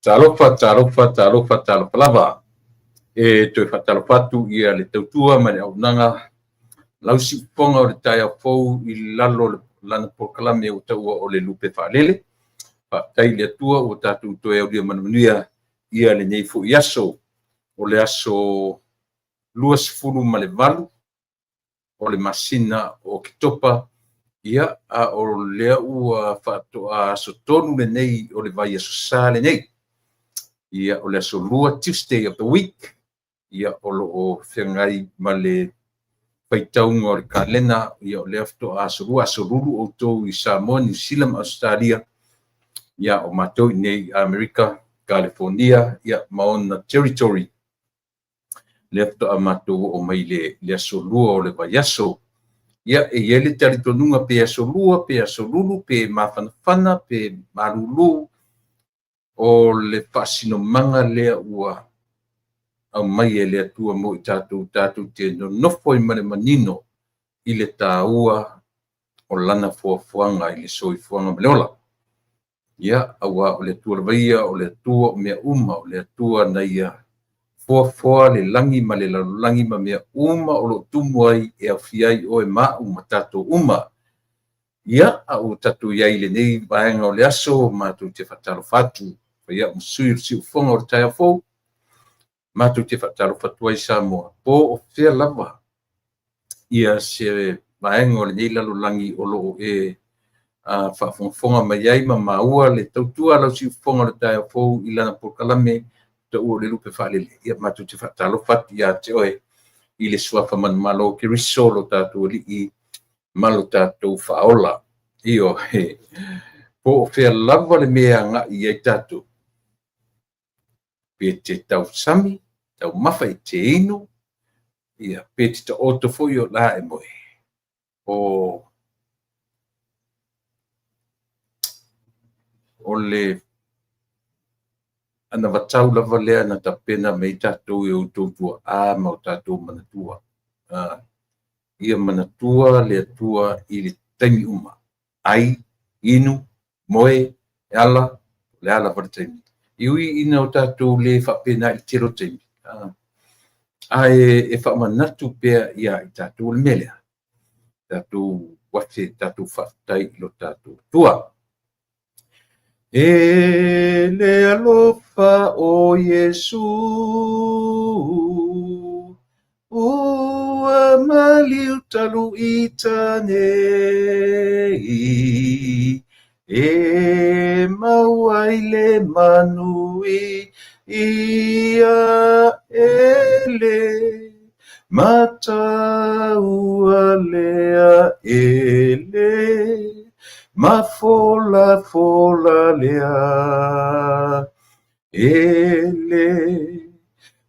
Talofa lava. Toi whatalofatu ia le tautua ma le aunaga lausi uponga o le taia fou I lalo le lana pokalame o taua o le lupe whaalele. Tai le atua o tātou toe au lia manuia ia le nei fo iaso o le aso luas fulu ma le valu o le masina o kitopa ia a o lea ua whaatoa aso tonu le nei o le vai aso sā le nei. Ia o le aso lua Tuesday of the week. Ia o loo whengai ma le paitaunga o le kalena. Ia o le afto aso lulu o tō I Samoa, New Zealand, Australia. Ia o mātou nei America, California. Ia maona territory. Le afto a mātou o mai le aso lua o le vaiaso. Ia e ele tari tonunga pe aso lua, pe aso lulu, pe mawhanawhana, pe marulu. O le pasino manga lea ua au mai e lea tua mo I tātou te no nofo I mane manino I le tāua o lana fuafuanga I le soifuanga maleola. Ia aua o le tua lavaia o le tua o mea uma o le tua na ia fuafua le langi ma le langi ma mea uma o lo tumu ai e awhiai o e maa uma tātou uma. Ia au tātou iai le nei vaenga o le aso mātou te whatalo fatu. Ia msui si ufonga o le taia fou. Mātou te whatalo fatua I Samoa. Po o whea lava. Ia se vaenga o le nei lalo langi o lo e whafonga mai ai ma maua le tautua lau si ufonga o le taia fou I lana pokalame ta ua le lupe whalele. Ia mātou te whatalo fatu ia te oe I le suafa man malo ke risolo tātou li I malo tātou whaola. Io he. Po o whea lava le mea nga I ai tātou. Pe te tau sami, tau mawha I te ino, ia pe te ta oto fo I o la e moe. O le ana watau lava lea na ta pena mei tātou e o tōtua a mau tātou manatua. Ia manatua le atua I le taimi uma. Ai, inu, moe, ala, le ala para taimi. Iui ina o tātou le whapena I tero taimi. E whamanatu pēr ia I tātou le melea. Tātou wate, tātou whatai lo tātou tua. E le alofa o Yesu, ua maliu talu I tanei. E mauai le manui ia ele mataua lea ele mafola lea ele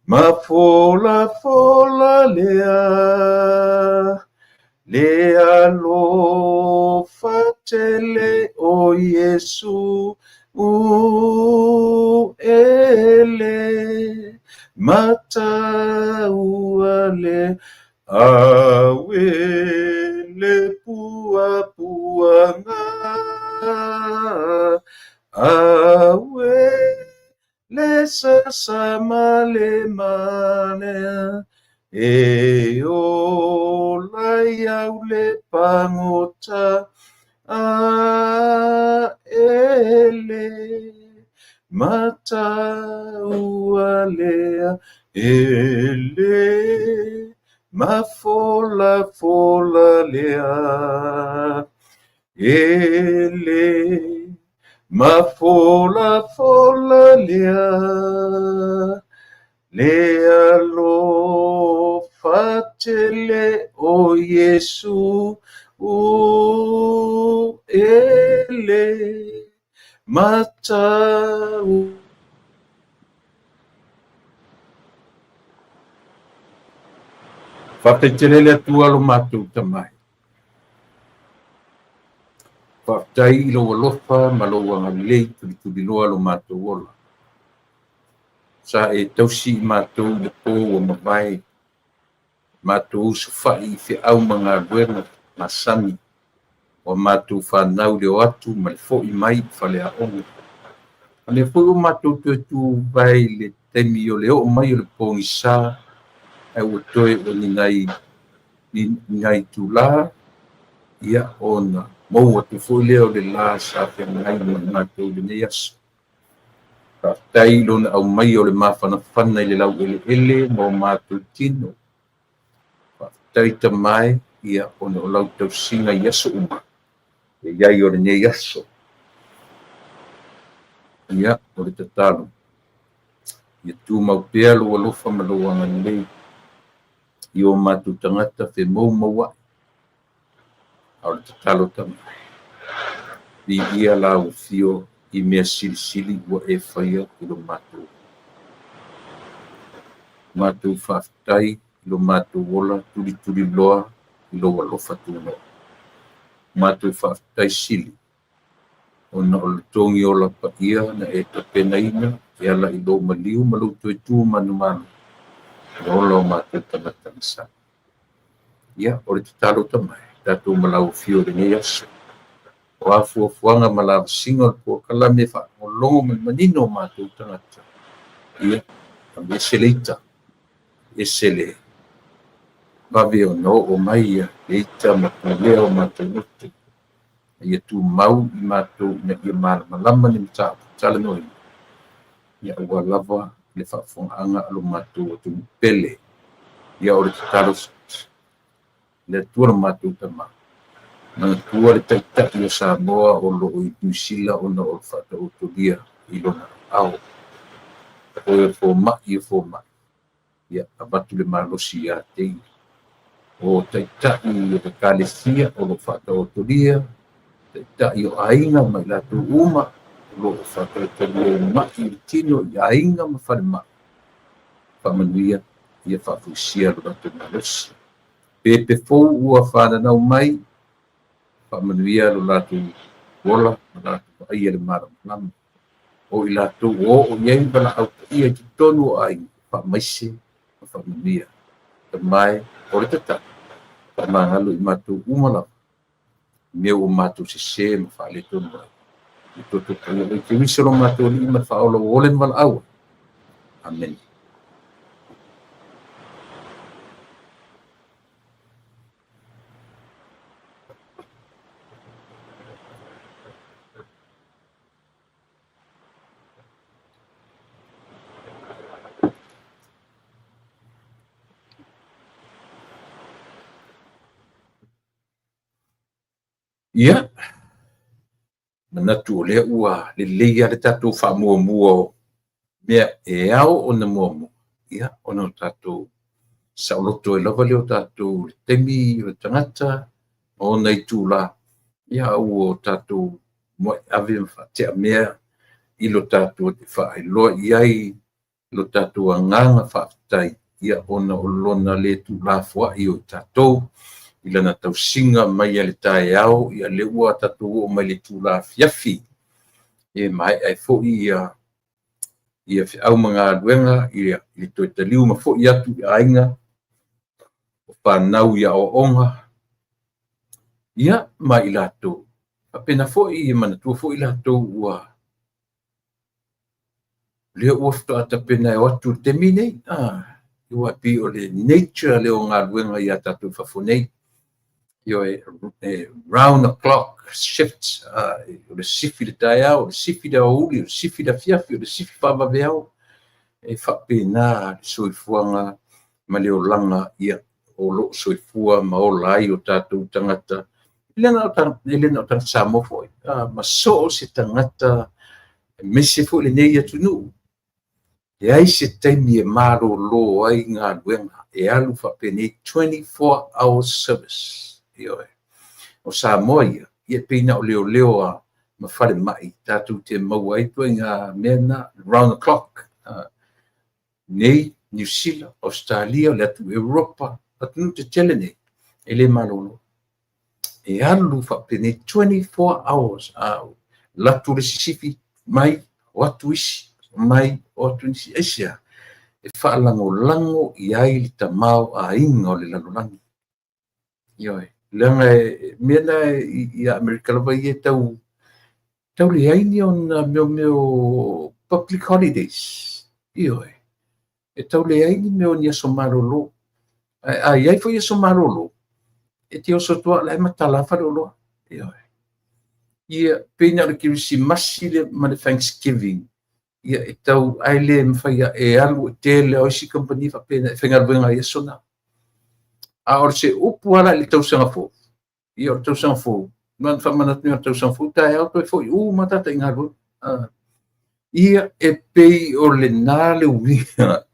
mafola lea Lea lo fatele o Yesu ele mata uale awe le pua puanga awe le sasama le mane e o lai au le pangota a ele mata ualea ele mafola lea ele mafola lea Lea lo fatele o Yesu ele mata fatele le tua lo matu tamai fatai lo lofa malo wanga lei tu lo matu wola sa e tausi mātou le pō o mawai mātou sufai fe au mga guerna masami o mātou whanau leo atu ma le fo I mai whale a ongo le foi o matou tu vai le temi o le o mai o le pongisa e o toe o ni ngai tu la ia ona mo o tu foi le o le la sa te ngai mo matou le neas tai lona au mai o le mafanafana i le lau ele mo matou tino tai tamai ia ona o lau tausiga i aso uma e iai o lenei aso ia o le tatalo ia tumau pea lua lofa ma lou agalelei i o matou tagata femaumau aʻi a o le tatalo tamai liia laufio i mea silisili ua e faia i lo matou faafetai i lo matou ola tulituli loa i lou alofa tunoa matou faafetai sili ona o le togi ola paia na e tapenaina e ala i lou maliu ma lou tuetū manumalu e ola o matou tagata na sa ia o le tatalo tamai tatou malaufio lenei aso o afuafuaga ma lavasiga o le pokalame faamologo ma le manino o matou tagata ia ma ese le ita ese le vave ona o'o mai ia le ita ma pulea o matou otu ia tumau i matou ina ia malamalama le mata'aputalainoina ia ua lava le fa'afogaʻaga a lo matou atu pele ia o le tatalo le atua lo matou tamā manatua le taʻitaʻi o Samoa o lo'o i Niusila ona o le fa'atautolia i lona ao oe fomaʻi e fomaʻi ia avatu le malosi iā tei o taʻitaʻi o le kalesia o lo fa'atautolia taʻitaʻi o aiga ma i latou uma o lo'o fa'atautolia maʻi i le tino i aiga ma falemaʻi fa'amanuia ia fa'afuisia lo latou malosi pepefou ua fananau mai fa'amanuia lo latou ola ma latou va'aia le malamalama o i latou o'o i ai ma la'autaʻia i totonu o aiga fa'amaise ma fa'amanuia tamae o le tataʻi fa'amagalo i matou uma lava mea ua matou sesē ma fa'aletonu ai i totopaia i te uisi o lo matou ali'i ma le fa'aolo ole na vala'aua amen. Ia, manatu o lea ua lelei a le tatou fa'amuamua o mea e ao ona muamua ia ona o tatou sa'oloto e lava lea o tatou le temi o le tagata ona i tula ia ua o tatou moe ave ma fa'atea mea i lo tatou te fa'ailoa i ai lo tatou agaga fa'afetai ia ona o lona lē tulafoa'i o tatou i lana tausiga mai a le taeao ia le ua tatou o'o mai le tulafiafi e mae'ae fo'i ia fe'au ma galuega ia i le toe taliu ma fo'i atu i aiga o fanau ia o'oga ia ma i latou apena fo'i ia manatua fo'i latou ua lea ua feto'atapena e atu le temi nei ua pi o le nature le o galuega ia tatou fafonei io round the clock shifts o le sifi le taeao o le sifi le auuli o le sifi le afiafi o le sifi fa'avaveao e fa'apena le soifuaga ma le olaga ia o lo'o soifua ma ola ai o tatou tagata i lena o tagata Samoa fo'i ma so'o se tagata mese fo'i lenei atunu'u e ai se taimi e mālōlō ai galuega e alu fa'apenei 24 hour service ioe o Samoa ia peina o leoleo a ma falemaʻi tatou te maua ai toiga mea na round the clock nei Niusila Australia o le atu Europa atunu tetele nei e lē malōlō e alu fa'apenei 24 hours latu le sisifi mai o atu isi mai o atu nisi esia e fa'alagolago i ai le tamao aiga o le lalolagi ioe langa mena i Amerika lava ia tau tau le aini ona meu public holidays. Ioe. E tau le aini meo ni aso marolo. Iai foi aso marolo. E te oso tua lai matalafa lolo. Ioe. Ia pena le Krismasi le ma le Thanksgiving. Ia e tau aile mwhaia e alu e tele o isi company fa pena e whengaruenga i aso na. A or se upu ala le tau sanga fo. Ia o tau sanga fo. Man fa manat ni o tau sanga fo. Ta e auto e fo. Matata ingaru. Ia e pei o le nā le uia.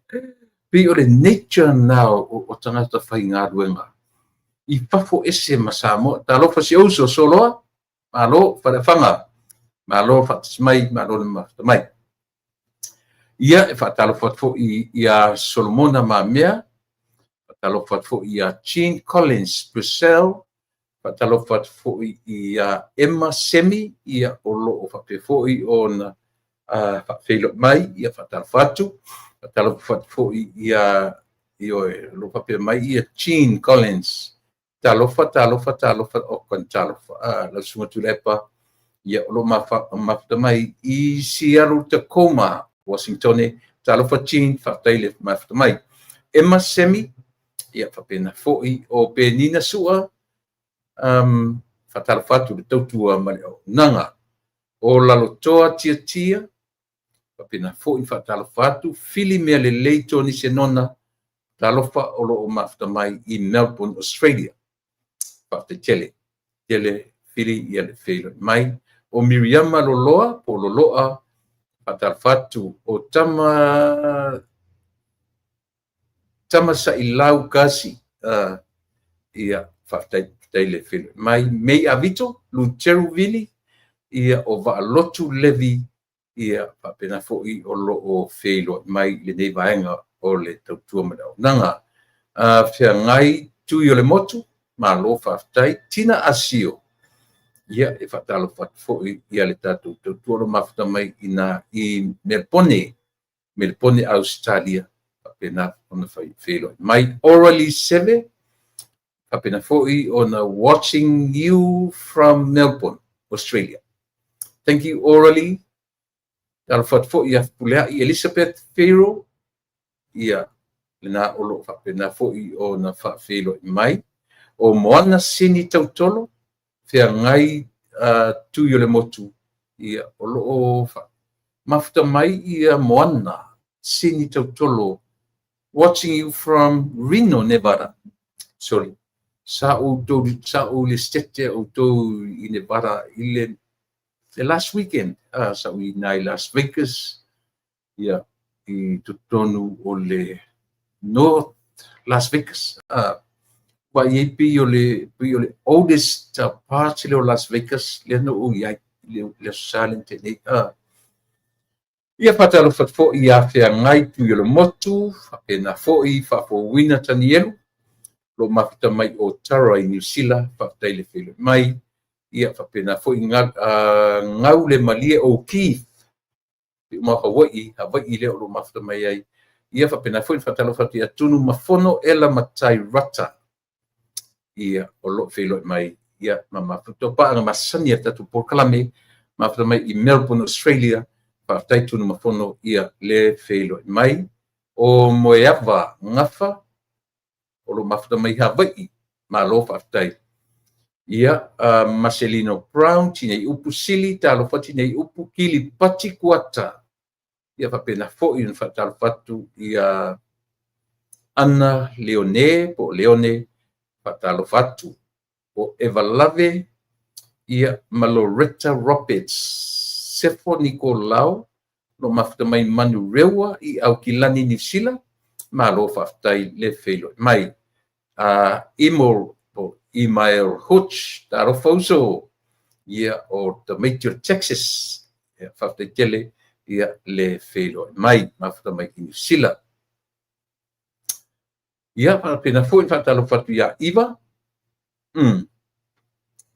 Pei o le nature nā o tangata whaingaruenga. I pafo ese masamo. Ta lo fa si ouso soloa. Malo fa le fanga. Malo fa tismai. Malo le maftamai. Ia e whatalo fo i a Solomona ma mea. Whatalo fo i a Jean Collins Purcell. Whatalo fo i a Emma Semi. Ia o lo o whape fo i o na whawhelo mai. Ia whatalo fatu. Whatalo fo i a lo whape mai i a Jean Collins. Talofa o kon talofa. La sunga tulepa. Ia o lo mafta mai i Seattle Tacoma. Washington, talofa Jean, whataile mafta mai. Emma Semi, ia whapena fo'i o penina sua, whatalofatu le tautua male o nanga. O lalotoa tia, whapena fo'i whatalofatu, fili mea le leito ni se nona, talofa o lo o mafta mai i Melbourne, Australia. Whapte tele fili ia le whelo mai. O Miriama loloa, po loloa, Fatalfatu o tama sa ilau kasi ia whaftai le whelu. Mai mei avito, Luteru Vili, ia o Vaalotu Levi, ia whapena fo'i o lo o whelo mai le nei vaenga o le tautua madao. Nanga, whia ngai tui o le motu, ma lo whaftai, tina asio. Ia e whatalo fo'i ia le tātou tautuaro mawhata mai i Melbourne, Australia, whapena ona whelo. Mai Orally Seve, whapena fo'i ona watching you from Melbourne, Australia. Thank you, Orally. Talo fo'i a pulea i Elizabeth Fero, ia lena olo whapena fo'i ona whawhelo mai. O Moana Sini Tautolo, Fea ngai tui o le motu ia o loo mafta mai ia Moana Sini Tautolo, watching you from Reno, Nevada. Sorry. Sa o le stete o tau i Nevada i the last weekend. Sa o i nai Las Vegas. Ia i tutonu o le North Las Vegas. Wa ye pi o le oldest part o Las Vegas le no o ia le silent ne ia patalo fo ia fe ngai pi o le motu pena fo I fa fo wina tanielu lo mafita mai o Tara I New Zealand fa tele fele mai ia fa pena fo ngau le malie o Keith ma Hawaii le lo mafita mai ai ia fa pena fo fatalo fa ia tunu mafono ela matai rata ia o lo whelo mai ia mama puto pa nga masani e tatu porkalame mafta mai I Melbourne, Australia pa taitunu mafono ia le whelo mai o Moeava ngafa o lo mafta mai Hawaii ma lo whaftai ia Marcelino Brown tinei upu sili talo fa tinei upu kili pati kuata ia whapena fo I whatalo fatu ia Ana Leone po Leone Patalo fatu o Evalave ia Maloretta Roberts Sefo Nicolau no mafta mai manu rewa I au kilani New Zealand ma lo whaftai le whelo mai Email Hutch taro fauso ia o the Major Texas ia whaftai tele ia le whelo mai mafta mai New Zealand. Ia pena foi fatalo fatu ia Iva.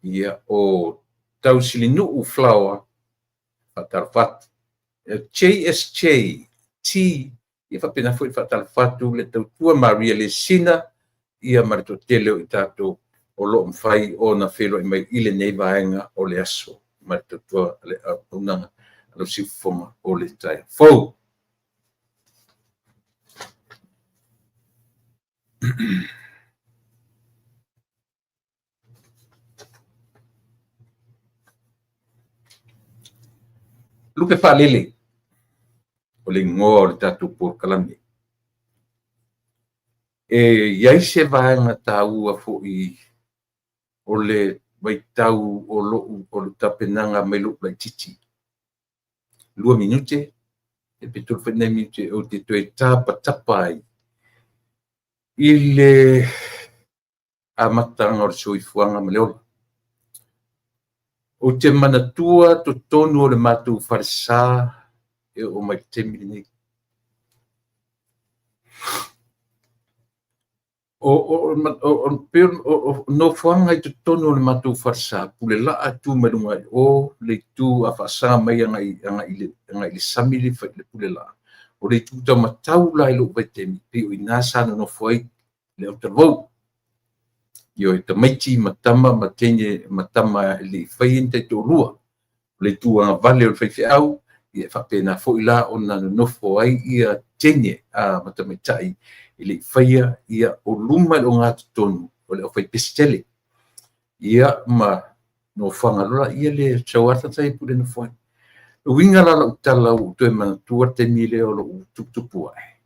Ia o tausilinu u flower fatalo fatu. JSJ T ia pena foi fatalo fatu le tautua Maria Lesina ia marito tele o tato o lo mfai o na felo I mai ile nei vaenga o le aso. ma le tautua le aunaga lo siufofoga o le taiafou. Lupe fa'alele o le igoa o le tatou polokalame iai se vaega tāua fo'i o le vaitau o lo'u o le tapenaga mai lo'u laitiiti 2 minute e petulu fainai minute o te toe tapatapa ai i le amataga o le soifuaga ma le ola o te manatua totonu o le matou falesā e o mai temi lenei o nofoaga i totonu o le matou falesā pulela'a tumaluga i o le itu a fa'asaga mai aga'i le sami le pulela'a o le itu taumatau la i lo'u vaitemi pei o inā sa nonofo ai le ʻautalavou io e tamaiti matama ma tene matama le fai te tolua le tua vale o faifeau ia fa'apena fo'i la ona nonofo ai ia tene a matamaita'i i le faia ia o luma i lo gatotonu o le faipesitele ia ma no fangalola ia le tauata tai pule no foi o winga la utala o toe manatua te mile o lo tuputupu ai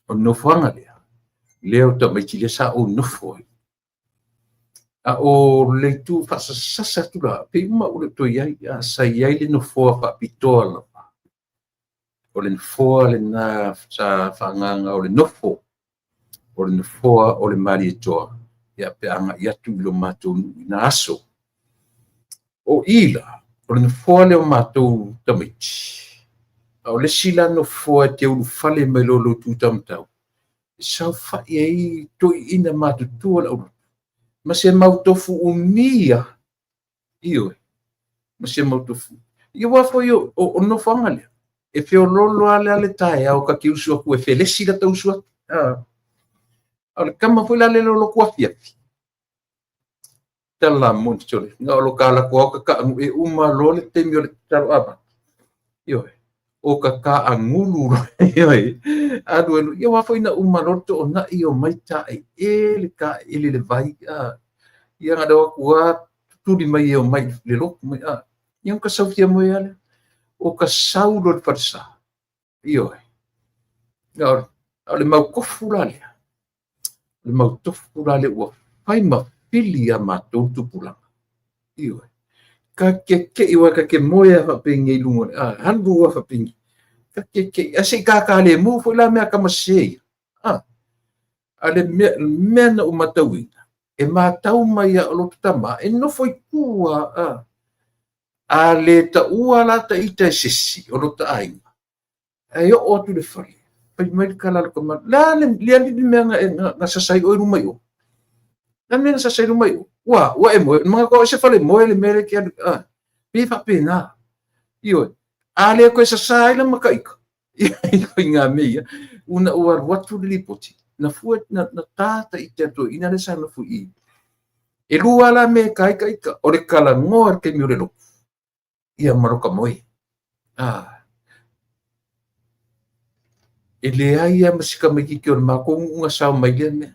o no fanga leo tamaiti le sa o no foi a o le tu sasa tu la pe uma o le to ia sa ia le no foa fa pitola o le foa le na sa fanganga o le no fo o le foa o le mari toa ia pe anga ia tu lo mato na aso o ila o le foa le mato tamiti o le sila no foa te u fale mai lo tu tamtau sa fa ia to ina mato tu o ma se mautofu umia io ma se mautofu io wa fo io o no fangale e fe o lolo ale tai au ka kiusu ku e felesi la tausu al kama foi la le lo ku afia tala monchole nga lo kala ko ka e uma lo le temi o le taro aba io o ka angulu io adu io wa foi na uma lo to na io mai tai ele ka ele le vai ia nga do ku tu di mai o mai le lo mai ia ka sofia mo ia o ka saulo le farsa io nga le mau kofula le mau tofula le wa fai ma filia ma tu pula io ka ke iwa ka ke moya fa pingi lungo handu wa fa pingi ka ke ase ka le mo fo la me ka masei ale me na o matawi e matau mai o lo tama e no foi kua ale ta ua la ta ita sisi o lo ta ai e o tu le fai pai mai kala ko ma la le me nga sasai o rumai o la me sasai rumai wa e mo mga ko se fale mo le mere ke pi fa pena io ale ko sasai la makaika io nga me una o watu le poti na fuet na tata i te to ina le sana fu i e lua la me kai o le kala ngor ke mi o le lo ia maroka moi e le ai a masika mai ki o le mako unga sao mai le me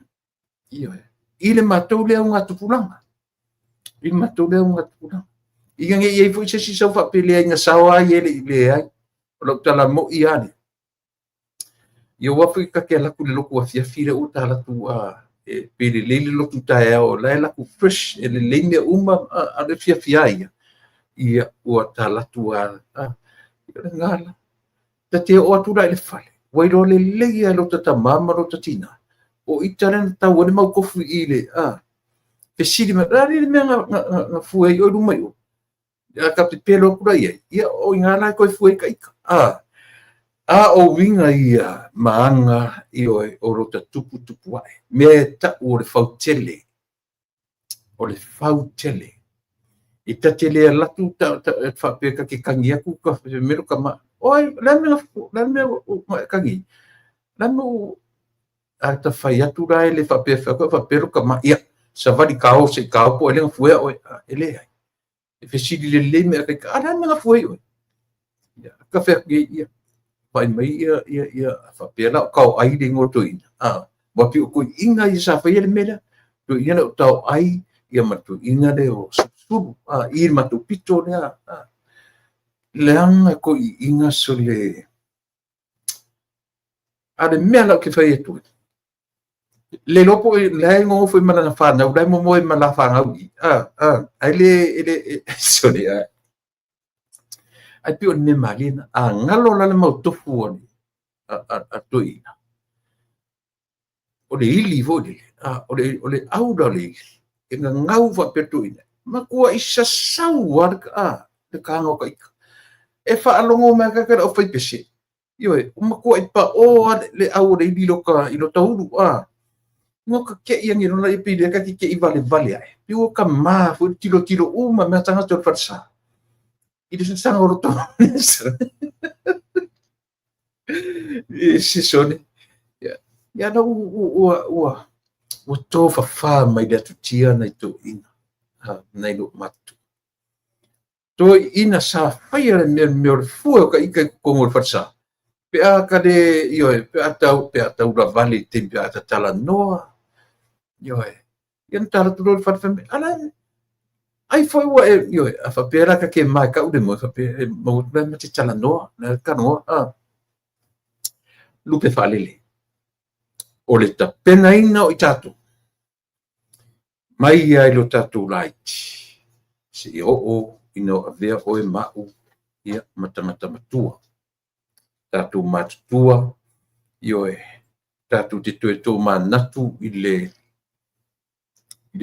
io i le matou le unga tupulanga i le matou le unga tupulanga i gange i fu se si sao fa pele nga sao ai le ai o lo tala mo i ale io wa fu ka ke la ku le loku afia fire o tala tu e pele le loku tae o la ku fresh e le le uma a le fia ia ia o tala tu ngala ta te o tu le fale wai lo le ia lo ta mama lo ta tina o itaren ta wale mau kofu ile pe sili ma le me nga fu e o mai o ya ka te pelo kura ia o ngala ko fu e kai o winga ia maanga i o rota tupu ai me ta o le fautele i ta tele la tu ta fa pe ka ke kangia ku ka me ka ma oi la me kangi la mo ta fai atu rai le fa pe ka ma ia sa va di kao se kao po le fu o ele e fesili le me ka ana nga foi o ya ka fe ia pai mai ia fa pela ka ai de ngoto ina wa pi ko inga i sa fa ele mela to ia o tau ai ia matu inga de o su i matu pito ne leanga ko inga sole ade mela ke fa etu le lopo le ngo foi mana fa na dai mo moi mala fa ngau ai le sole ai pio ne malina ngalo la mo tofu oni a toina o le ili vole o le auda le e ngau va petuina ma kua isa sau te kanga ka ika e fa alongo me ka o fai pese yo ma kua i pa o le au le ili loka i lo tauru ngo ka ke yang i rona i pide ka ke i vale ai pio ka ma fu tilo uma me tanga to farsa i de sang o to si sone ya na o to fa mai da tutia na to ina nei lo matu to ina sa faia me fu ka ika ko mo farsa pe a ka de yo pe atau la vale te pe ata tala noa yo yan tala to fa ala ai foi wa yo a fa pera ka ke mai ka u de mo fa pe mo me te tala noa na ka noa lupe falele o le tapena ina o i tatu mai ai lo tatu light si o ino avea o e mau ia matangata matua tatu matutua io e tatu te tue tō manatu i le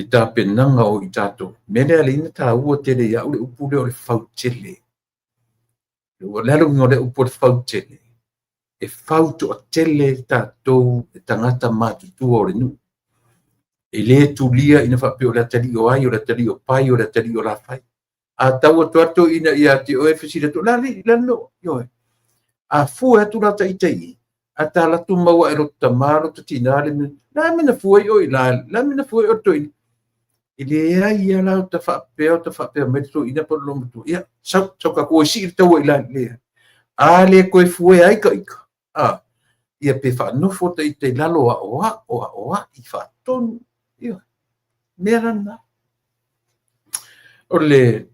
tapenanga o i tatu mene ale ina tā ua tele ia ule upule o le fautele ua lalo ngā le upo le fautele e fauto a tele tātou e tangata matutua o le nu e le tulia ina whape o le tali o ai o le tali o pai o le tali o la fai a tau atu ina ia te o e fesira to lali lano yo a fu atu la tai a tala tu maua e rota maro to tinale la mina fu o la mina fu o to ile ia la ta whape me to ina po lo mutu ia sa ka ko si to ila le a le ko fu ai ka ia pe fa no fo te lalo o i fa ton ia merana ole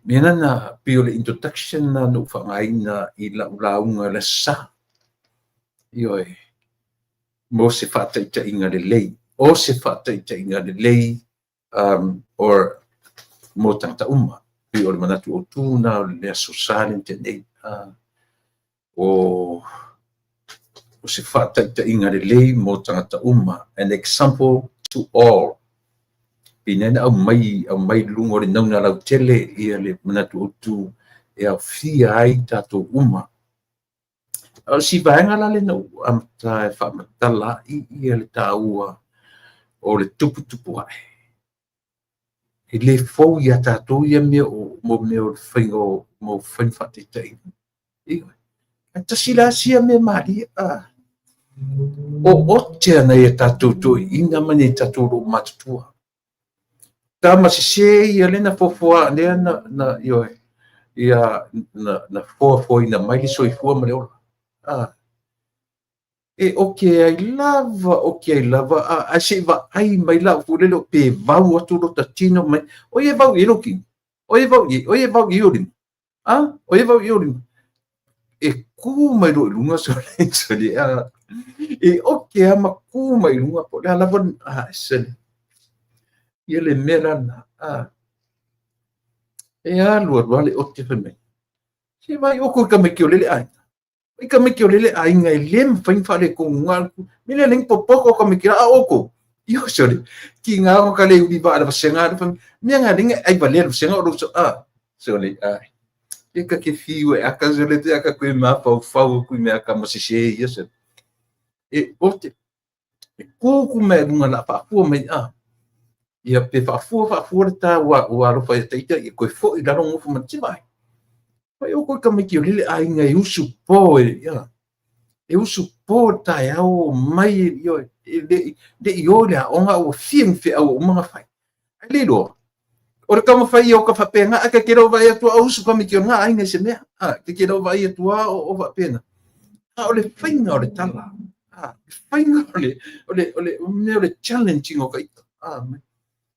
menana pio le introduction na no fa ngaina i la unga le sa io mo se fa te inga le lei o se fa te inga le lei or mo tanta uma pio le manatu o tuna le sociale te nei o se fa te inga le lei mo tanta uma an example to all pinena au mai lungo le nauna lau tele ia le manatu o tu e au fia ai tato uma si vaenga la le nau amta e whamatala ia le tāua o le tupu ai e le fau ia tato ia mea o mo mea o le whaingo mo whainwhate tei ia tasila sia me mari o otea na ia tato to inga mani tato ro matutua tama se ia lena fofoa lea na io ia na fofo ina mai le soifua ma le ola e ai lava a se va ai mai la fu le pe vau atu lo tatino mai o ye vau i loki o ye vau i olim o ye vau i olim e ku mai lo lunga so le e ama ku mai lunga po la lava se ia le mera na e lua le o te whamei se vai o ko ka me ki o lele ai i ka me ki o lele ai ngai lem fain fa le ko ngal mile ling popoko ka me ki a oko io sore ki nga ko ka le udi ba da senga da me nga dinga ai ba le senga o so sore ai e ka ke fiu e aka zole te aka ko ma fa ku me aka mo se ia se e o te ku me nga la fa fu me ia pe fa fu ta wa ro fa te i ko fo i da ro fu ma ti vai pai o ko ka me ki o lele ai ngai usu po e usu po ta o mai io de io le o nga o fiem fe o mga fai ai le lo Ora kama fai o ka whapenga, a ka kero vai atua au su kami ki o ngā aine se mea. Ka kero vai atua o whapenga. O le whainga o le tala. Whainga o le challenging o ka ita.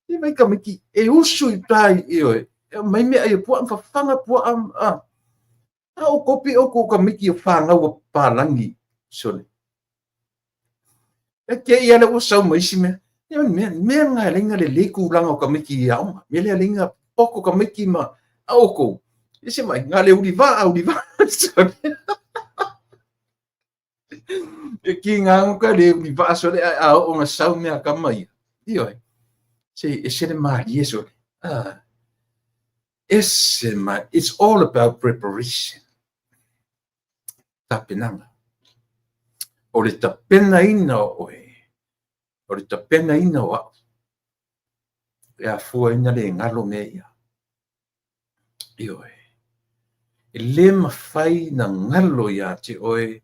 E mai ka miki, e usu i tai i oe. Mai mea e pua am whawhanga pua am. O kopi o ko ka miki o whanga o pālangi. Sole. E ke ia le o sau maisi mea. Mea ngā lenga le leku langa o ka miki i aunga. Mea le lenga poko ka miki ma aoko. Ese mai, ngā le uri wā. E ki ngā ngoka le uri wā sole a o ngā sau mea ka mai. Ioi. Ese le maari e sole. Ese mai, it's all about preparation. Tapenanga. O le tapena ina oe. O le tapena ina o au. E a fua ina le ngalo mea ia. Ioe. E le mawhai na ngalo ia te oe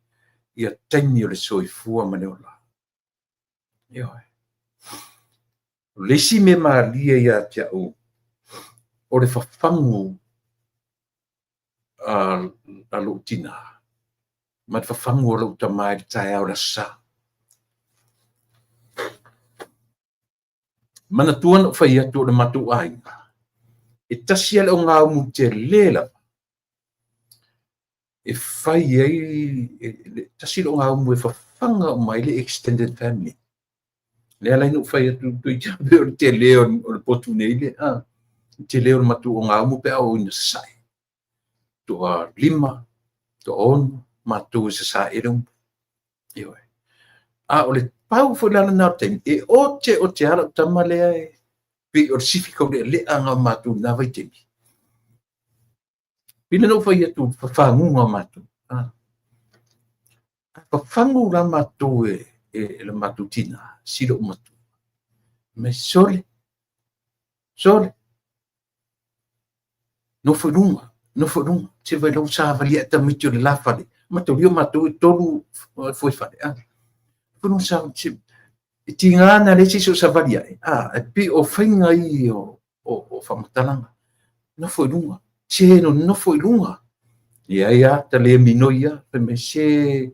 ia taimi o le soifua maneola. Ioe. Le si me maalia ia te au. O le whawhangu a lo tina. Ma te whawhangu o lo tamai le tae au la sa. Mana tuan o whai atu o le matu ainga. E tasi ale o ngā umu te lela. E whai ai, tasi ale o ngā umu e whawhanga o mai le extended family. Le alai no whai atu tui tabe o te leo o le potu nei le. Te leo le matu o ngā umu pe au ina sai. Tua 5, tua 1, matu se sa erung. Ioi. O le pau fo lana na tem e o te ala tama le ai pe o sifika le anga matu na vai te pina no fai atu fa ngunga matu fa fangu la matu e le matu tina silo matu me sole no fo se vai lo sa valia ta mitu la fale matu rio matu tolu foi fale Puno sa tingana le siso sa valia e pi o fainga i o whamatalanga no foi lunga che no foi lunga ia ta le minoia pe me se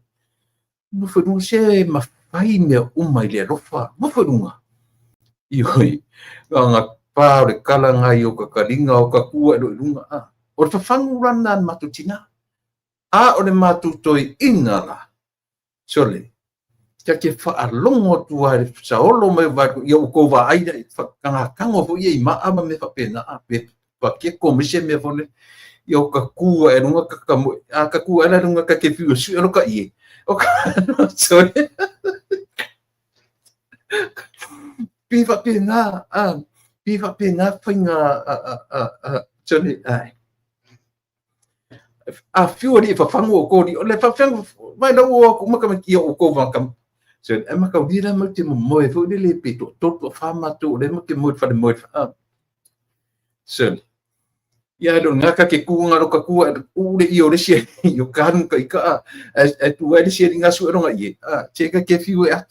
no foi lunga se ma fai me uma ile rofa no foi lunga ioi nga pa le kalanga i o ka kalinga o ka kua do lunga o fa fangu rana matutina o le matutoi ingala sole ke whaalongo tua e saolo mai wako i o ko wa aina kango fo i ma ama me whapena pa ke komise me fone i o ka kua e runga ka kua e runga ka ke fiu su e roka i o ka sorry pi whapena whainga sorry fiu ali whawhangu o kori o le whawhangu mai lau o kumakama ki o ko wakam so e maka dira mo te mo e fo le pito to fama to le mo ke mo fa le mo so ya lo ngaka ke ku ngaro ka ku u le i o le sie yo kan ka e tu e le sie ringa su ronga ye che ka ke fiu e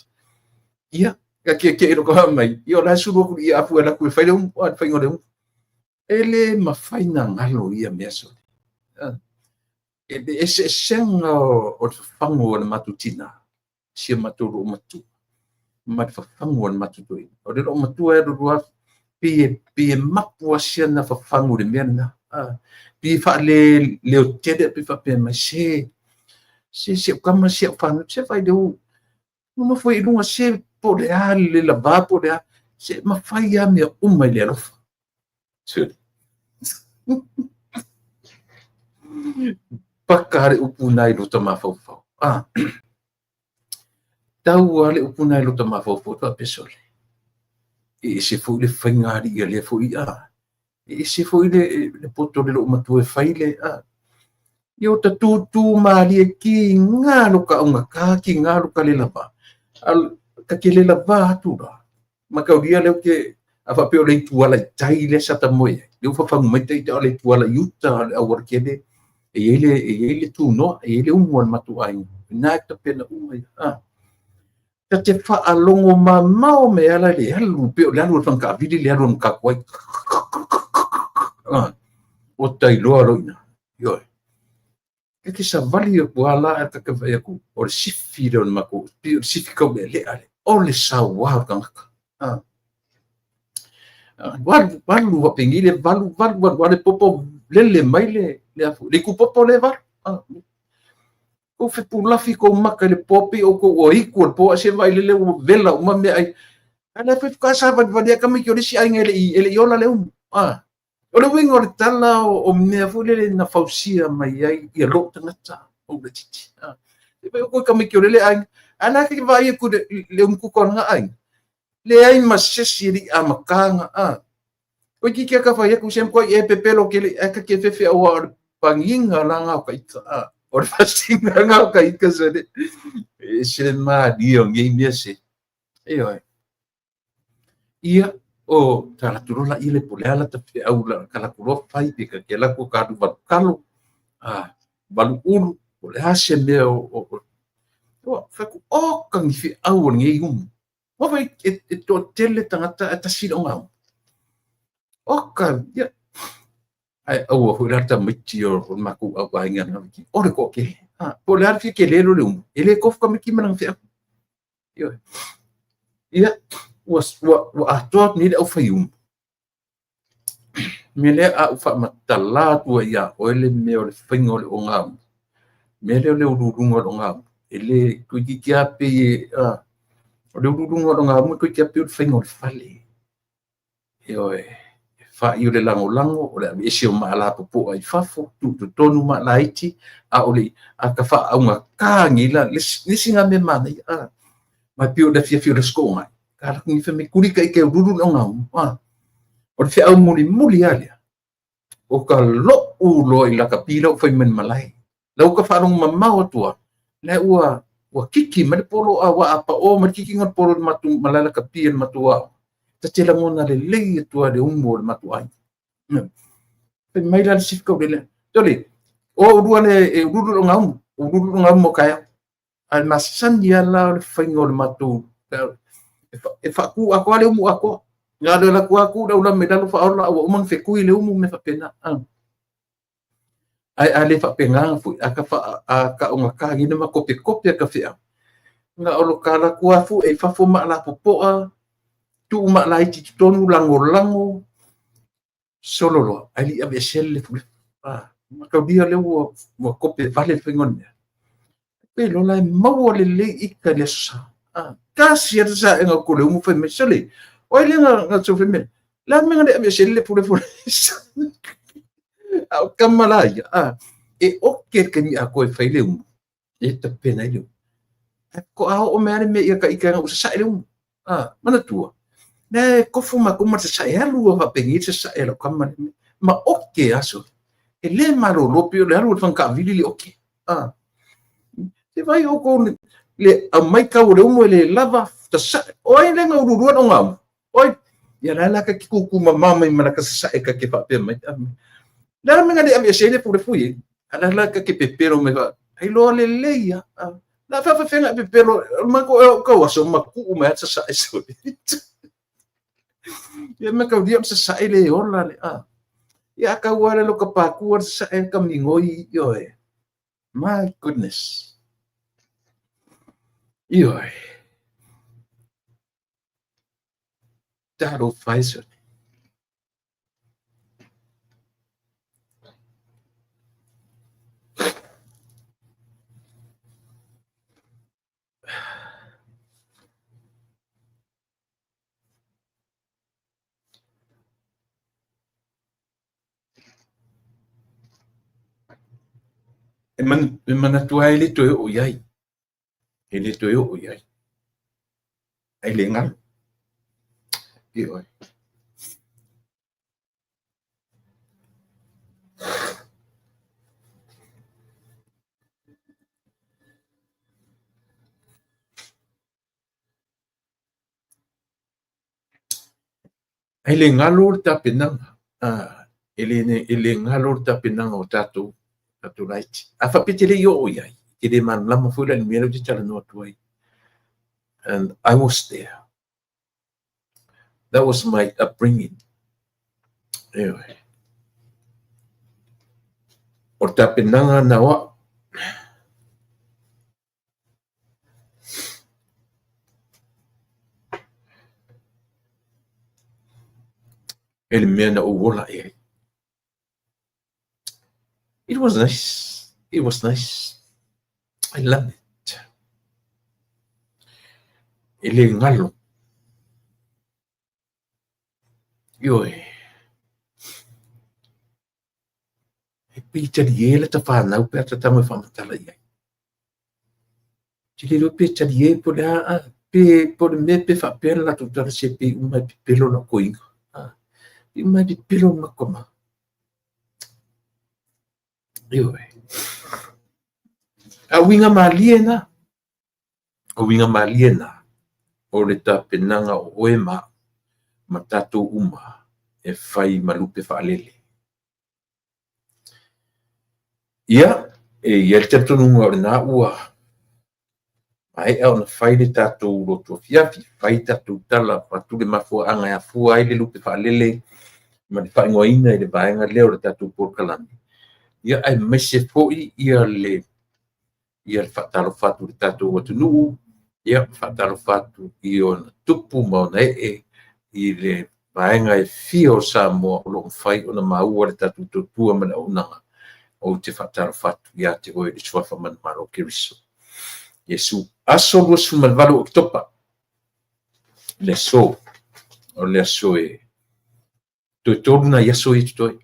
ia ka ke ro ka mai yo la su ku ia fu la ku fa le un fa ngore ele ma fa ina ngalo ia meso e se senga o fango na matutina si maturu matu mat fango na matutoi o le matu e ro pi mapua sia na fango le mena pi fa le tede pi fa pe ma se kama se fa no se vai do no foi lunga se po le ale la ba po le se ma fai ya me uma le rofa pakare upunai lo tama fo tau ale upunai lo tama fo to pesole e se fu le fingari ia le fu e se fu le poto le lo matu e faile io ta tu mali ki ngalo ka unga ka ki ngalo ka le lava al ka ke le lava tu da ma ka dia le ke afa pe o le tu ala tai le sata moe le fa fa mo te le tu ala yuta a workede ele tu no ele matu ai na ta pena te whaalongo mamao me ala le halu pe o le halu whanka vidi le halu ka koi o tai loa loina yo ke sa vali o ala ka vai ku o sifi le ma ku sifi ko le ale o le sa wa ka valu wa pengile valu le popo le mai le ku popo le va o fe pulafi ko maka le popi o ko o iku po se vai le vela uma me ai ana fe ka sa va ka mi ki si ai ele yola le o le wingo le tala o mea fu le na fausia mai ai ia lo tangata o le titi e pe ko ka mi ki le ai ana ke vai ku le ku ko nga ai le ai masesi li amakanga o ki ka fa ia ku sem ko e pepelo ke le ka ke fe o panginga langa ka ita o le fasinga nga ka ika se le se ma dio ngi mia se ia o tala turola ile poleala ta fe au la kala kulo fai pe ka kela ko ka du kalo balu ulu o le hase me o fa ku o kan fi au ngi o vai to tele tangata ta si o ngau o ka ya ai au o la ta miti o maku au ai ngana ki o le ko ke po le ar fi ke le lo le ele ko ka mi ki manang fi yo ia wa atot ni au fayum mele a ufa matala tu ia o le me o le fingo le onga mele le urungo le onga ele ku ki kia pe o le urungo le onga mo ku kia pe o fingo le fale yo fa i le lango o le isi o mala popo ai fafo tu tonu ma laiti a o le a ka fa au nga ka ngila le singa me mana ma pio le fia le skonga kala ni fe me kuri kai ke ruru longa o le au muli ale o ka lo u lo i la ka pila o fai men malai la o ka fa no mamma o tua le ua kiki ma le polo a wa apa o ma kiki ngot polo matu malala ka pia matua ta tela ngona le le tua le umbo le matu ai pe mai la sifko le tole o rua le ruru longa mo kaya al masan dia la le fai ngol matu e fa ku ako ale umu ako nga le la ku aku da ula medalo fa ola o man fe ku le umu me fa pena ai ale fa penga fu aka fa aka o ka gina ma kopi ka fe nga o kala ku afu e fa fo ma la popo tu ma la ti tonu lango solo lo ali ave selle fu ma ka dia le wo kopi vale fengon pe lo la mo le ikka le sa kasi sa nga ko le umu fe me sele o ile nga so fe me la me nga ave selle fu au kamalaya e oke ke ni ako e fai le umu e ta pena le ko o me ane me ia ka ika nga usa le umu mana tua ne ko fu ma ko ma sa e lu va pengi sa e lo kamane ma oke aso e le malo lo pio le alu fan ka vili le oke te vai o ko le a mai ka o le umu le lava ta sa o ai le nga uru o ngam oi ya la ka ki ku mama mai mana ka sa e ka ke fa pe mai la me ngade am yesele pour fui ala la ka ke pepero me va ai lo le leia la fa nga pepero ma ko waso ma ku ma sa eso ya me ka diam sa ele ola le ya ka wala lo ka pa ku sa e ka mingoi yo my goodness yo Taro Pfizer e man tua ele to o yai ele to o yai ai le ngal yo ai le ngalor ta penang ele ngalor ta penang o tatu right a fa pitele yo o yai ele man lama fu le melo di tala no tuai and I was there. That was my upbringing. Anyway, o tapenanga na wa ele mea na uola e. It was nice. It was nice. I love it. Ele ngalo. Yoi. E pita di ele ta whanau pe ata tama whamatala iai. Tili lo pe tali e po lea pe po le me pe whapera la tutara se pe umai pe pelo na koinga. Pe umai pe pelo na koma. Yoi. A winga maliena. A winga maliena. O le ta penanga o oema. Ma tatou uma e whai malupe whaalele. Ia, ia le tatununga o le nā ua. Ai au na whai le tatou roto fiafi, whai tatou tala, patu le mafua anga e fua ai le lupe whaalele, ma le whai ngoina i le vaenga leo le tatou porkalami. Ia ai mese foi ia le whatalo whatu le tatou atunuu, ia whatalo whatu i o na tupu mauna i le vaenga e fio sa moa o lo whai o na maua le tatou totua mana unanga o te whatalo whatu ia te oe le suafa man maro kiriso. Yesu aso lua sumalvalo o topa le so o le aso e toi tolu na yaso i toi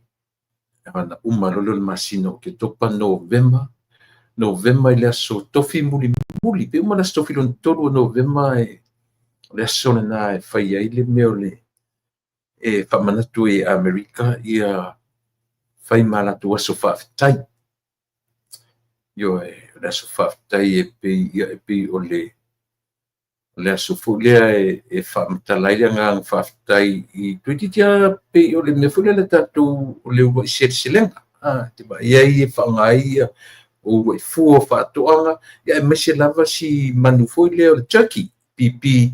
ana umalolo le masino ke topa November i le aso tofi muli pe umala tofi lon tolu November e le aso na e whai ai le meo le e whamanatu e Amerika ia whai malatu aso whaafitai. Yo le aso whaafitai e pei o le aso fulea e whaamatalai ngā whaafitai i tuititia pei o le mefulea le tatou o le ua i selenga. Te ba ia i e whaangai o ua i fua whaatoanga ia e mese lava si manu foi lea o le turkey pipi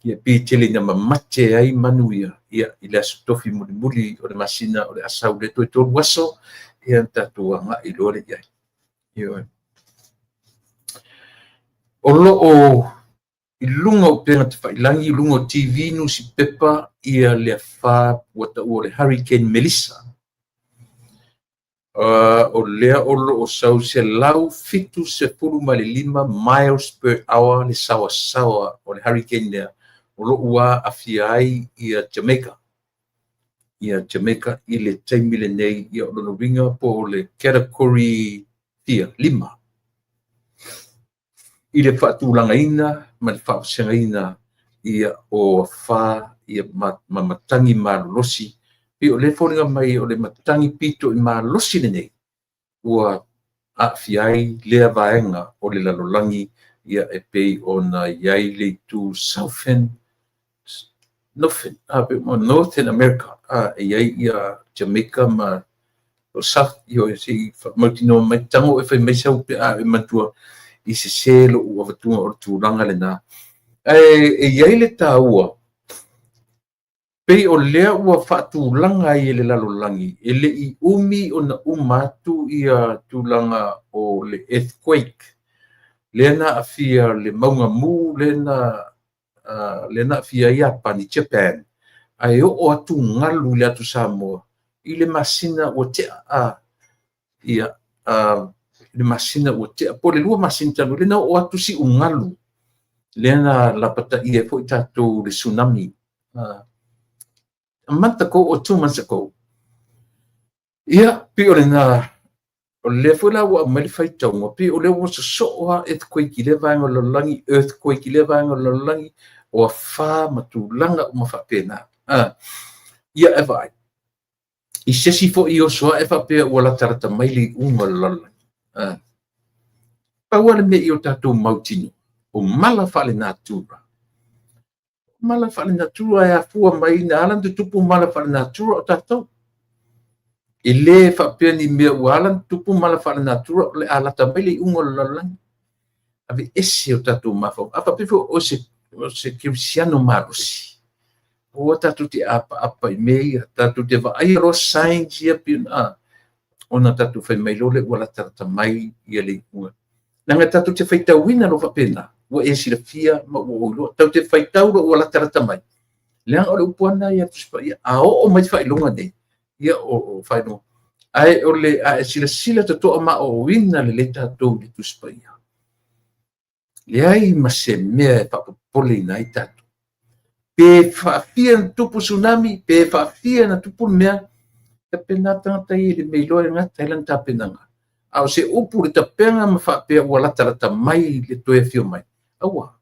ia pi tele na mamate ai manu ia i le aso tofi muli o le masina o le asau le toi tolu aso ia tatou anga i loa le iai. O loo i lunga o penga te whailangi, lunga o TV nu si pepa ia le wha wata ua le Hurricane Melissa. O lea o loo sau se lau fitu se pulu ma le 5 miles per hour le sawa o le hurricane lea. O loo ua afia ai ia Jamaica. Ia Jamaica i le taimile nei ia o lono ringa po le category 5. I le whaatulangaina, ma le whaapasengaina ia o wha ia matangi malolosi. Pi o le whoringa mai o le matangi pito i malolosi le nei. Ua awhiai lea vaenga o le lalolangi ia e pei o na iai le tu Northern America. Iai ia Jamaica ma o South i si mautino mai tango e whai meisau pe e matua i se selo ua watunga o tūranga le nā. E iai le tā ua, pei o lea ua whaatūlanga i le lalolangi, e le i umi o na umatu i a tūlanga o le earthquake, lea na awhia le maunga mū, lea na awhia i apani Japan, ai o atu ngalu le atu Samoa, i le masina o te le masina o te po le lua masina tanu le na o atu si ungalu le na la pata i e po tatou le tsunami manta ko o tu mansa ko ia pi o le na o le fo la wa mai fai tau pi o le o so o earthquake le va ngo langi earthquake le va ngo langi o fa matu langa o ma fa pena ia e vai i se si fo i o so e fa pe o la tarata mai le unga langi pa wala me i o tatou mautino o mala fale natura e a fua mai na alan tupu mala fale natura o tatou i le fa pe ni me o alan tupu mala fale natura le ala tamai le unga langi ave ese o tatou mafo apa pe o se kirisiano marosi o tatou te apa i mei tatou te va ai ro science ia pina ona tatu fai mai lole wala tarata mai ia le unga. Nanga tatu te fai tauina lo whapena, ua e sila fia ma ua uloa, tau te fai tau lo wala tarata mai. Leanga o le upuana ia tuspa ia, a o mai fai longa ne, ia o fai no. Ai o le a sila tatoa ma o wina le tatou le tuspa ia. Le ai ma se mea e whapapole nai tatu. Pe whaafia na tupu tsunami, pe whaafia na tupu mea, ta pena tangata i le meiloa ngata ilan ta penanga. Au se upu le ta penga ma whaapea ua lata mai le toe fio mai. Aua.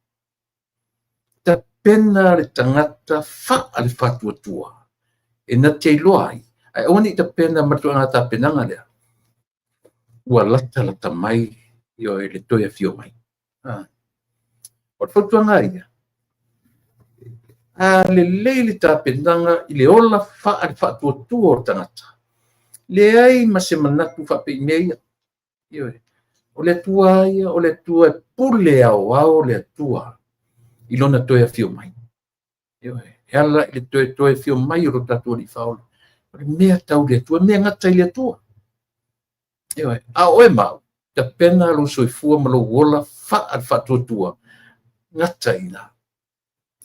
Ta pena le tangata wha ale whatua tua. E na te iloa ai. Ai oni ta pena matua ngata penanga lea. Ua lata mai io le toe fio mai. O whatua ngai ia. A le leili ta penanga i le ola wha ale whatua tua o tangata. Le ai ma se manatu whape i mea. O le tua ia, o le tua pule au le tua. I lona toe fio mai. E ala i le toe fio mai o lo tatua li whaola. O le mea tau le tua, mea ngata i le tua. A oe mau, ta pena lo soifua ma lo wola wha al whatua tua. Ngata i na.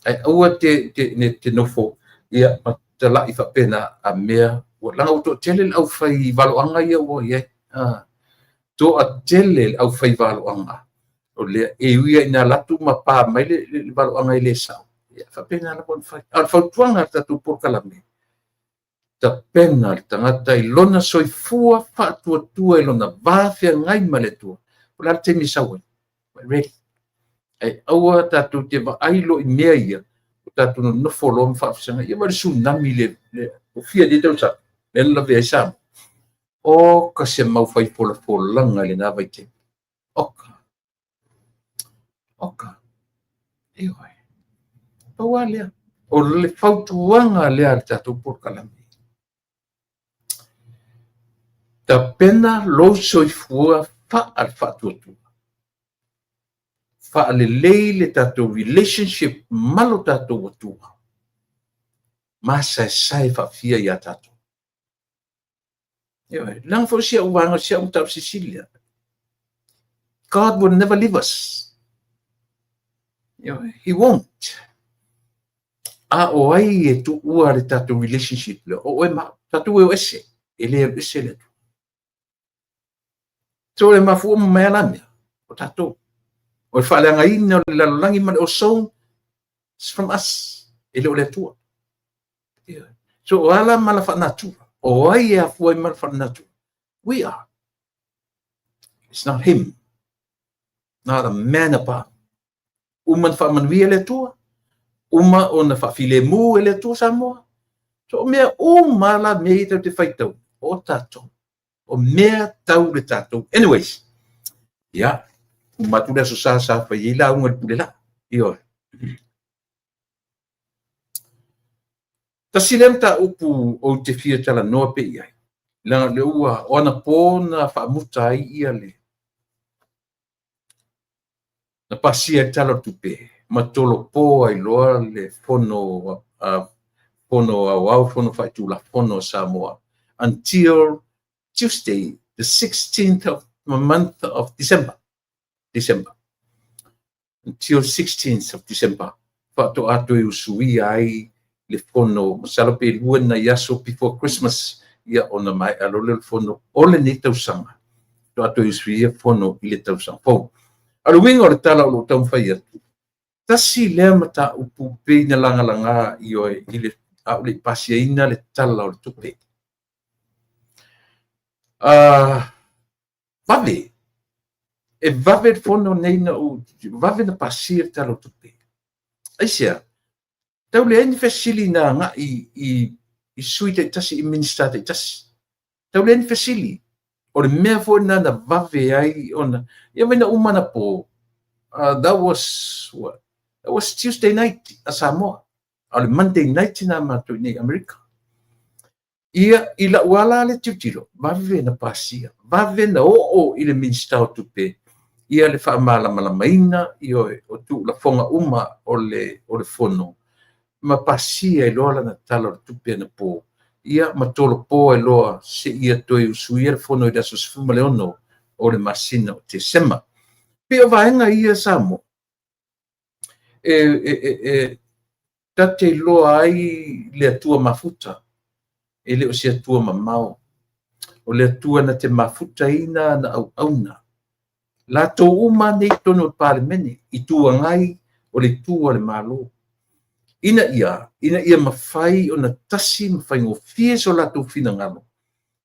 Ai aua te nofo, ia ma te lai whapena a mea. Ua langa uto tele au whai waloanga ia ua ia. To a tele au whai waloanga. O le e uia ina latu ma pā mai le waloanga i le sao. Ia whapena la pon whai. Al whautuanga tatu porkalame. Ta pena le tangata i lona soifua whaatua tua i lona vāwhia ngai ma le tua. O la te misaua. Ready. Ai aua tatu te wa ailo i mea ia. O tatu no nofo lo mwhawhisanga. Ia wale tsunami le o fia di tau sa. Le la vea sa. O ka se mau whai pola langa le nā vai te. Oka. Ioi. Paua lea. O le whautuanga lea le tatu porkalame. Ta pena lo soifua wha al whaatuatua. Wha le lei le tatou relationship malo tatou atua. Masa sai whawhia ia tatou. Lang fo sia uwanga sia utau Sicilia. God will never leave us. He won't. A o ai e tu ua le tatou relationship le. O e ma, tatou e o ese. Ele e ese le tu. So e mafu o mea lamia. O tatou. O whaaleanga ina o le lalolangi male o so. It's from us. Ele o le tua. So o ala mala whanatua. O ai e afu ai mala whanatua. We are. It's not him. Not a man apart. Uman whamanui ele tua. Uma o na whawhile mu ele tua Samoa. So o mea mala mea tau te whaitau. O tatou. O mea tau le tatou. Anyways. Yeah. Matula so sa fa ila un pulela io ta silenta upu o te fia tala no pe ia la le ua ona pona fa muta ia le na pasia tala tupe matolo po ai loa le fono fono fa tu la fono Samoa until Tuesday the 16th of the month of December until 16th of December. Fato ato e usui ai le fono masalope luena yaso before Christmas ia ona mai alo le fono ole ni tausanga. To ato e usui fono i le tausanga. Fo. Alo wingo le tala o lo tau whai atu. Tasi lea mata upu pe na langa i oe i le au le pasia ina le tala o le tupe. Vave. E vave fono nei na u vave na pasir talo tupe. Aisia. Tau le eni fesili na nga i sui te tasi i minister te tasi. Tau le eni fesili. O le mea fo na vave ai ona. Ia wena umana po. That was Tuesday night a Samoa. O le Monday night na mato ni America. Ia ila wala le titilo. Vave na pasia. Vave na o i le minister tupe. Ia le whaamalamaina i o tu la fonga o le fono. Ma pasia i loala na tala o tupe na po ia matolo po e loa se ia toi usuia fono i daso sfuma leono o le masina o te sema. Pe o vaenga ia samo. Tate loa ai le atua mafuta. E le o se atua mamao. O le atua na te mafuta ina na au auna. La to uma nei tono parlemeni i tua ngai o le tua le malo. Ina ia mawhai o na tasi mawhai ngō fie so la tu fina ngalo.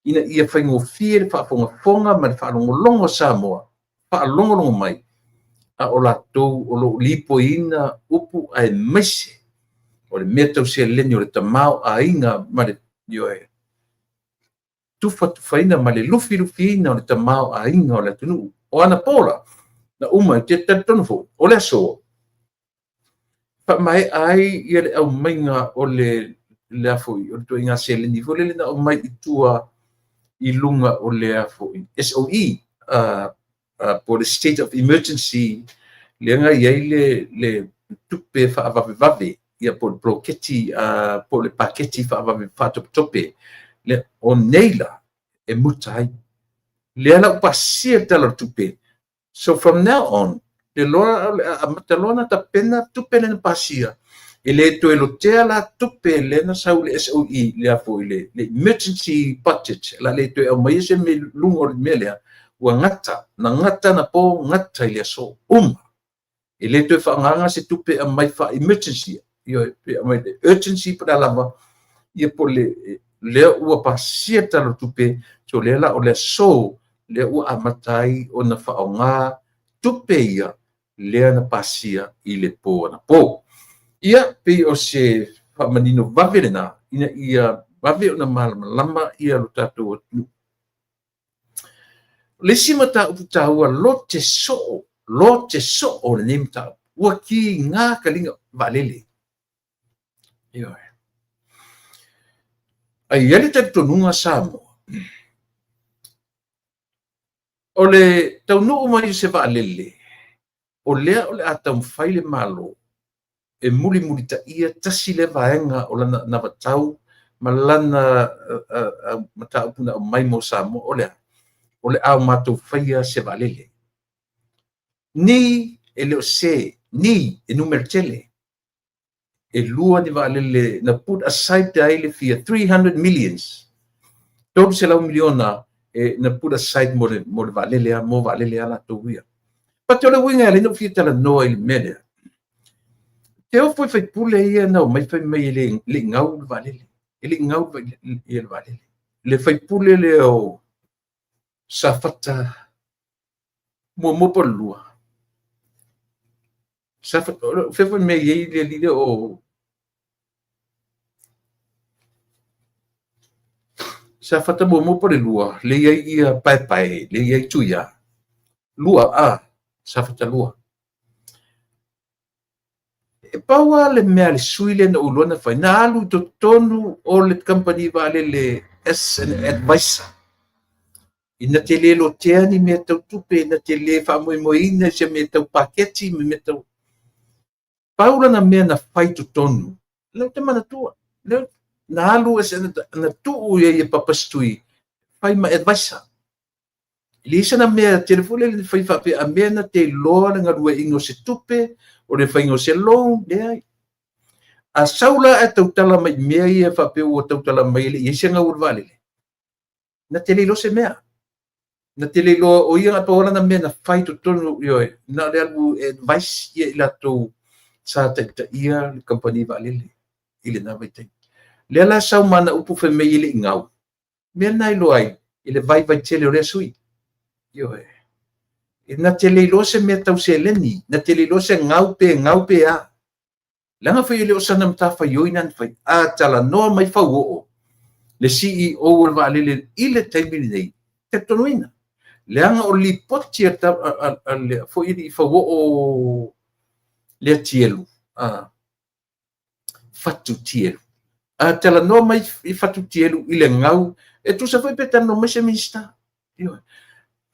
Ina ia whai ngō fie le whaafonga ma le whaalongolongo Samoa. Whaalongolongo mai. A o la tau o lo lipo ina upu ai mese. O le mea tau se leni o le tamao a inga ma le yoe. Tufaina ma le lufi ina o le tamao a inga o le tunu. O ana pola. Na uma te tatono fo. O le aso. Pa mai ai ia le au mainga o le afoi. O le tu inga se leni. Fo le na o mai itua I lunga o le afoi. SOE. Po le state of emergency. Leanga iai le tupe whaavavevave. Ia po le broketi. Po le paketi whaatope. Le o neila e mutai. Le ala upasia tala tupe. So from now on, le lona ta pena tupe le pasia. E le to e lotea la tupe le na sau le SOE le afo le emergency budget. La le to e mai se me lungo le melea. Ua ngata na po ngata le so E le to e whaanganga se tupe a mai wha emergency. Ia mai urgency para lava. Ia po le ua pasia tala tupe. So le la o le so le ua amatai o na whaonga tupe ia lea na pasia I le po na po. Ia pe o se whamanino vave na ina ia vave o na malama ia lo tatou o tunu. Le simata uputaua lo te so o le nemta ua ki ngā kalinga valele. Ia. Ai ele te tonunga Samoa. O le taunuu mai se valele. O lea o le atau mwhai le malo. E muli ta ia tasi le vaenga o lana navatau. Malana matau puna o mai mo Samoa o lea. O le au matou whaia se valele. Ni e leo se. Ni e numero tele. E lua ni valele na put aside te aile fia 300 millions. Todo se lau miliona na put aside mo le valele ala tauia. Pa te ole winga le no fia tala noa ili mele. Te o foi pule ia na mai fai mai le ngau le valele. Ele ngau le valele. Le fai pule le o safata mo por lua. Safata fe foi mai ia le o safata mo por lua. Le ia pai le ia tuia. Lua safata lua. E paua le mea le suile na ulona fai. Na alu to tonu o le company vale le SN Advisor. Ina te le lo tea ni mea tau tupe, ina te le whamoimoina se mea tau paketi, mea tau. Paula na mea na fai to tonu. Leo te mana tua. Leo na alu na tuu ia papastui. Fai ma advisor. Lisa na mea telefone le fai fape a mea na te loa nga rua ingo se tupe o le fai ingo se long le a saula e tautala mai mea ia fape o tautala mai le ia nga urvale na te le lo se mea na te le lo o ia nga paola na mea na fai to tonu ioe na le albu advice ia ila to sa ta ia le company vale ile na vai te le ala sau mana upu fe mea ile ngau mea nai lo ai ile vai tele o le sui Ioe. Na te leilo se mea tau se leni. Na te leilo se ngau pe a. Langa whai leo sana mta whai oinan whai. Tala noa mai whau o. Le CEO o le waalele ile taimini nei. Te tonuina. Leanga o li poti fo ili whau o lea tielu. Fatu tielu. Tala noa mai fatu tielu ile ngau. E tu sa whai peta no mai se minsta. Ioe.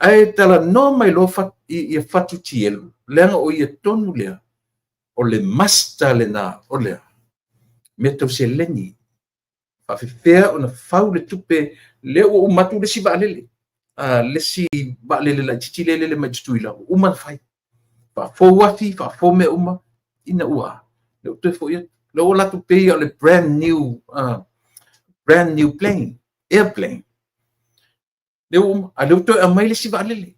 Ai tala no mai lo i fatu tielu. Leanga o ia tonu lea. O le masta le na o lea. Me tau se leni. faafefea ona fau le tupe le ua umatu le si va'alele le si va'alele laʻitiiti lelele mai tutui lau uma na fai faafou afi faafou mea uma ina ua le toe foʻi atu le ua latu peia o le brand new plane airplane le uma a le toe amai le si va'alele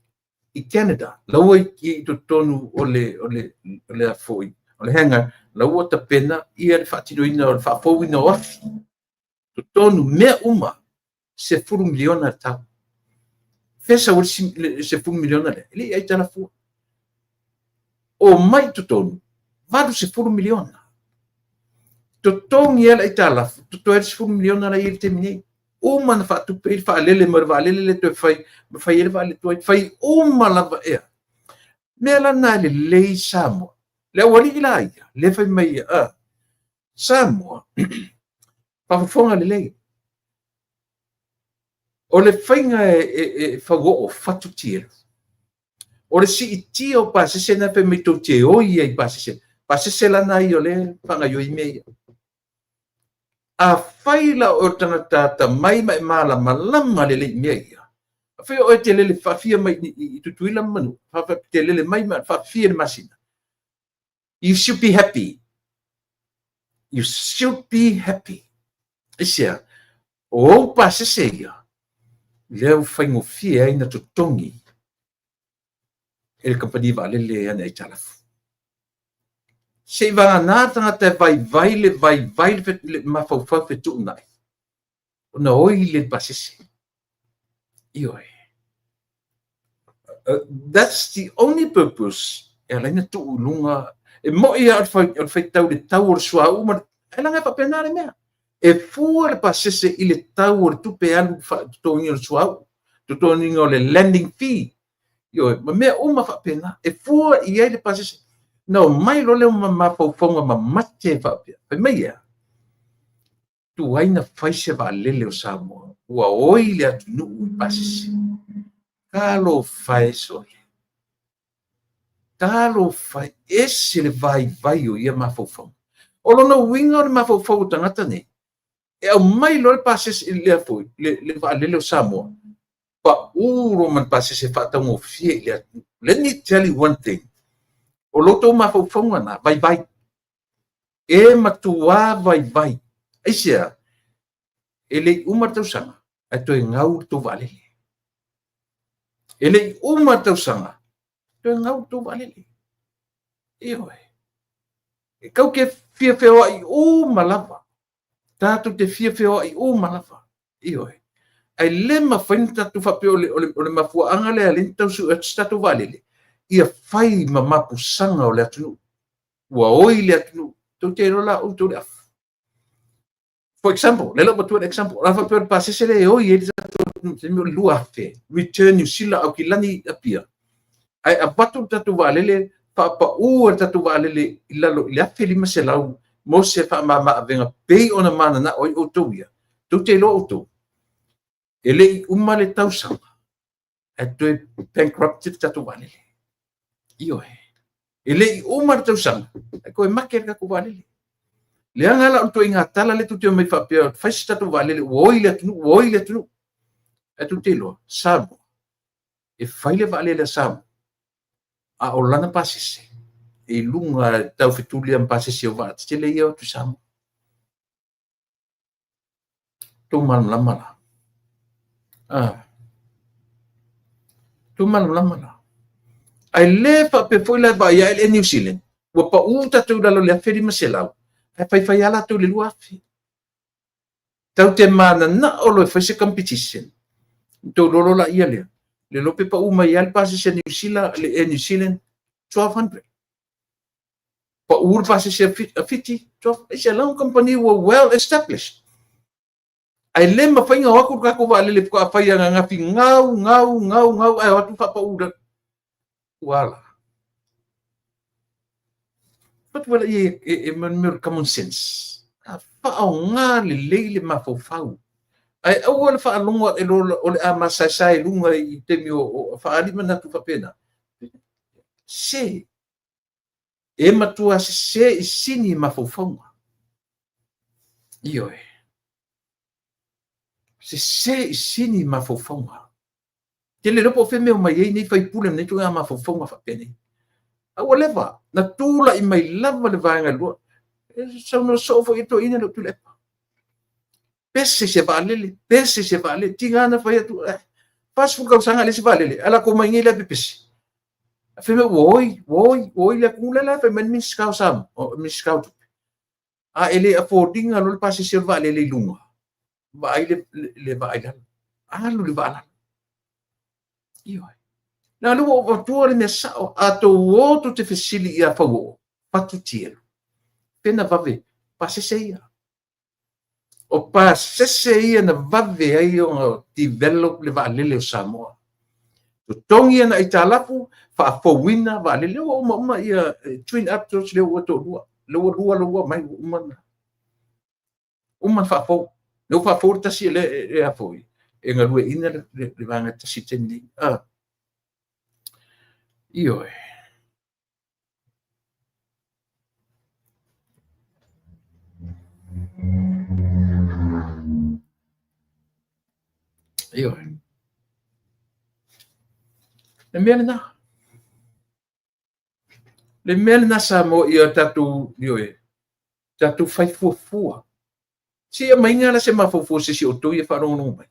i Canada laua i totonu o le a foʻi o le hanga laua tapena ia le faatinoina o le faafouina o afi totonu mea uma 10 miliona tau fesa o 10 miliona le le ai talafua o mai totonu vadu 10 miliona totongi ala i talafu toto 10 miliona la i te minei uma na faatupe i faalele ma le vaalele le toe fai ele vaale toi fai uma lava ea mea lana lelei Samoa le aualii la ia le fai mai ia Samoa faafofoga lelei o le whainga whago o whatutia. O le si itia o pasese na pe mito te oi ai pasese. Pasese lana i o le whanga yoi mea. A whaila o tangata mai mai mala malama le le mea ia. A whai o te lele whawhia mai i tutuila manu. Whawhia te lele mai mai whawhia le masina. You should be happy. You should be happy. Isia, o pasese ia. Leo whaingofia ina tutongi ele kampani va'alele ana i talafu. Se vanga tangata vai le mafaufau fetu'u nai. Ona oi le pasese. Ioe. That's the only purpose. E alaina tu'ulunga. E mo'i al fai tau le tau o le sua'u ma e langa papena le mea. E fua le pasese i le tau o le tupe alu tutongi o le sua'u. Tutongi o le landing fee. Ioe, ma mea uma whapena. E fua i ai le pasese. No, mai lo le ma faufonga ma mate whapea. Pai mai ea. Tu aina whaise wa lele o Samoa. Ua oi le atu nuu i pasese. Kalo whae sole. Kalo whae ese le vai o ia ma faufonga. O lona winga o le ma faufonga tangata ne. E au mai lo le pasese i lea foi. Le wa lele o Samoa. Pa uro man pasese whatango fie i lea. Let me tell you one thing. O loto ma faufonga na vai. E matua vai. Aisia, ele umatau sanga, ato e ngau to valele. Ele umatau sanga, to e ngau to valele. Ioe. E kau ke fia feo ai o malava. Tato te fia feo ai o malava. Ioe. Ai lema whainta tu whape ole mafua angale a lintau su e statu valele. Ia whai ma mapu sanga o le atunu. Ua oi le atunu. Tau te rola o tau le afu. For example, lelo batu an example, rafa per pasese le oi e se mi lua fe, return you sila au kilani apia. Ai abatu tatu valele pa u tatu valele ilalo le afe lima se lau mo se fa ma venga pei ona mana na oi o toia. Tu te lo o to. Ele umale tau sanga. Atoe bankrupted tatu valele. Io e. Ele umale tau sanga. Ko e make ka ku valele. Le angala o to inga tala le tutu mai whapea, whaista tu wale le uoi le tunu. E tu te loa, Samoa. E whaile wale le Samoa. A o lana pasese. E lunga tau whetuli am pasese o vata. Te le ia o tu Samoa. Tu malam lama la. Tu malam lama la. Ai le whape foi la vai ai le New Zealand. Wa pa uta tu lalo le aferi maselau. E fai ala tu le luafi. Tau te mana na olo e fai competition. Tau lolo la ia lea. Le lope pa uma i al pasese New Zealand, le New Zealand, 1200. Pa ur pasese a 50, 12. It's a long company were well established. Ai le ma whainga waku kako wa lele ko a whai anga ngafi ngau, ai watu whapa ura. Wala. But wala e mere common sense. A whao ngā le leile ma fau. Ai au ala whaalonga e o le a masasai lunga i temi o whaalima na tu whapena. Se. E matua se i sini ma faufaunga. Ioe. se sini mafaufaunga. Te le lopo fe meo mai ei nei fai pule nei tu ngā mafaufaunga whapene. Aua lewa, na tūla I mai lava le vaenga lua. Sau no sofo I to ina lo tu lepa. Pese se valele, tingana fai atu. Pas fu kausanga le se valele, ala ko mai ngi le pese. Fe me woi le kula la fe men mis kausam, mis kautu. A ele affording lo pasi se valele lunga. Vai le vai la. Alu le vala. Io. Na lu o tuore me sa ato woto te fesili ia fago. Patu tielo. Pena vave, pasese ia. O pasese ia na vave ai o develop le valele o Samoa. To tongi na italafu fa fowina valele o ma ia twin actors le o to lua. Lua mai uma fa fo. No fa fo tasi le a foi. E nga lue ina le vanga tasi teni. Io le mele na sa mo ia tatu tatu fai fua si mai ngala se mafufu si o tu ia fa no mai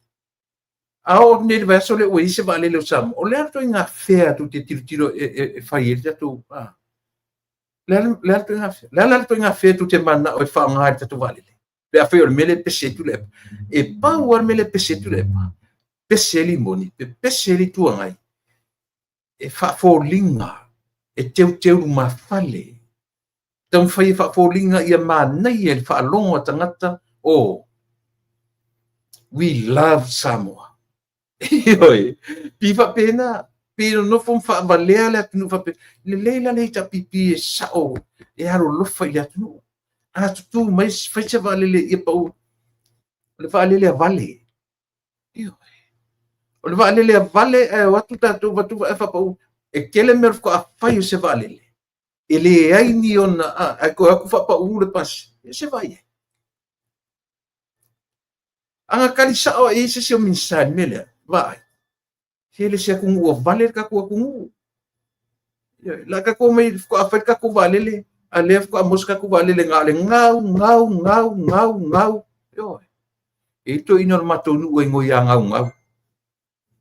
ao ne va so le o se vale le sam o le to nga fea tu te tiro e fai ele tu le to nga fea tu te mana o fa nga tu vale le a fe o mele pese tu le e pa o mele pese tu le pese limoni pese li tu ngai e fa folinga e teu mafale. Tau whai whafolinga ia mānei e whaalonga tangata o we love Samoa. Ioi, piwa pena, pero no fom whaavalea le atunu whape, le leila le ta pipi e sao, e aro lofa I atunu. A tutu mai whaita valele ia pau, le valele a vale. Ioi, o le valele a vale, e watu tatu watu whapau, e kele mer ko a whai se valele. Ele ai ni ona aku fa ule pas se vai anga kali sa o se minsan mele vai ele se ku o valer ka ku la ka ko mai ko afet ka ku valele alef ko mosca ku valele ngale ngau yo ito inor matonu e ngoia ngau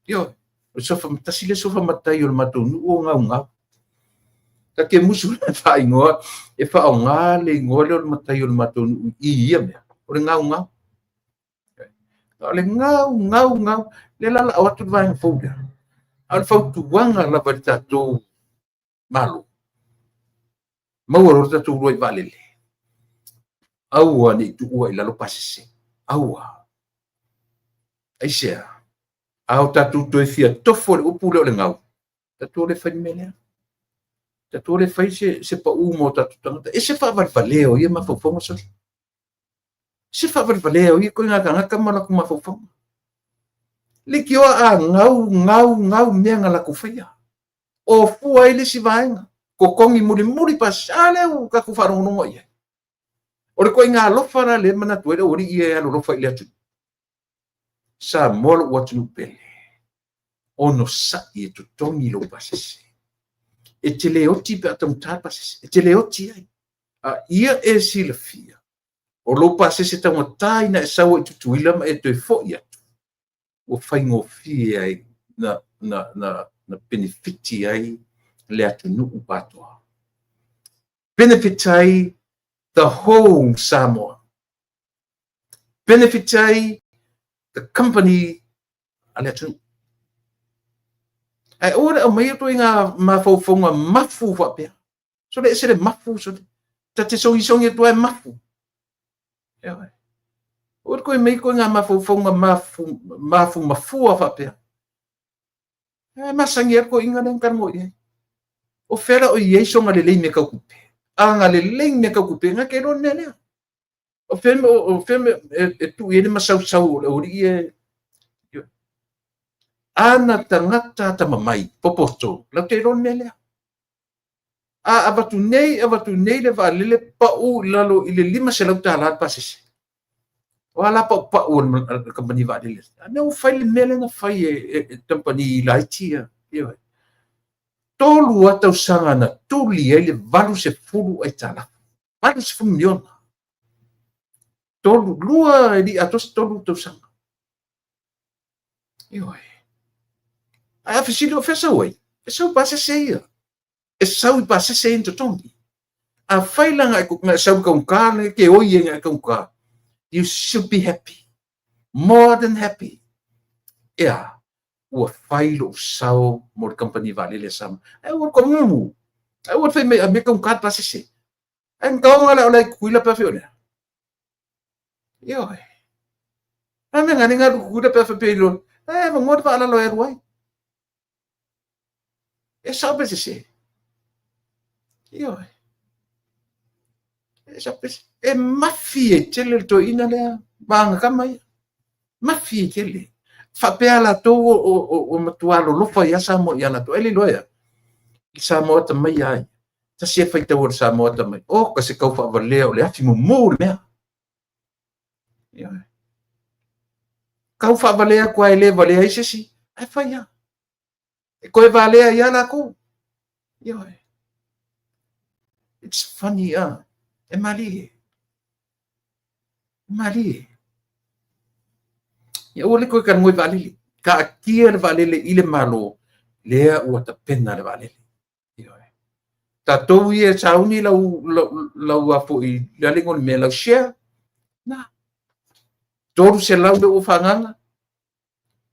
yo so fa tasile so fa matai o matonu o ngau ka ke musu fa ingoa e fa o ngale ngole o matai o matonu I ia me o ngau le ngau le la o tu vai foda al fa tu wanga la verita to malo mawor ta tu roi valele aua ni tu o ila lo pasise aua aisia au ta tu to fia to fo o pulo le ngau ta tu le fa mele ta tole fai se pa umo ta tanga e se fa valeo ia ma fofonga so se fa valeo ia ko nga ka mala ku ma fofonga le ki o a ngau menga la ku faia o fu ai le si vaenga ko kongi muri pasale o ka ku faru no ia o le ko nga lo fara le mana tu o ri ia lo fa ile tu sa mol what you pele ono sa e tu tongi lo pasese e te leoti pe atam tapas e te leoti ai ia e silafia o lo pase se tamo taina e sawa i tutuila ma e te fo ia o faingo fia ai na benefiti ai le atunu upatoa benefit ai the whole Samoa benefit ai the company ale atunu ai ora o mai to inga mafofonga mafu fa pe so le se mafu so te so isong e to e mafu ya ora ko mai ko inga mafofonga mafu fa pe masangi ko inga nen kan mo ye o fera o yeso nga le me ka kupe anga le me ka kupe nga ke ro nene o fem e tu ye ma sau o ri e ana tangata tamamai popoto la te ron mele abatu nei le valele pa u lalo ile lima se lauta la pasese wala pa un company valile no file mele na fai company laitia yo tolu atau sanga na tuli ele valu se fulu ai tala valu se million tolu lua di atos tolu tau sanga yo ai fisilo fesa oi eso pasa seia eso pasa seia into tongi a faila nga sau ka kale ke oi nga ka you should be happy more than happy yeah ua failo sau mo company valile sam ai ua komu ai ua fe me ka pasa se ai ka ngala olai kuila pa fiona yo ame ngani nga kuila pa pelo mo ngot fa ala lo erwai sabe se yo mafie tele to ina le banga kamai mafie tele fa pela to o matualo lo fa ya samo ya na to ele loya samo ta mai ai ta se fa ta wor samo ta mai o ka se ka fa vale o le ati mo mo me ya ka fa vale ko ele vale ai se si ai fa ya ko vale ya na ko yo it's funny mali ya ole ko kan ngoi valili ka kia valile ile malo lea ua ta pena le valile yo ta to ye sauni lau apo i lalingon me lau share na toru se lau le ufanganga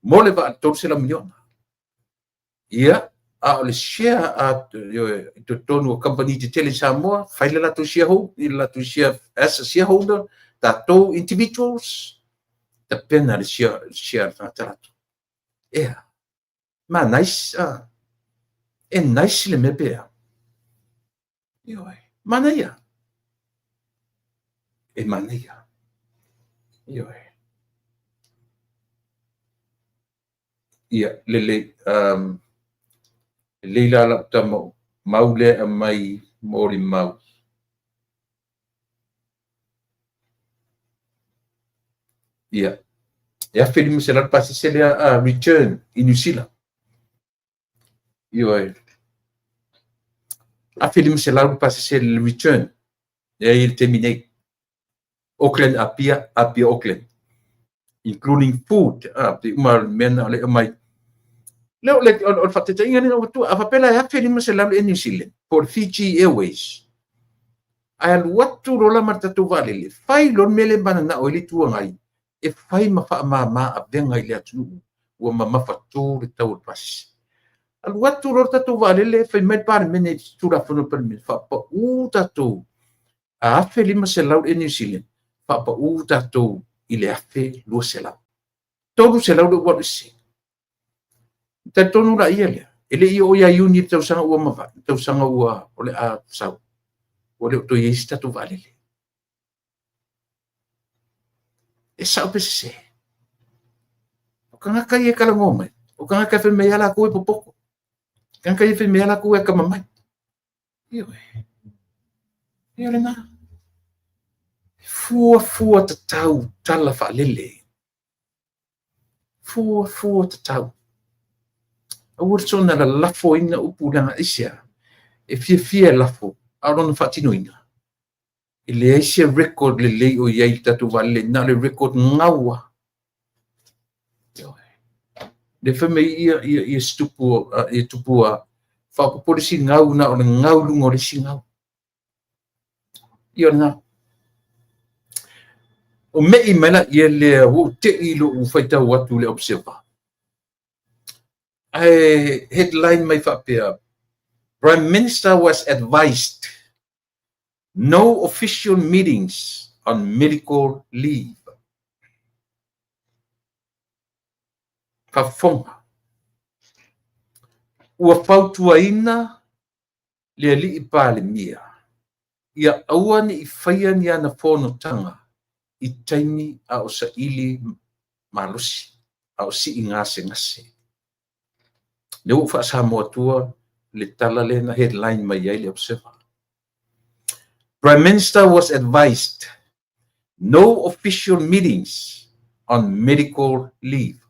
mole va toru se lau miliona ia a le share at yo to tonu company te tele Samoa faile la to share la to share as a shareholder ta to individuals ta pena le share ta trato yeah ma nice nice le me pe yo manaya manaya yo ia lele leila la tamo maule mai mori mau ia ya film selat pasi selia return in New Zealand yo a film selat pasi sel return ya il terminate Auckland apia Auckland including food di umar men ale mai Leo le on fatete ingani no tu afapela ya film selat in New Zealand for Fiji Airways ai watu rola marta tu valile fai lon mele bana na oli tu ngai e fai ma fa ma abenga ile atu wa ma fatu le tau pas al watu rola tu valile fai met par mene tu la fono per min fa pa u tatu a film selat in New Zealand fa pa u tatu ile afe lo selat todo selat do wa si tonu la ile ele io ya unit tau sanga ua mafa tau sanga ua ole a sau ole to yesta tu valele e sau pese o kanga kai e kala ngoma o kanga ka fe me ala ko e popoko kanga kai fe me ala ko e kama mai io le na fua tau tala fa lele fua tau Awursona la lafo ina upulanga isia e fia lafo aron fatinoina ile isia record le o yai tatu vale na le record ngawa de feme ia stupu e tupua fa po polisi ngau na on ngau lungo le singau io na o me imela ia le o te ilo u faita watu le observa headline my fapia Prime Minister was advised no official meetings on medical leave. Kafonga. Ua pautuaina le li ipale mia. Ia auani i whaia ni ana whono tanga i taimi a o sa ili malusi, a o si ngase. Le ufa sa moatua le tala le na headline mai ai le observer. Prime Minister was advised No official meetings on medical leave.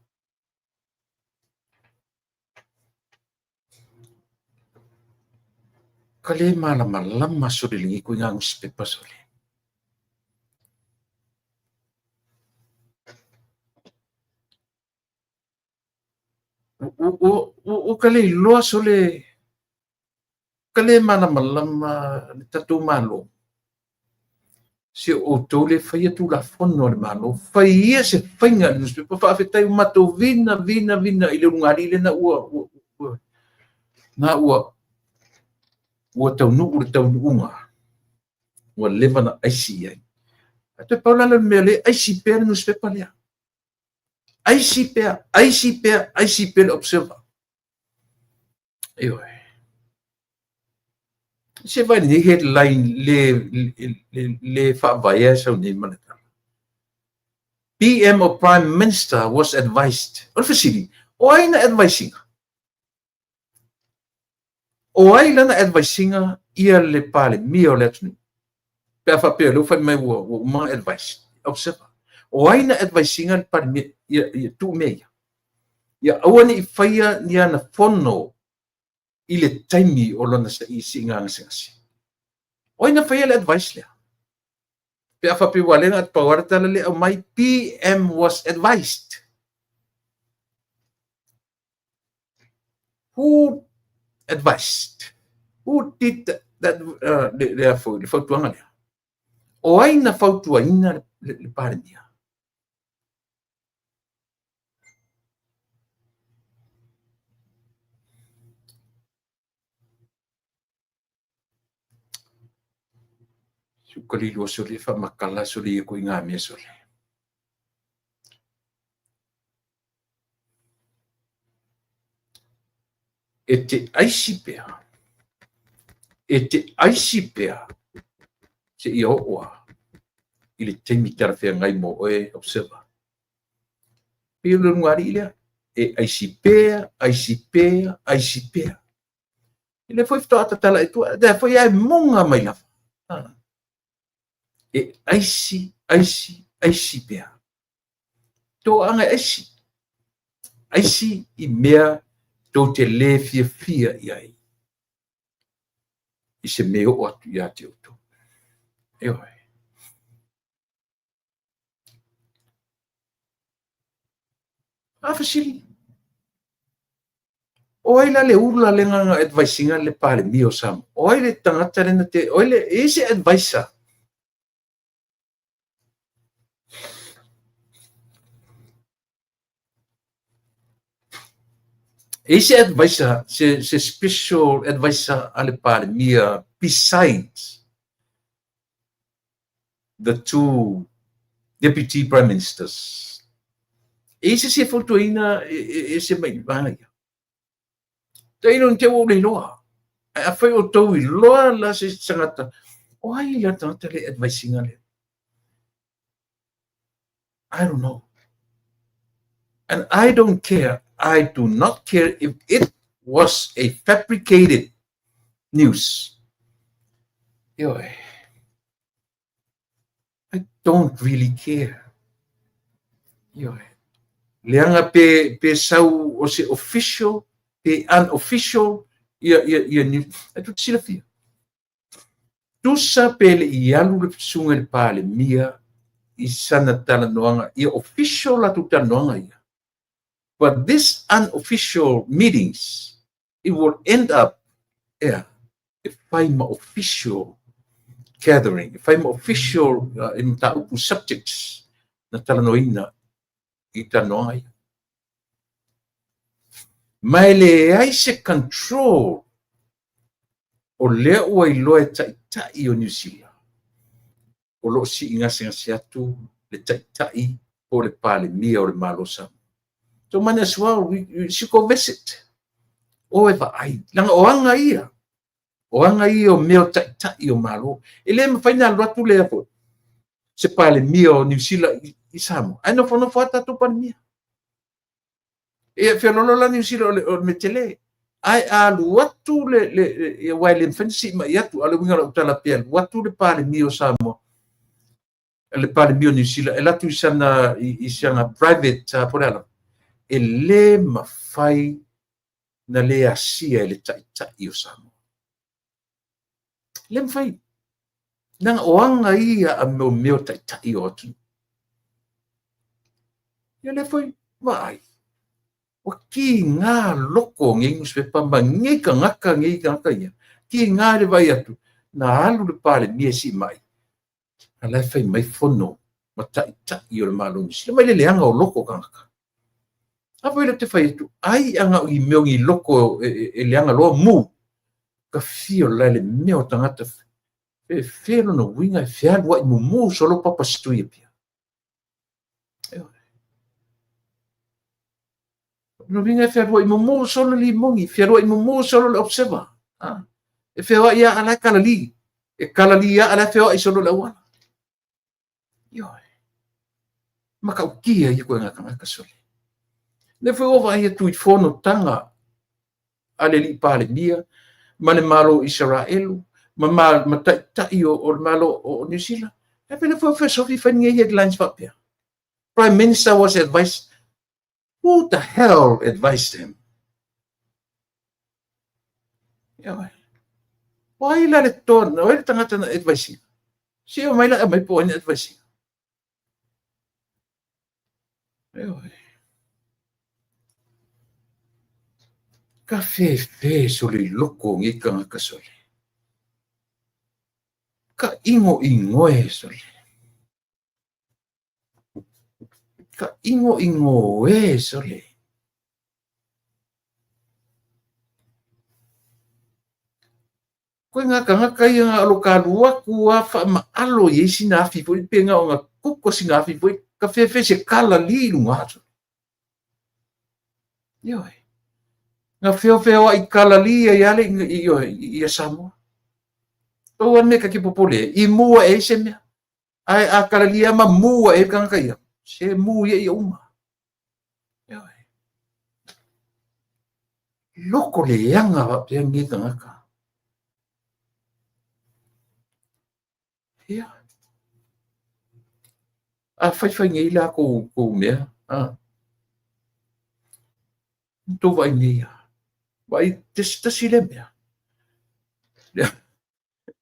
Kale malama so lingi ko nga newspaper so le. O kale loa so le. Kale malama tatu malo. Se o tole faia tu la fono le malo. Faia se fainga newspaper fa afetai mato vina ile ngari le na ua. Na ua tau nu tau unga. Ua leva na aisi ai. Te paula le mele aisi pe newspaper le. Aisi pe observer. Eyo. Se vai ni headline le fa vai so ni manata. PM or Prime Minister was advised. Or fasili. O ai na advising. O ai na advising ia le pale mio letni. Pe fa pe lo fa mai wo ma advice. Observe. O ai na advising le pale ia tu me. Ia awani faia ni ana fono ile taimi o lona sa isi nga ngasi. O ina faia le advice le. Pe afa pe wale at pawarta le my PM was advised. Who advised? Who did that? Therefore, le fautuanga le. O aina fautua ina le parenia. Sukali lo so le fa makala so le ko inga me so le. E te aisi pea se i oa i le teimi tarawhia ngai mo oe observer. Pio le ngari ilea e aisi pea. I le foi ftoa tatala e tua, da foi ai monga mai lafa. E aisi pea. Tō anga aisi i mea tō te le fia iai. I se meo o atu ia te uto. E oi. Fasili. O ai la le ula le nganga advisinga le pale mio sam. O ai le tangata le na te, o ai le ese advisor. Ese advisor, se special advisor ale pale mia besides the two deputy prime ministers. Ese se fotoina ese mai vai. Te non te o le loa. A fai o tau i loa la se sangata. O ai la tangata le advising ale. I don't know. And I don't care. I do not care if it was a fabricated news. I don't really care. Leanga pe sau o se official, pe unofficial, ia news. Atu sila fia. Tusa pele i alu le sunga le pale mia i sana tala noanga, ia official la tu tala noanga ia. But this unofficial meetings, it will end up, if I'm official gathering, if I'm official in taupu subjects, na talanoina, itanoai. Mai le ai se control o lea ua iloa e tai o New Zealand. O lo si ingasi atu le tai o le pale mia o le malosa. So might as well, we should go visit. O eva ai, langa oanga ia. Oanga ia o meo tai o malo. Ele me faina loatu le apo. Se pale mia o New Zealand i Samoa. Ai no fono fata tu pan mia. E felolo la New Zealand o metele. Ai alu watu le waile fancy ma yatu alu winga utala pia. Watu le pale mia o Samoa. le pale mio New Zealand, la tu sana isanga private porela. E le mafai na le asia le tai o Samoa. Le mafai. Nang oanga ia a meu tai o atu. Ia le fai, vai. O ki ngā loko ngi nuspepa ma ngi ka ngaka ia. Ki ngā le vai atu. Na alu le pale mie si mai. Ala fai mai fono. Ma tai o le malo nisi. Mai le leanga o loko ka ngaka. Apa ile te fai tu? Ai anga i meo ngi loko e leanga loa mu. Ka fio lai le meo tangata. Felo no winga fiadu wa i mumu solo papa stui pia. No winga fiadu wa i mumu solo li mongi. Fiadu wa i mumu solo le observa. E feo ia ala kalali. E kalali ia ala feo i solo le wana. Yoi. Maka ukia i koe ngaka soli. Ne feo ova ia tuit fono tanga. Ale li pale mia. Mane malo Israelu. Ma tai o malo o New Zealand. E pena feo sofi fania headlines papia. Prime Minister was advised. Who the hell advised him? Yoi. Why la le tona? Why le tangata na advising? Siya may la may po ni advising. Yoi. Ka fe soli loko ngi ka ngaka soli. Ka ingo e soli. Ka ingo e soli. Koe ngaka ia ngā alo ka lua kua wha maalo i sina afi poi penga o ngā kuko sina afi poi ka fe se kala li lunga atu. Yoi. Ngā feo i kala li i ale i a Samoa. Tau ane ka ki popole. I mua e se mea. Ai a kala li ama mua e kanga ia. Se mua i uma. Yoi. Loko le yanga wa pia ngi ngaka. Ia. A fai ngai la ko mea. Tō vai nei a. Vai testasi le mea.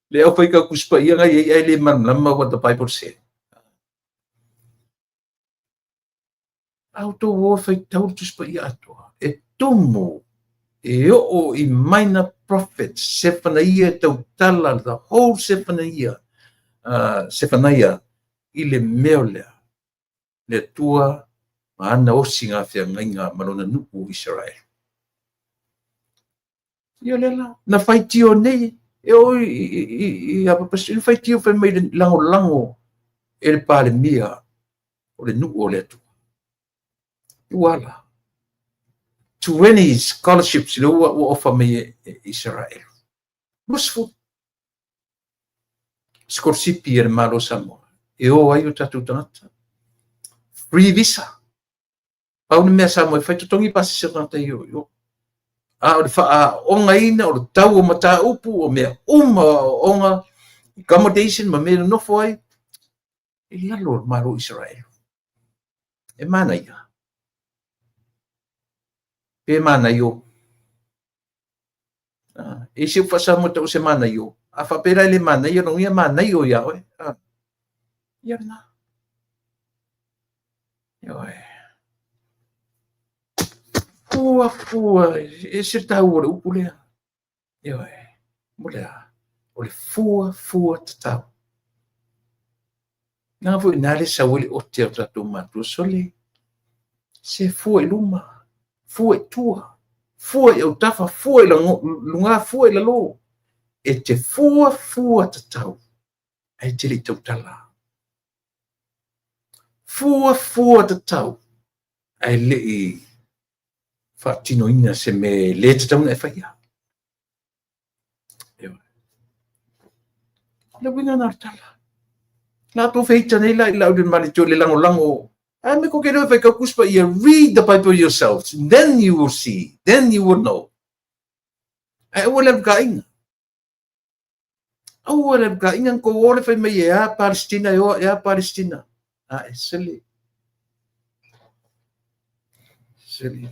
Le au fai ka kuspa ia ngai ai le manlama what the Bible said. Au tō o fai tau tuspa ia atoa. E tomo. E o I minor prophets. Sefanaia tau tala. The whole Sefanaia. Sefanaia. I le meo lea. Le tua. Ma ana osi ngā whia ngainga malona nuku Israel. Ia lela. Na whai tio nei. E o I apapasi. I whai tio whai mai lango. E le pāle mia. O le nuku o le atu. Iwala. 20 scholarships. Le ua ofa mai Israel. Musfu. Skorsipi e le malo Samoa. E o ai o tatu tangata. Free visa. Pau ni mea Samoa, whai tutongi pasi se tangata yo. O le wha onga ina, o le tau o mata upu, o mea onga accommodation, ma mea nofo ai. E lalo malo Israel. E mana ia. E mana yo. E se ufa Samoa tau se mana yo. A whapera le mana yo, no ia mana yo ia oe. Ia na. Ia Fua, e se tau o le upu lea. Ia mulea. O le fua tatau. Ngā fui nale sa wili o te o tatu matua sole. Se fua I luma. Fua I tua. Fua I au tafa. Fua I lunga. Fua I lalo. E te fua tatau. Ai te li tau tala. Fua tatau. Ai le I Fatino ina se me le te tauna e whaia. Le winga nā tala. Nā tō whaita nei la I lau den mali tō le lango. A me ko ke reo whai ka kuspa ia read the Bible yourselves. Then you will see. Then you will know. Ai ua le ka inga. Au le ka ingan ko ole fai mai ya Palestina yo ya Palestina. Seli. Seli.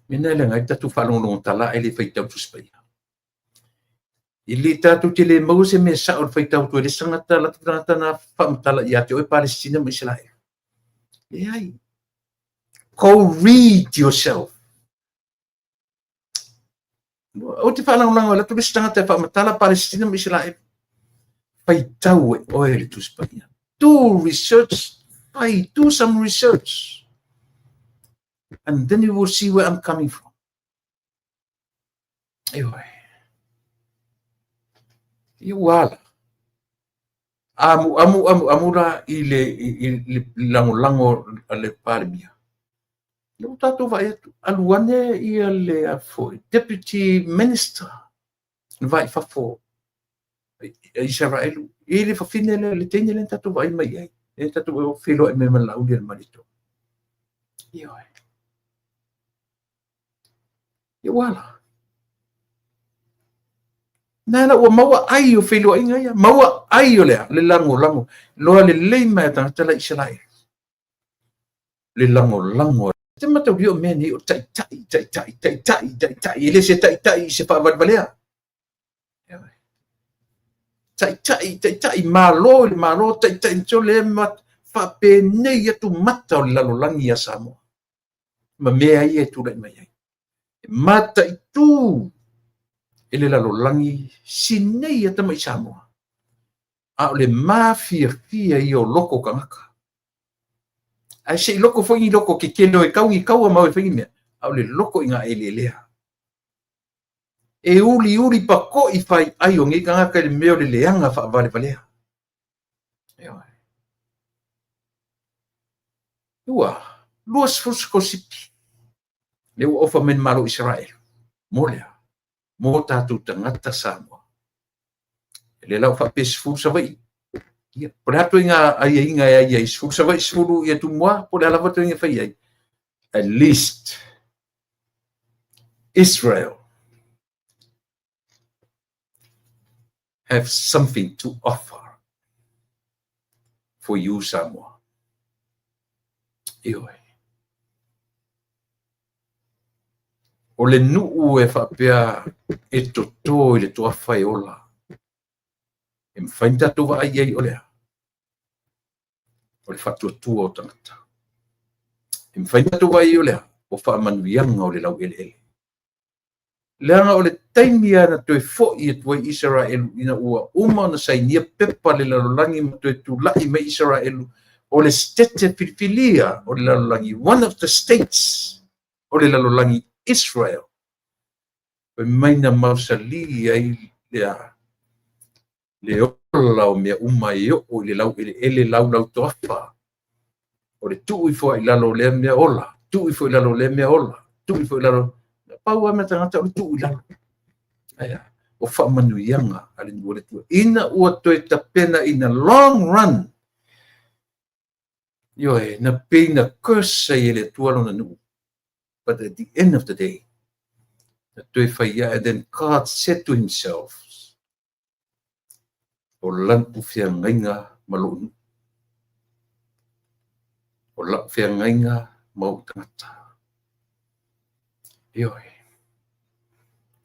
Mina le ngai tatu falong tala ele fai tau tu spai. Ili tatu tele mau se me sa o fai tau tu le sangata la tata na fam tala ya te o Palestina mo Israel. Ai. Go read yourself. O te falong la tu sangata fam tala Palestina mo Israel. Fai tau o ele tu spai. Do research. Do some research. And then you will see where I'm coming from. Anyway. Iwala. Amura ile lango le Palmia. Lo tato vai aluane ia le afo deputy minister vai fa fo Israel ile fa finele le tenele tato vai mai ai e tato o filo e me mala udia malito. Iwala. Nana o maua ai o filo inga ia maua ai o le lango lo le leima ta tala Israel le lango te mata bio meni o tai ele se tai se fa valea tai malo tai chole mat fa pe nei tu mata o lalo langi ya samo ma me ai e tu le mai mata tu ele lalo langi sinei ata mai Samoa. A le mafia i o loko kangaka. Ai se loko foi loko ke keno e kau mau e foi mea. A le loko inga ele lea. E uli pa ko i fai ai o ngi kangaka le meo le leanga fa vale valea. Luas fusko sipi. Le ofa men malo Israel. Molea. Mo tatu tangata Samoa. Le lau fa pesfu sa vai. Ia, perato inga ai isfu sa vai isfu ia tu moa, po la vato inga fai ai. At least Israel have something to offer for you, Samoa. Ioi. O le nuu e whapea e toto i le toa whai ola. E mwhainta towa ai ei o lea. O le whatua tua o tangata. E mwhainta towa ai o lea. O wha manuianga o le lau ele. Leanga o le taimia na toi fo i e tua Israel ina ua uma na sainia pepa le lalolangi ma toi tu lai me Israel o le stete Pilipilia o le lalolangi. One of the states o le lalolangi Israel. Pe maina mausali ai lea. Le ola o mea uma e o le lau ele lau toafa. O le tui fo i lalo le mea ola. Tui fo i lalo le mea ola. Tui fo i lalo. Pau a mea tangata o le tui lalo. Aia. O wha manuianga ale nua le tua. Ina ua toi tapena in a long run. Ioe, na peina curse i le tua lona nuu. But at the end of the day, and then God said to himself, o lantu fia ngainga malonu. O lantu fia ngainga mau tangata. Ioi.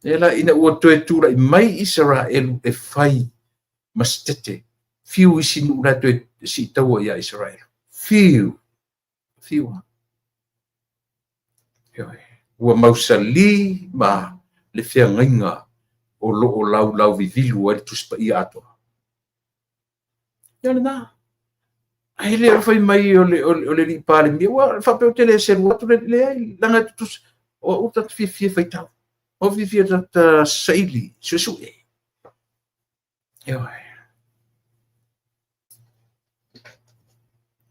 Ela ina ua toe tura i mai Israel e fai mastete. Fiu isi nura toe si taua ia Israel. Fiu. Ua mausali ma le fea ngainga o loo lau vivilu ai tuspa i ato. Ia na. Ai le fai mai o le li pale mi wa fa pe tele ser wa le ai langa tus o uta fia fai tau. O fia ta saili susu e. Ia.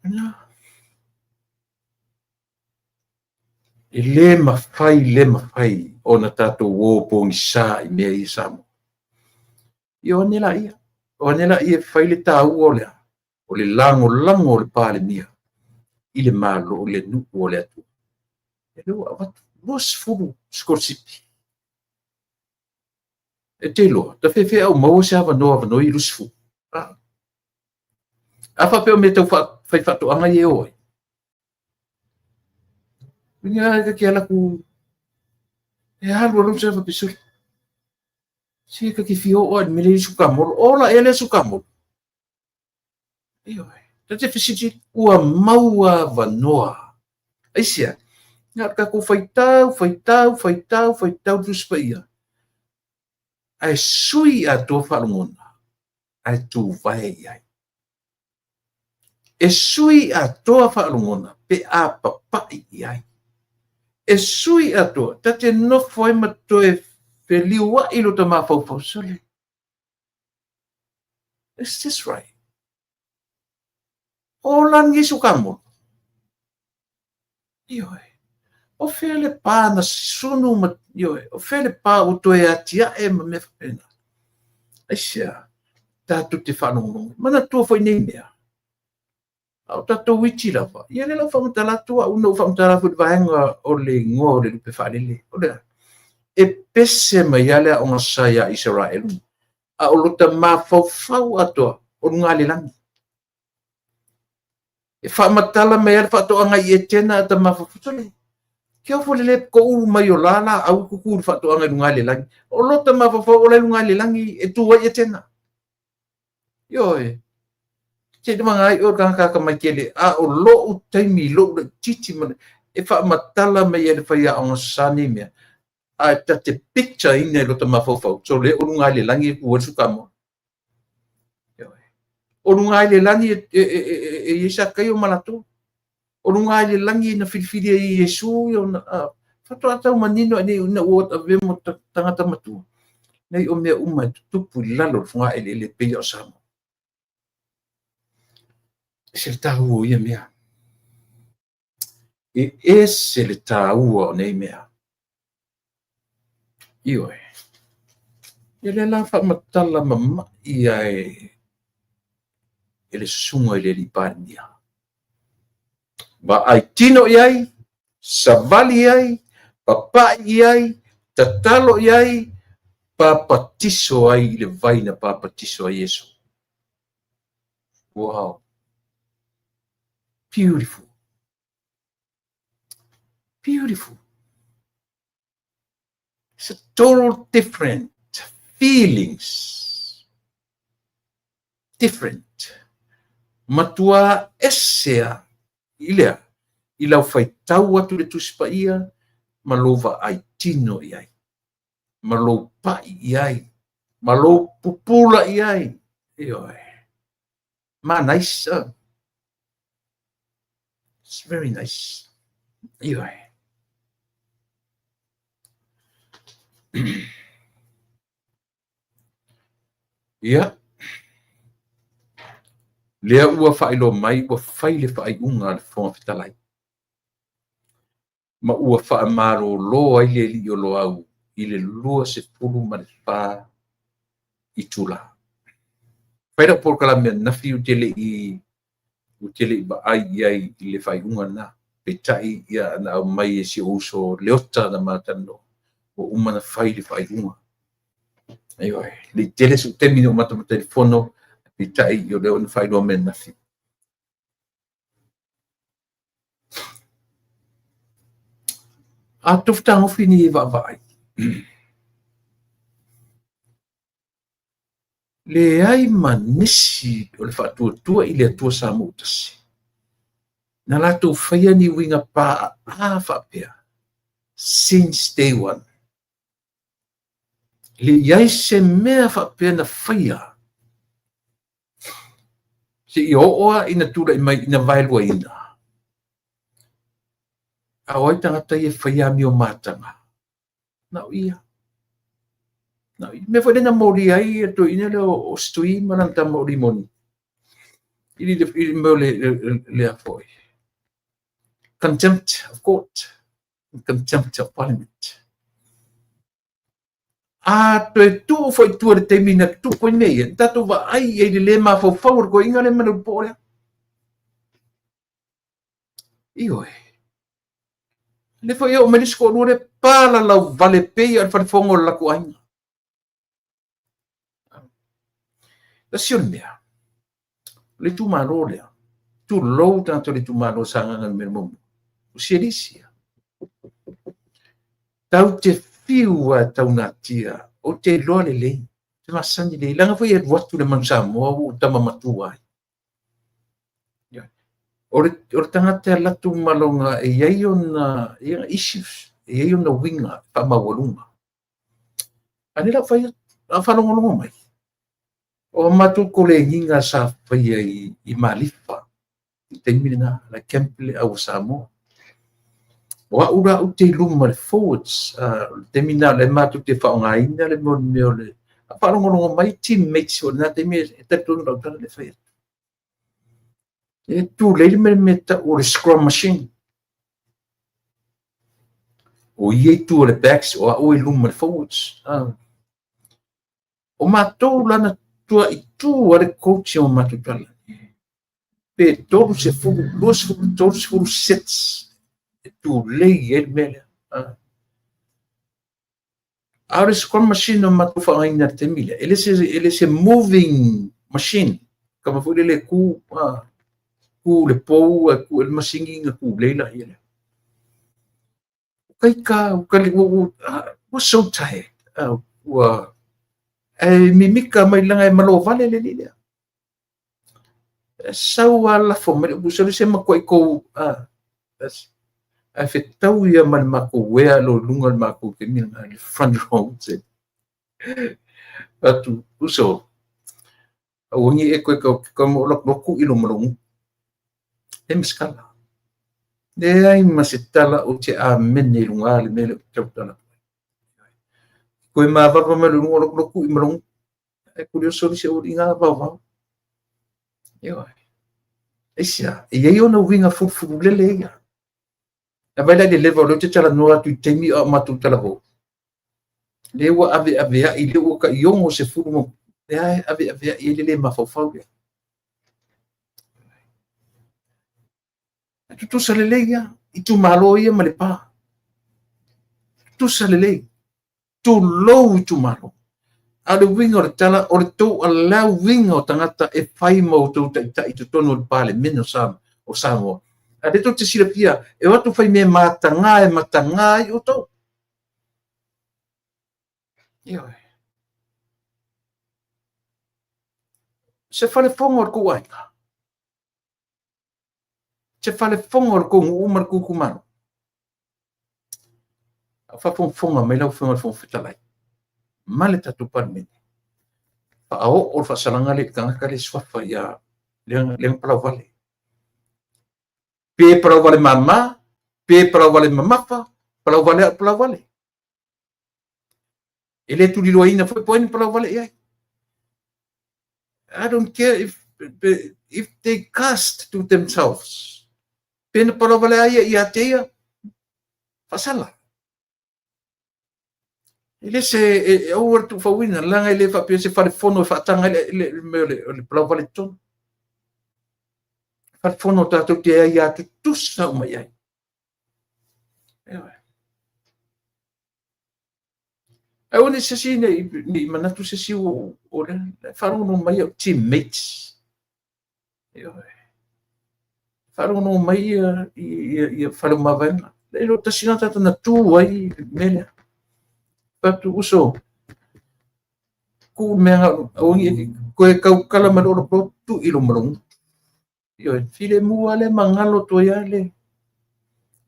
Na. Le mafai ona tato wo pongi sa i mea i Samoa. Io nela ia. O nela ia fai le tau o lea. O le lango le pale mia. I le malo o le nuku o le atu. e leo avatu los fulu skorsipi e te loa ta fefe au mau se avanoa i los fulu afa pe o me tau fai fatoʻaga i e oe Minha que ela com é algo não serve pessoa. Se que fio o me le sukamor, ola ele sukamor. Io. Tete fisiti ua maua vanoa. Aisia. Nga ka ko faitau tu spaia. Ai sui a to falungona. Ai tu vai ai. E sui a to falungona pe a papai ai. E sui ato, tate no foi matoe feliua ilo ta mafau sole. Is this right? O langi sukamo. Ioe. O fele pa na sunu ma ioe. O fele pa o toe atia e ma me fapena. Aisia, tatu te whanongongo. Mana tua foi nei mea. Au tato wichi lava. Ia le lau whamatala tua, una whamatala fu vaenga o le ngoa o le lupe whanele. O le e pese mai ale o ngā saia Israel. A o lota mawhauwhau atoa o ngā le langi. E whamatala mai ale whatoa ngai e tena ata mawhauwhutole. Kia fo le ko uru mai o lala au kukuru whatoa ngai ngā le langi. O lota mawhauwhau o le ngā le langi e tua e tena. Ioe. Te mangai o kaka mai kele a o lo taimi lo titi man e fa matala mai e fa ia on sani me a te picture ine lo tama fofo so le o ngai le langi ku su kamo o ngai le langi e sa kai o malato o ngai le langi na filfili e Yesu yo fa to ata manino ni na o ave mo tanga matu nei o me uma tupu lalo funga ele pe yo samo se le tāua ia mea. E se le tāua o nei mea. Ioe. Ia le la whamatala mamai ai e le sunga i le lipania. Ba ai tino iai, savali iai, papai iai, tatalo iai, papatiso ai le vaina papatiso ai Yesu. Wow. Beautiful. Beautiful. It's a total different feelings. Different. Matua esea ilea. Ilau fai tau atu le tuspa ia, malova ai tino iai. Malo pai iai. Malo pupula iai. Ioe. Ma nice. It's very nice. Ioe. Ia. Lea ua whaelo mai, ua whaile whai unga le whonga whitalai. Ma ua wha amaro loa i le li o lo au, i le lua se pulu ma le wha i tula. Whaira porkala mea nafi u tele i ba ai iai i le whai unga na. Petai ia na au mai e si uso leota na matano. O umana whai le whai unga. Aioi, le tele su temi no mata telefono, petai i o leo na whai loa mea nafi. A tofta ngofi ni e vai. Le ai manisi o le whaatua i le atua sa mautasi. Na lato whaia ni winga pa a whapea. Since day one. Le iai se mea whapea na whaia. Se i oa ina tura i mai ina vailua ina. A oi tangata i e whaia mi o mātanga. Nau ia. Me foi na mori ai to ina le o stui mananta mori moni. Ili le foi. Contempt of court. Contempt of parliament. To tu foi tu le temina tu ko nei. Tato va ai e le ma fo favor ko inga le mano pore. Io Le foi o me sko no le pala la vale pe al fa fongo la ku ai. La sion mea. Le tu malo le. Tu lo tanto le tu malo sanga ngal me mo. O serisia. Tau te fiua tau na tia. O te lo le le. Te masani le langa foi e watu le mansa mo o tama matua. Ore tangata latu malonga e iai ona issues, e iai ona winga whamawalunga. Anila whai a whanongonongo mai. O matu ko le hinga sa whai i malifa. I te imina la kempile au Samoa. O a ura u te luma le forwards. Te mina le matu te whaongaina le mon meo le. A whanongonongo mai teammates o na te mea e tatunu rau tana le whai. E tu le me ta o le scrum machine. O ie tu le backs o a o i luma le forwards. O mātou lana tua i tu a le coach o mātou tala. Pe toru se furu, toru se furu sets. E tu lei e mele. A le scrum machine o mātou whainga te mile. Ele se moving machine. Kama furi le ku le pou, ku le masingi nga ku leila i le. Kai ka, we're so tired. Mimika mai langa e malo vale le lile. Sau ala fo, busari se makoi ko, fe tau ia mal mako wea lo lunga mako ke mina le front row se. Atu, uso. Awangi e koe ka mo loku ilo malongu. E miskala. Le ai masitala o te a mene lunga le mele tautala. Koe ma vava me lunga loku i malongu. E kurioso se o inga vava. Yo. Isia, e ia ona winga fufu lele ia. E vai le level lo te tala noa tu temi o matu tala ho. Le wa ave i le o ka yongo se furu mo. Le ai ave i le mafofau ia. Tu sa lele ia, i tu malo ia ma le pa. Tu sa lele. Tu lo i tu malo. A le winga o le tala, o le tau a lau winga o tangata e whai mau tau i tu tonu o le pale meno o Samoa. A le tau te sila pia, e watu whai me matanga i o tau. Ioi. Se whale whonga o le kuwainga. Se whale whonga o le kungu umar kukumano. A whawhonga mai lau whonga le whitalai. Male tatu parmene. Pao o whasalanga le kangaka le swafa ia leang palau vale. Pe palau vale mama, pe palau vale mamafa, palau vale. Ele tu lilo ina foi poen palau vale ia. I don't care if they cast to themselves. Pena palau vale ia teia. Fasala. Ele se o tu fawina langa ele fa pese fa fono fa tanga le palau vale ton. Fa fono ta tu te ia tu sa o mai ai. Ai oni se si ni manatu se si o le faru no mai o teammates. Faru no mai i faru mavanga. Le lo tasina tata na tu ai mele. Patu uso. Ku mea oni koe kau kala malo pro tu ilo malong. Yo file mua le mangalo to ya le.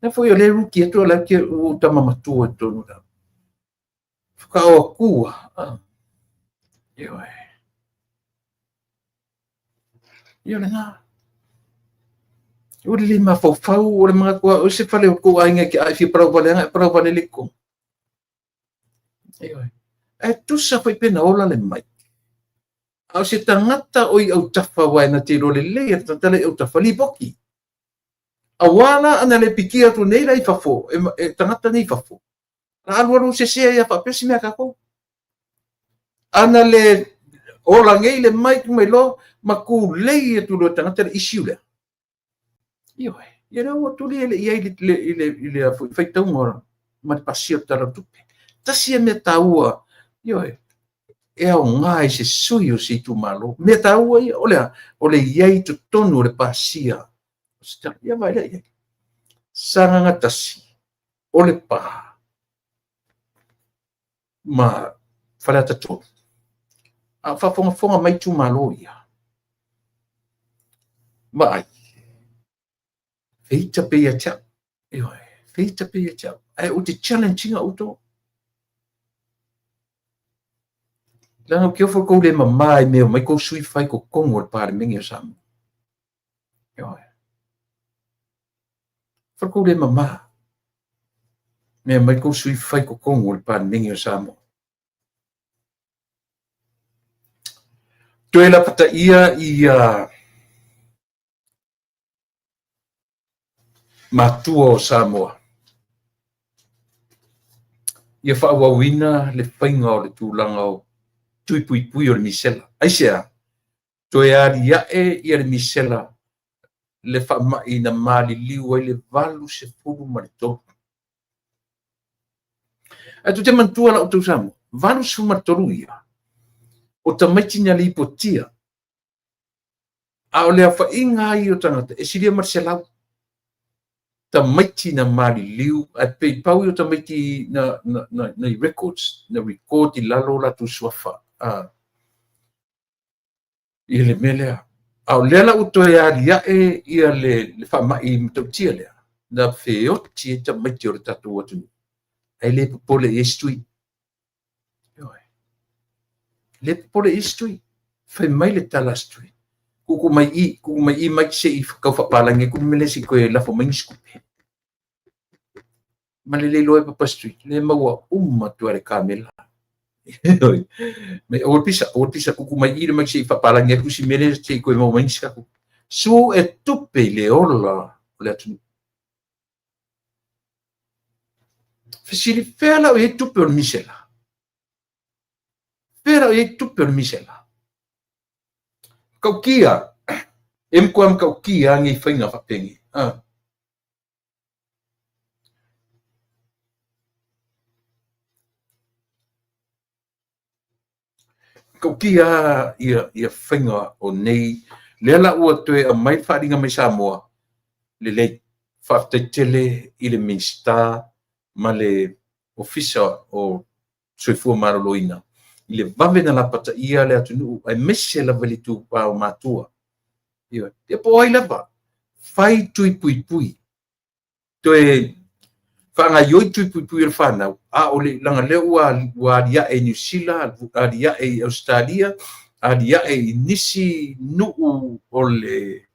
Na foi le ruki to la ke o tama matu to no. Ka o kua. Yo. Yo le na. O le ma fo o le mga kua o se fale o kua inga ki ai fi para vale liko. Yo. E tu sa foi pena ola le mai. Au se tangata oi au tafa wai na te role le e tatale au tafa li boki. Awala ana le pikia tu nei lai fafo, e tangata nei fafo. Na aluaru se sea ia whapesi mea kako. Ana le ola ngei le mai tu mai lo, ma ku lei e tu lo tangata le isiu lea. Ioi. ia na o tuli ile fai tau ngora ma pasia tala tupe tasia me taua yo e o ngai se suyo se tu malo me taua ole iai tu tonu le pasia sta ia vai le sanga tasi ole pa ma fala tatu a fa fonga mai tu malo ia ma feita pe ia cha yo feita pe ia cha ai o te challenge nga uto langa ke fo ko le mai me mai ko sui fai ko kongo par mingi sam yo fo ko le mama me mai ko sui fai ko kongo par mingi sam to ela pata ia matua o Samoa. Ia whaawawina le whainga o le tūlanga o tui pui pui o le misela. Aisea, toi ari ae ia le misela le whaamai na mali liu ai le valu se furu ma le toru. E tu te mantua la o tau Samoa, valu se furu ma le toru ia. O ta maiti nga li potia. A o lea whainga ai o tangata, e siria marselau. Ta maiti na mali liu a pe pau yo ta maiti na records na record I lalo la tu swafa ile melea au lela uto ya ia le fa mai mtotia le na feo ti ta maiti o tatu watu ai le pole history le pole history fa mai le tala history kuku mai mai se I ka fa palange ku mele si ko la fo mai skupe malele loe pa street le maua tuare kamela me o pisa kuku mai I mai se fa palange ku si mele se ko mo mai ska su e tupe le ola le atu fisili fela o e tupe o misela fela o e tupe o misela kaukia kwam kaukia ngi fainga fa pengi kaukia ia fainga o nei le la ua toe a mai wharinga mai Samoa le whaftaitele I le minsta ma le ofisa o soifua maraloina I le vave na lapata ia le atunu ai mese la vali tu pao matua ia po ai lava fai tui pui pui toe whanga yoi tui pui pui le whanau a o le langa leo ua adia e New Zealand adia e Australia adia e nisi nuu o le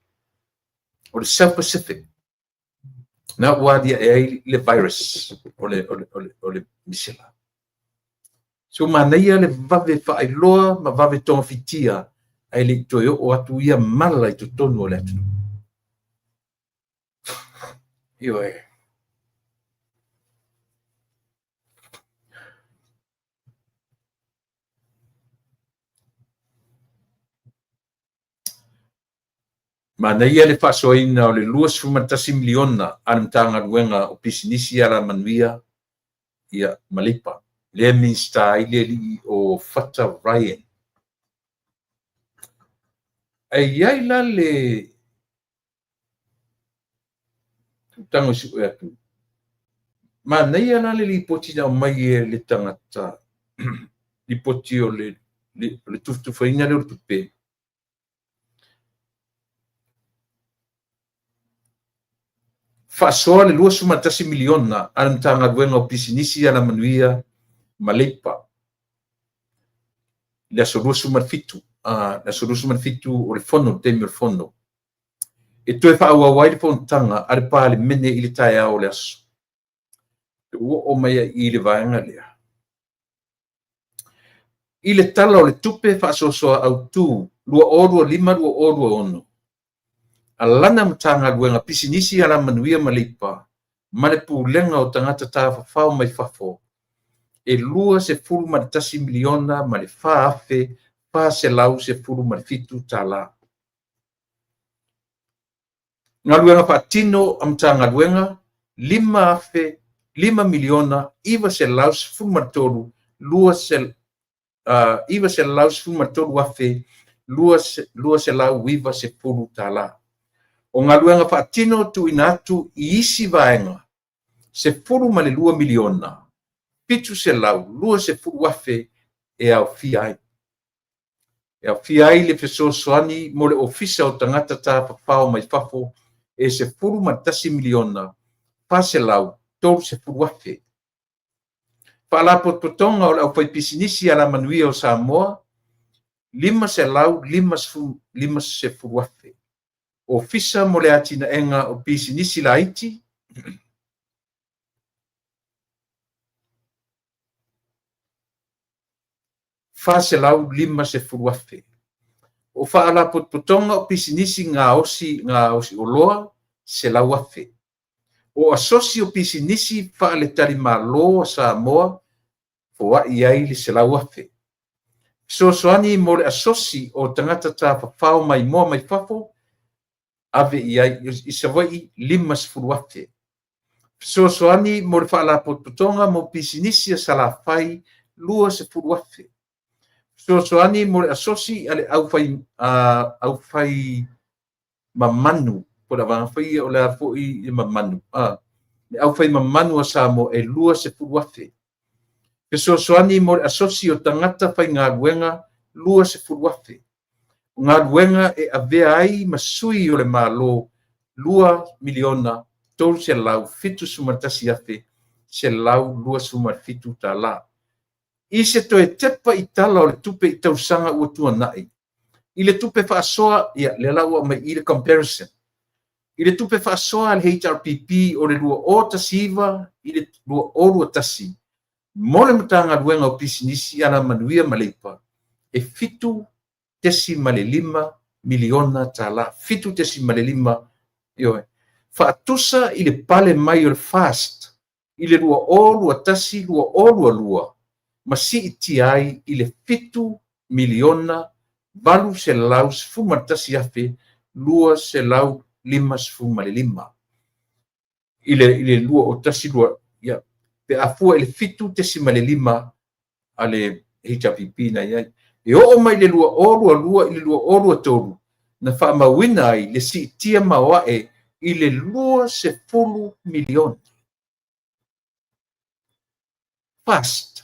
South Pacific na ua adia e le virus o le misela so manaia le vave whaailoa ma vave tonga fitia ai le toi o atu ia mala I tonu o le atu io manaia le whasoina o le 2 miliona anamtanga ruenga o pisinisi ala manuia ia malipa le minsta I le li o Fata Ryan ai ai la le tango si o atu manaia la le lipoti na mai le tangata lipoti o le tufutufaina le tupe Fasoa le 2 miliona anamtanga ruenga o pisinisi ala manuia malipa le aso 2 le aso 2 o le fono temi o le fono e toe whaauawai le fontanga ale pā le mene I le tae ao le aso ua o mai I le vaenga lea I le tala o le tupe whaasosoa au tū 2.5 alana matanga ruenga pisinisi ala manuia malipa ma le pulenga o tangata tawhawhau mai whafo e 2 miliona ma le whaafe pa se lau se furu ma le fitu tala Ngaluenga whaatino amta ngaluenga 5 miliona iwa se laus fumatolu lua se iwa se laus fumatolu afe lua se lau wiva se pulu tala. O ngaluenga whaatino tu inatu I isi vaenga se pulu male 2 miliona pitu se lau lua se pulu afe e au fiai. E au fiai le fesosoani mo le ofisa o tangata ta papao mai fafo e se pulu matasi miliona pa se lau tolu se pulu afe. Palapo totonga o le au pai pisinisi ala manuia o Samoa 5 se lau 5 se pulu afe. Ofisa mo le atina enga o pisinisi la iti fa se lau 5 se pulu afe. O faala potpotonga o pisinisi ngā osi o loa se lau afe. O asosi o pisinisi faale tari malo a Samoa fo ai ai le se lau afe. Soani mo le asosi o tangata ta whawhao mai moa mai fafo ave ai I savai 5 se pulu afe. Soani mo le faala potpotonga mo pisinisi a salafai 2 se pulu afe. Soani mo le asosi ale au fai mamanu po la vanga fai o le foi mamanu le au fai mamanu a Samoa e 2 se pulu afe. Soani mo le asosi o tangata fai ngā luenga 2 se pulu afe. Ngā luenga e avea ai masui o le malo 2 miliona tolu se lau fitu sumatasi afe se lau 2 sumatitu ta la. I se toe tepa I tala o le tupe I tausanga ua tuanai. I le tupe whaasoa, le lau mai I le comparison. I le tupe whaasoa le HRPP o le lua o tasiva, I le lua o lua tasi. Mo le matanga luenga o pisinisi ana manuia maleipa. E fitu tesi male 5 miliona tala. Fitu tesi male 5. Whaatusa I le pale mai o le fast. I le lua o lua tasi, lua o lua. Masi iti ai I le fitu miliona valu se lau sfumatasi afe 2 se lau 5 sfumale 5. I le lua o tasi lua ia pe afua I le fitu tesi male 5 ale HRPP na ia. E o mai le lua o lua I le lua o lua tolu na whaamawina ai le si itia mawae I le 2 se pulu miliona. Fast.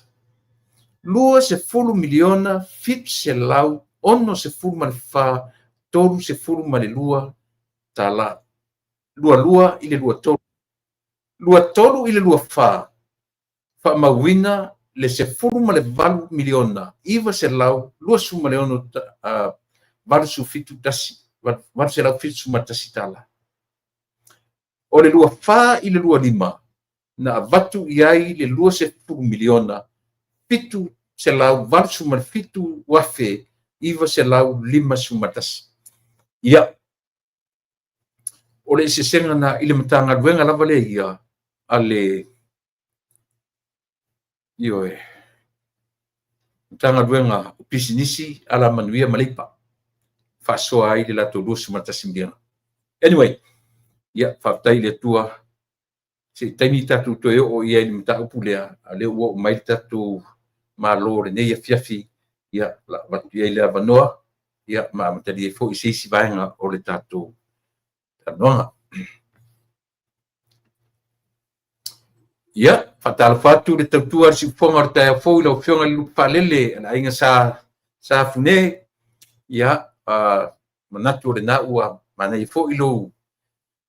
2 se pulu miliona fit se lau 1 se pulu male fa tolu se pulu male lua tala lua I le lua tolu I le lua fa mawina le se pulu male valu miliona iwa se lau 2 su male ono valu su fitu tasi valu se lau fitu su matasi tala o le lua fa I le lua 5 na vatu iai le 2 se pulu miliona fitu se lau valu suma fitu wafe iwa se lau 5 sumatasi. Ia. O le se senga na ile matanga luenga lava le ia ale ioe. Matanga luenga pisinisi ala manuia malipa. Fasoa ai le lato 2 sumatasi mbiana. Anyway, ia whaftai le tua se taimi tatu to o ia ili mta upulea ale ua mai tatu malo le nei fiafi ia la watu ia le avanoa ia ma matali fo isi vaenga o le tatu tanoa ia fatal fatu le tatu si fonga ta fo lo fionga lu palele na inga sa fune ia manatu le na ua mana fo ilo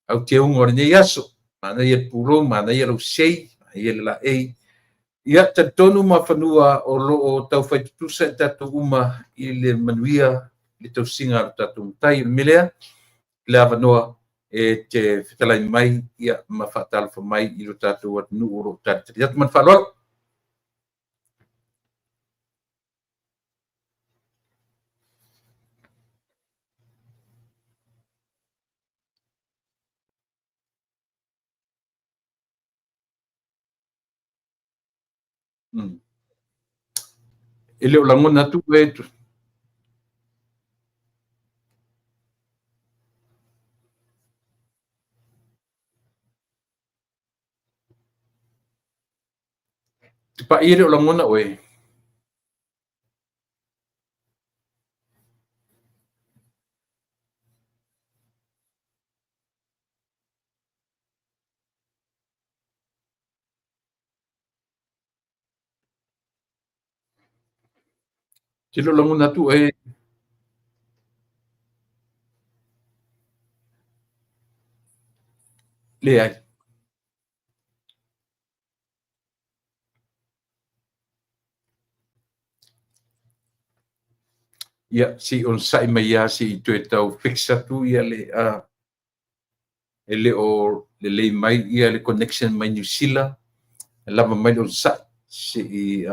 au te ungo le nei aso mana ia puro mana ia lo sei ia la ei ia tatonu mafanua o loo tau faitutusa tatu uma I le manuia le tau singa tatu mtai milea le avanoa e te fitalai mai ia mafatal fa mai I lo tatu wat nuuro tatu ia man falol ele o langona tu e Tipa ile ulang muna oe. Tilo ulang muna tu oe. Le ai. Ia si on sai mai ia si tu tau fixa tu ia le ele o le mai ia le connection mai New Zealand lava mai on sa si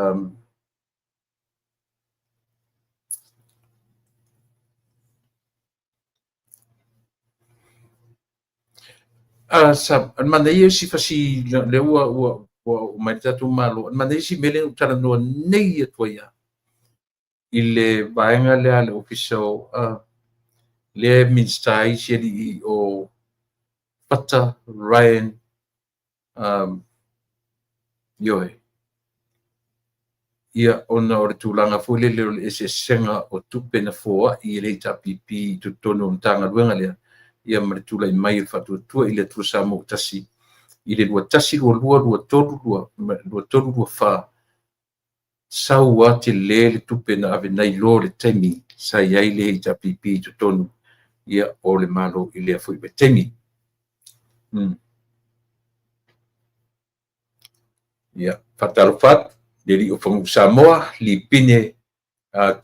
sa mana ia si fasi le ua mai tatu malo mana si mele utara no nei tu ia ile vaenga le ale official le minstai si o Pata Ryan yoe ia ona o le tūlanga fule leo le ese senga o tupe na foa i le tapipi tu tono o tanga luenga lea ia ma le tūla i mai whatuatua i le tuasa mo tasi i le lua tasi lua toru lua wha sau a te le tupe na ave nei lo le temi sa iai le tapipi tu tono ia o le malo i le afui be temi ia fatalofat Jadi o fangu Samoa li pine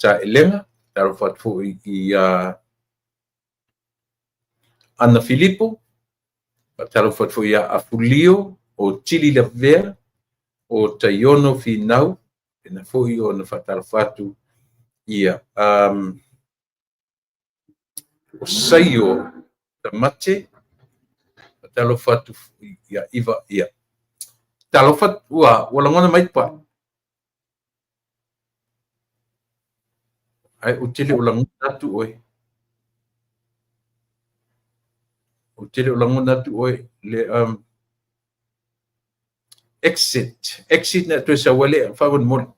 ta elenga taro fat fo i Ana Filippo taro fat fo ia Afulio o Chili la Vea o Tayono Finau na fo i o na fatalo fatu ia o Saio Tamate talo fatu ia Iva ia talo fat wala ngona mai pa ai o tele ulang natu oi o tele ulang natu oi le exit na tu sa wale fa gon mon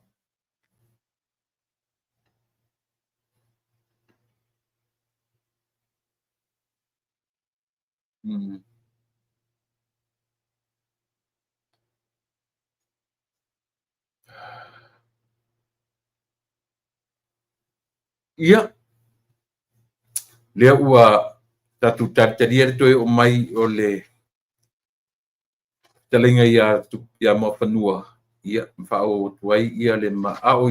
ia le ua tatu tataria to o mai o le talenga ia mo fanua ia fa o tuai ia le ma au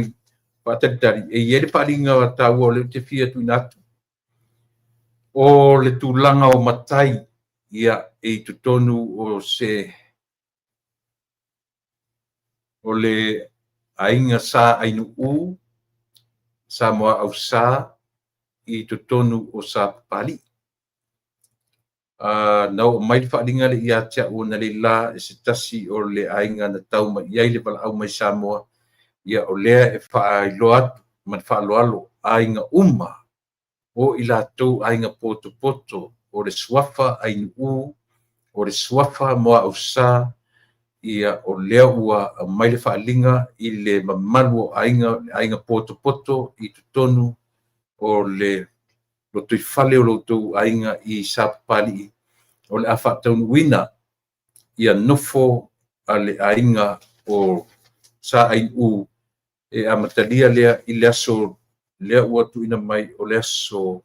pa tatari e ia le palinga ta o le te fia tu natu o le tulanga o matai ia e tu tonu o se o le ainga sa ainu u sa mo au sa i tu tonu o sa pali no mai whalinga le ia tia o na le la e se tasi o le ainga na tau mai iai le pala au mai Samoa ia o lea e wha loat man wha loalo ainga o ila tau ainga poto o le swafa ainu u o le swafa moa au sa ia o lea ua mai le whalinga i le mamalu o ainga poto i tu tonu o le lo tui fale o lo tau ainga i sa pali o le afa tau wina ia nofo a le ainga o sa ainu e amatalia lea i le aso lea ua tuina mai o le aso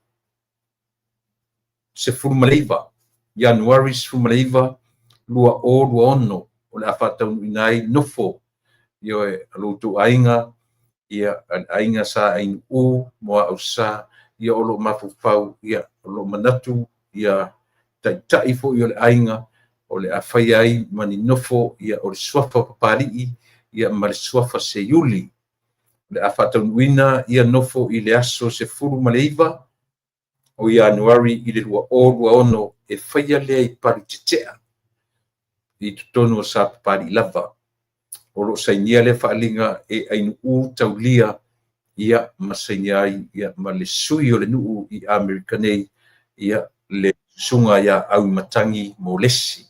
se fulmaleiva Januari se fulmaleiva lua ono o le afa tau inai nofo io e lo ainga ia ainga sa ainu moa au sa ia o lo mafufau ia o lo manatu ia tai fo i o le ainga o le awhai ai mani nofo ia o le suafa papari'i ia ma le suafa se yuli le awhatanuina ia nofo i le aso se furu ma le iwa o Januari i le lua ono e whaia lea i pari titea i tutonu o sa papari lava o lo sainia le whaalinga e ainu taulia ia masainia ia ma le sui o le nuu i Amerikanei ia le sunga ia au matangi mo lesi.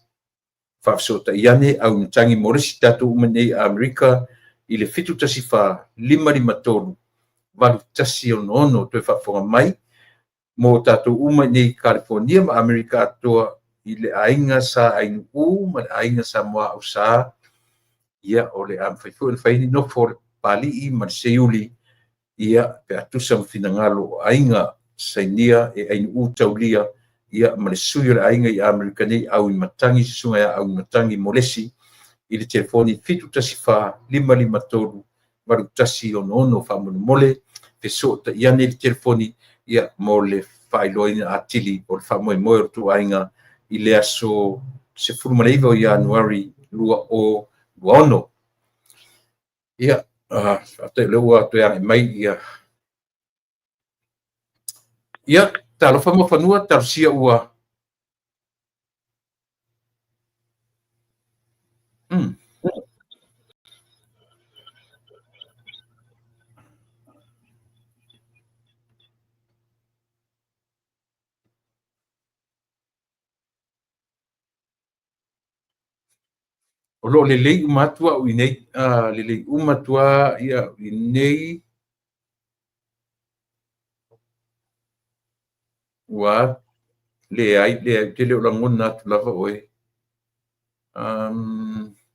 Whafsota iane au matangi mo lesi tatu umanei Amerika i le fitu tasi fa 553 valu tasi ono toe whaafonga mai mo tātou uma nei California ma Amerika atoa i le ainga sa ainu ma le ainga sa moa au sa ia o le amwhaifu e whaini no for pali i ma le seiuli ia pe atusa mawhinangalo ainga sainia e ainu taulia ia ma le sui o le ainga i Amerika nei au i matangi sisunga ia au i matangi molesi i le telefoni fitu tasi fa 553 valu tasi ono whamunu mole pe so ta iane le telefoni ia mo le whailoina atili o le whamoe o tu ainga i le aso se furumaleiva o Januari lua o luaono. Ia, ate leua to ia mai ia. Ia, talo whamo whanua tarusia ua. O lo le lei umatua o inei, le lei umatua ia inei wa le ai te leo langona atu lava oe.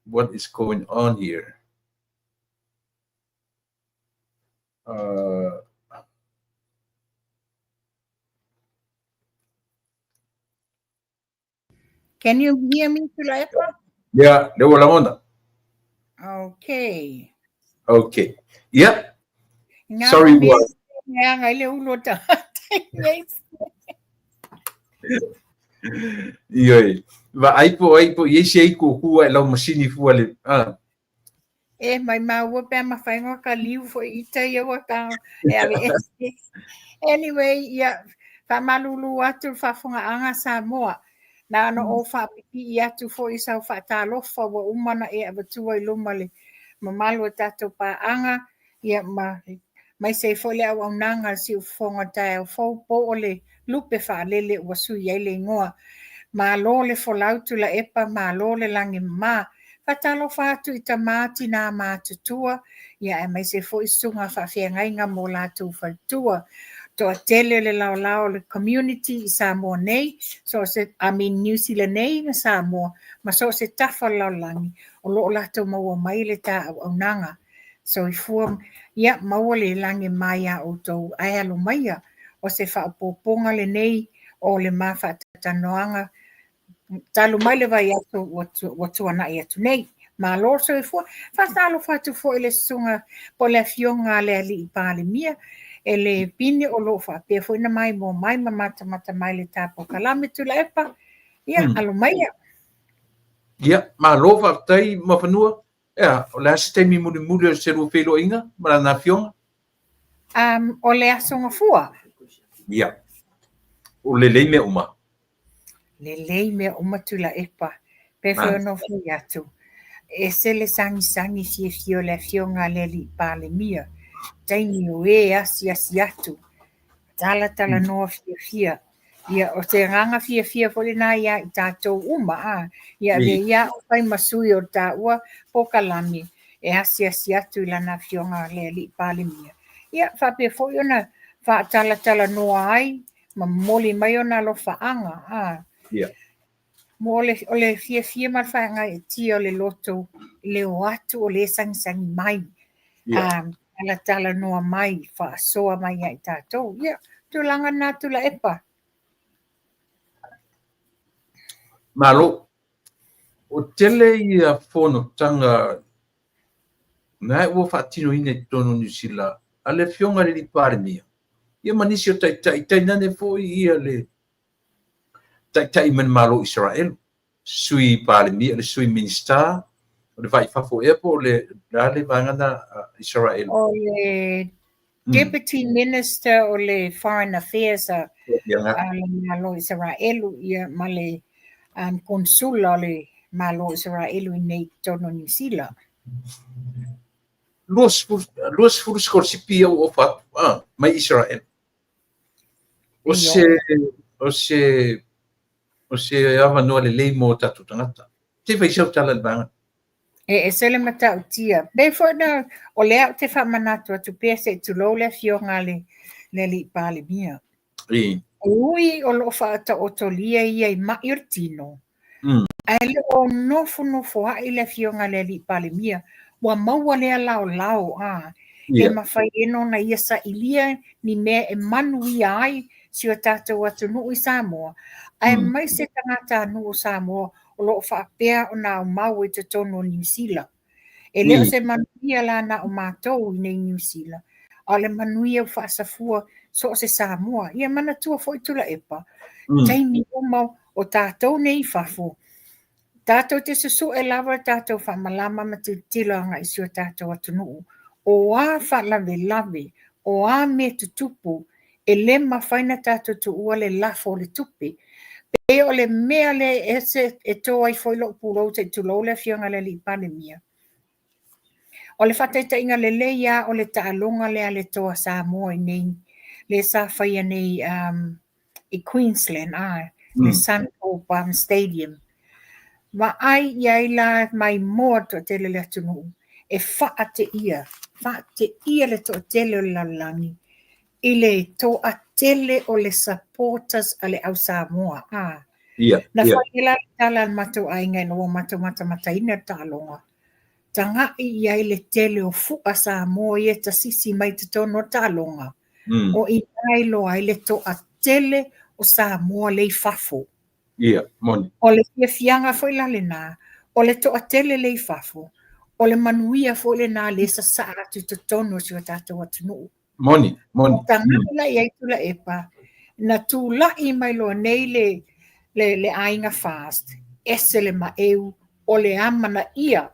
What is going on here? Can you hear me, Tulaipa? Yeah, leo langona. Okay. Okay. Yeah. Sorry, what? Yeah, I know that. Ioi. Va aipo yesi ai ko hua lau masini fua le. E mai mau pe ma fainga ka liu fo ita ia wa ka. Anyway, yeah, fa malulu atu fa funga anga Samoa. Na no o fa pipi ia tu fo isa fa talo fa wa umana e abatua i lumale. Ma malu tato pa anga ia mai se fo le au nanga si fonga tai fo po ole lupe fa lele wa su ia le ngoa. Ma lo le fo lautu la epa ma lo le langi ma. Fa talo fa atu i tamati na ma tutua. Ia e mai se fo isunga fa fia ngainga mo la tu fa tua. To tele le lao le community i Samoa nei, so se New Zealand nei na Samoa, ma so se tafa laulangi, o lo lato maua mai le ta au nanga. So i fua, ia maua le langi mai a o tau aialo maia, o se whaapoponga le nei, o le mawha tatanoanga, talu mai le vai atu watu ana i atu nei. Ma lo so i fua, whatalo whatu fua i le sunga, po le fionga le ali i pāle mia, e le pini o lo fa pe foi na mai mo mai mata mai le tapo kalame tu la epa ia alo mai ia ma lo fa tai ma fanua ia o la ste mi mu se lo felo inga ma na fion o le asonga fua ia o le me uma tu la epa pe foi no fu ya tu e se le sangi fio le fionga le li pa le mia taimi o e asi atu tala noa fia ia o te ranga fia fo le na ia i tātou uma ia le ia o pai masui o tā ua po kalami e asi atu i lana fionga le li pale mia ia whape fo i ona wha tala noa ai ma moli mai ona lo whaanga ia mo o le fia ma whaanga e tia o le loto le o atu o le sangi mai tala noa mai wha soa mai ai tātou ia tu langa na tu la epa malo o tele ia fono tanga na o fatino ine tono ni sila ale fionga le parmia ia manisi o tai nane fo ia le tai men malo Israel sui parmia le sui minister o le vai fafo e po le dale vangana Israel o le deputy minister o le foreign affairs malo Israel ia male konsula le malo Israel nei tono ni sila Luas furus korsipia o fa mai Israel o se ava no le lei mo tatu tangata te vai seu tala banga E sele mata utia. Be fo na o lea te whamanatu atu pese tu lo le fionga le li pale mia. I. Ui o lo whaata o to lia ia I mai o tino. Mm. Ai le o nofo hai le fionga le li pale mia. Wa maua lea lao a. E Yeah. mawhai eno na ia sa ilia ni mea e manu ia ai si o tātou atu nuu I Samoa. Ai mai se tangata nuu Samoa o lo whaapea o nā mau I te tono New Zealand. E leo se manuia la na o mātou I nei New Zealand. A le manuia o whaasafua so se Samoa. Ia mana tua fo I tula epa. Taimi o mau o tātou nei whafo. Tātou te susu e lawa tātou whamalama ma te tilanga I sio tātou atu nuu. O a whalawe, o a me tutupu, e le mawhaina tātou tu ua le lafo le tupi. Pe o le mea le e toa I foilo puro te tulo le fionga le li panemia. O le whataita inga le leia o le taalonga lea le toa Samoa I nei, le sa whaia nei I Queensland, le Suncorp Stadium. Ma ai iai la mai moa to tele le atunu. E whaate ia le to tele o lalangi. I le to a tele o le supporters a le au Samoa. Yeah. Na whaila tala mato ainga no mato mata ina talonga. Tanga iai le tele o fuka Samoa I ta sisi mai te tono talonga. O I nailo ai le to a tele o Samoa le fafo. Yeah, moni. O le fianga foi la le nā. O le to a tele le fafo. O le manuia foi le nā le sa sa atu te tono si o tātou atu nuu. Moni. O tangana I aitula epa. Na tū la I mai loa nei le ainga fast. Ese le maeu. O le amana ia.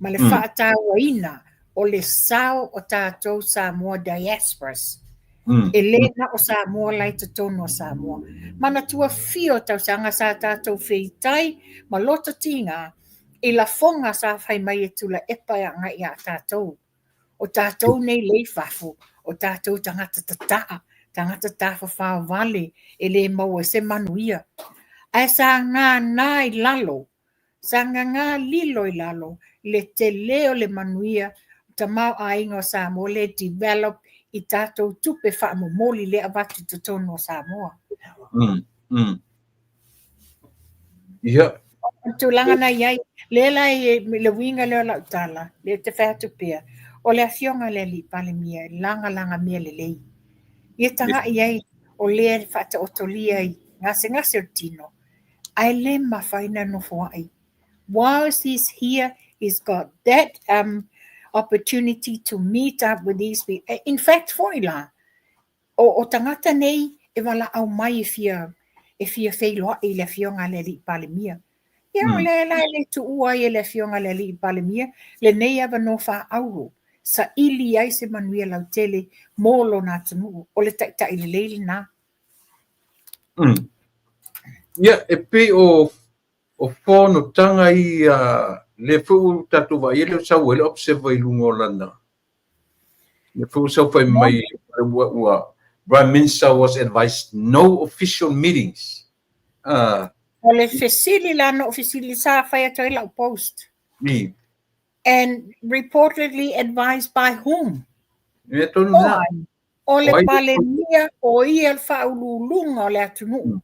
Ma le whaataua ina. O le sao o tātou Samoa diasporas. E lena o Samoa lai te tono o Samoa. Mana tua fio tau sanga sa tātou whitai, ma loto tinga, I la fonga sa whai mai e tula epa anga I a tātou. O tātou nei lei whafo, o tātou tangata tāwha whao vale, e le mau e se manuia. Ai sa ngā nai lalo, sa ngā lilo I lalo, le te leo le manuia, ta mau ainga o Samoa le develop I tātou tupe whaamomoli le avatu te tono o Samoa. Yeah. Tūlanga na iai, le lai le winga leo lau tala, le te whātu pia, o le afionga le li pale mia, langa mia le lei. Ia tanga iai, o le whata otolia I ngase o tino, ai le mawhaina no fuai. Whilst he's here, he's got that opportunity to meet up with these people. In fact, foila, o tangata nei, e wala au mai e fia whailoa I le fionga le li pale mia. Ia o le tu ua I le fionga le li pale mia, le nei ava no wha auro. Sa ili ai se manuia lau tele, mōlo nā tanu, o le tai le leili nā. Ia, e pe o whono tanga I le fu tatu wa ele sau ele observa I lungo lana. Le fu sau fai mai ua Prime Minister was advised no official meetings. O le fesili lana officially sa whai atoi lau post. And reportedly advised by whom? O le pale mia o ia le whaululunga o le atunu.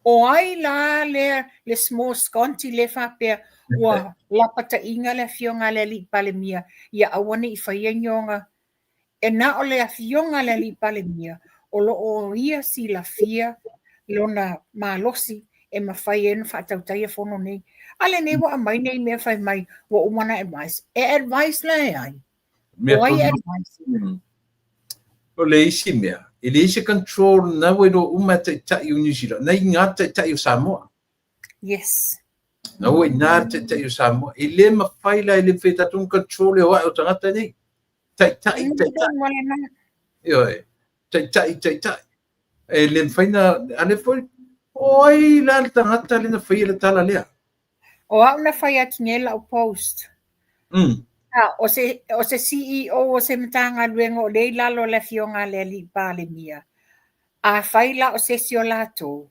O ai la le small sconti le whapea ua lapata inga le fionga le li pale mia. Ia awane I whaia nyonga. E na o le fionga le li pale mia. O lo o ia si la fia lona malosi e mawhai enu whaatautai whono nei. Ale nei wa mai nei mea whai mai wa umana advice. E advice la e ai. O ai advice. O le isi mea. E le isi control na wero umata tai o New Zealand. Na ingata tai o Samoa. Yes. Na oi nā tai o Samoa. E le mawhai la e le whetatu control e hoa o tangata nei. Tai. Ioi. Tai. E le whaina, ane foi, oi la le tangata le na whai le tala lea. O au na whai atu ngela o post. O se CEO o se matanga luenga o lei lalo le fionga le li pale mia. A whaila o se sio lato.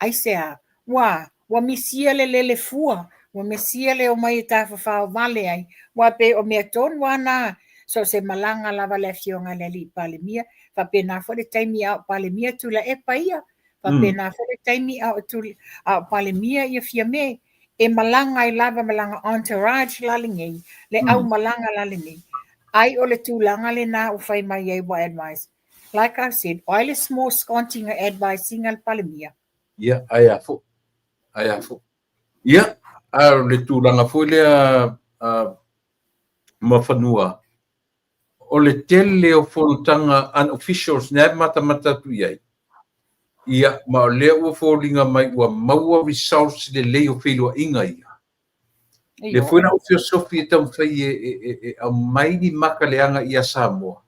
Ai sea, wa misia le fua. Ua mesia le o mai ta fa vale ai. Ua pe o mea tonu ana so se malanga lava le fionga le li palemia. Fa pe na fo le taimi au palemia tu la e paia. Fa pe na fo le taimi au tu au palemia ia fia me. E malanga I lava malanga entourage lalingei. Le au malanga lalingei. Ai o le tūlanga le nā o whai mai ai wa advice. Like I said, ai le small scontinga advice singa le palemia. Ia, ai afo. Ai afo. Ia, a le tūlanga fo lea mawhanua. O le tele o whonutanga unofficials nea mata tu iai. Ia, ma o lea ua wholinga mai ua maua results le leo whelua inga ia. Le fuena o filosofi e tau whai e au maini maka leanga ia Samoa.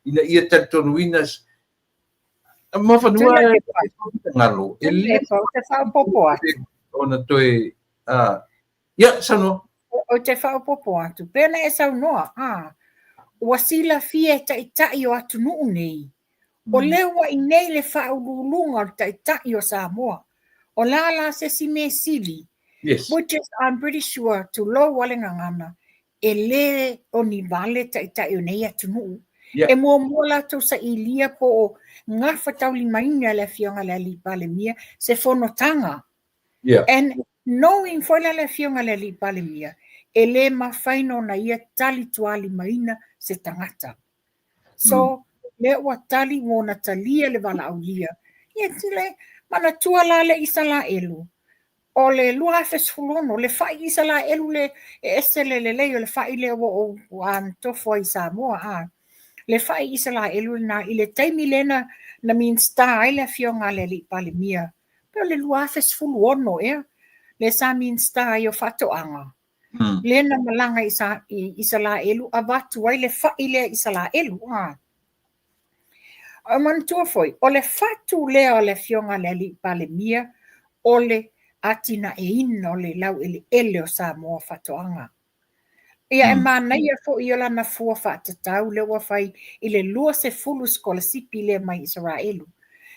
Ina ia tatonuinas. Mawhanua e ngalo. E le te whaupopo atu. Ona toi, ia, sano. O te whaupopo atu. Pena e sau noa. Ua sila fie tai o atu nuu nei. O lewa I nei le whaululunga o tai o Samoa. O la se si me sili. Yes. Which is, I'm pretty sure, to lo walengangana, e le o ni vale tai o nei atu nuu. Yeah. E mua la to sa ilia po o ngā whatauli mainga le fionga le li palemia se whanotanga. Yeah. And knowing whaila le fionga le li palemia, e le mawhaino na ia tali tuali maina se tangata. So, le ua tali wona talia le wala au lia. Ia tile, mana tua la le isa la elu. O le lua fesfulono, le whai isa la elu le ese le leo, le whai le o tofo I Samoa le whai isa la elu na I le taimi lena na min star le fionga le li palemia. Pero le lua fesfulono le sa min star o whatoanga. Lena malanga isa la elu, avatu ai le whai le isa la elu. O mantua foi, o le whatu lea o le fionga le li palemia, o le atina e ina o le lau ele o Samoa whatoanga. Ia e mana ia fo I ola na fua whaatatau le ua whai I le lua se fulu skola sipi le mai Israelu.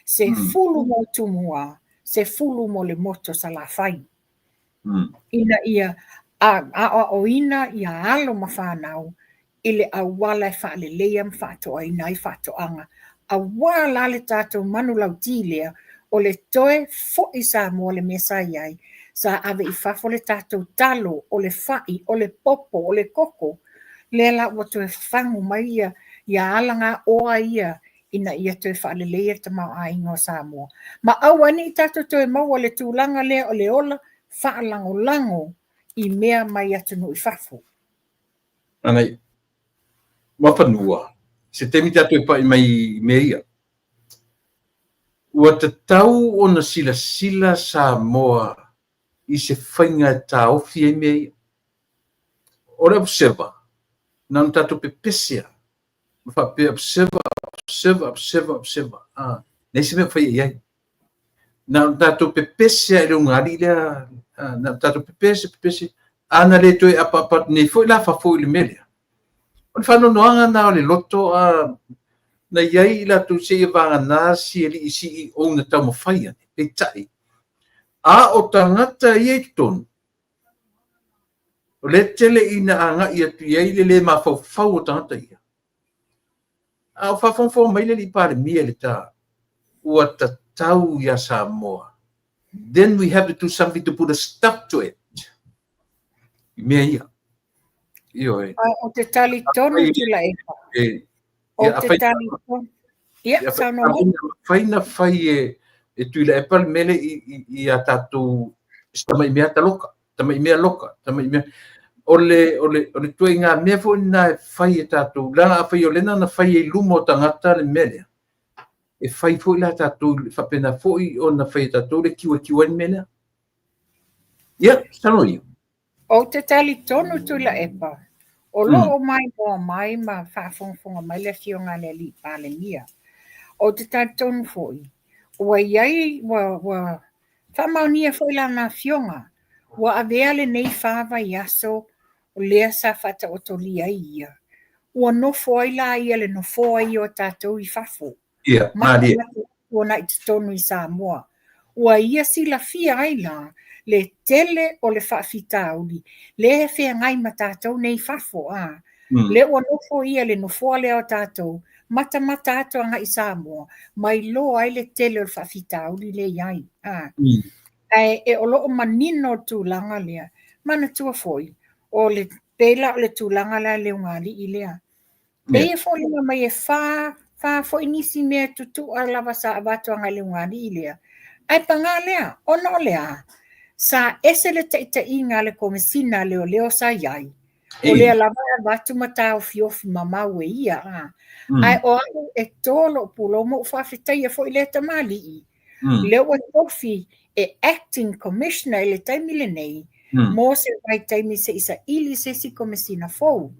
Se fulu mo tumua, se fulu mo le moto sa la whai. Ina ia o ina ia alo ma whanau I le awala e whaale leia ma whatoa I nai whatoanga. Awala le tātou manu lau tīlea o le toe fo I Samoa le mesa iai. Sa ave I fafo le tātou talo, o le whai, o le popo, o le koko. Le la ua toe whangu mai ia alanga oa ia ina ia toe whaale leia ta mau a ingo Samoa. Ma awani I tātou toe mau le tūlanga lea o le ola whaalango lango I mea mai atunu I fafo. Anai, mawhanua. Se temi tātou pa I mai meia. Ua te tau o na sila Samoa I se whainga tā ofi e mea. Ora observa. Nā tātou pe pesia. Mwha pe observa. Nei se mea whai e iai. Nā tātou pe pesia e reo ngari lea. Nā tātou pe pesia. Ana le toi apa nei foi la fa foi le mea. On whano noanga nā o le loto na iai la tu se e vanga nā si e li isi I o na tau mawhaia. E tai. A o tangata I e tonu. O le tele ina anga I atu iai le mawhau o tangata ia. A o whawhawhau mai le li pare mia le tā. Ua ta tau ia Samoa. Then we have to do something to put a stop to it. I mea ia. Io e. O te tali tonu tula e. O te tali tonu. Ia, sano mai. Whaina whai e tuila e pali mele I a tātou tamai mea ta loka, tamai mea loka, tamai mea. O le tue ngā mea fo nā e whai e tātou, lana a whai o lena na whai e lumo tangata le mele. E whai fo I la tātou, whapena fo I o na whai e tātou le kiwa ni mele. Ia, sano ia. O te tali tonu tula e pa. O lo o mai ma whaafonga mai le fionga le li pale mia. O te tali tonu foi. Ua iai, whamaunia foi la na fionga. Ua avea le nei whawa I aso o lea sa whata o tolia ia. Ua nofo ai la ia le nofo ai o tātou I whafo. Ia, maria. Ua na I tonu I Samoa. Ua ia sila fia ai la, le tele o le whaafitauli, le he whea ngai ma tātou nei whafo le ua nofo ia le nofoa lea o tātou, mata ato anga i Samoa, mai lo ai le tele o le whaafitauli le iai. E o loo manino tūlanga lea, mana tua foi, o le pela o le tūlanga lea le ungali i lea. Pea foi lima mai e wha foi nisi mea tutu a lava sa abatu anga le ungali i lea. Ai panga lea, ono lea, sa ese le taita inga le komisina leo sa iai. O lea lava abatu mata o fiofi mamau e ia. Ai o anu e tolo pulo mo whawhitai foi le tamali i. Leo e tofi e acting commissioner le taimi le nei, mo se vai taimi se isa ili se si komisina fou.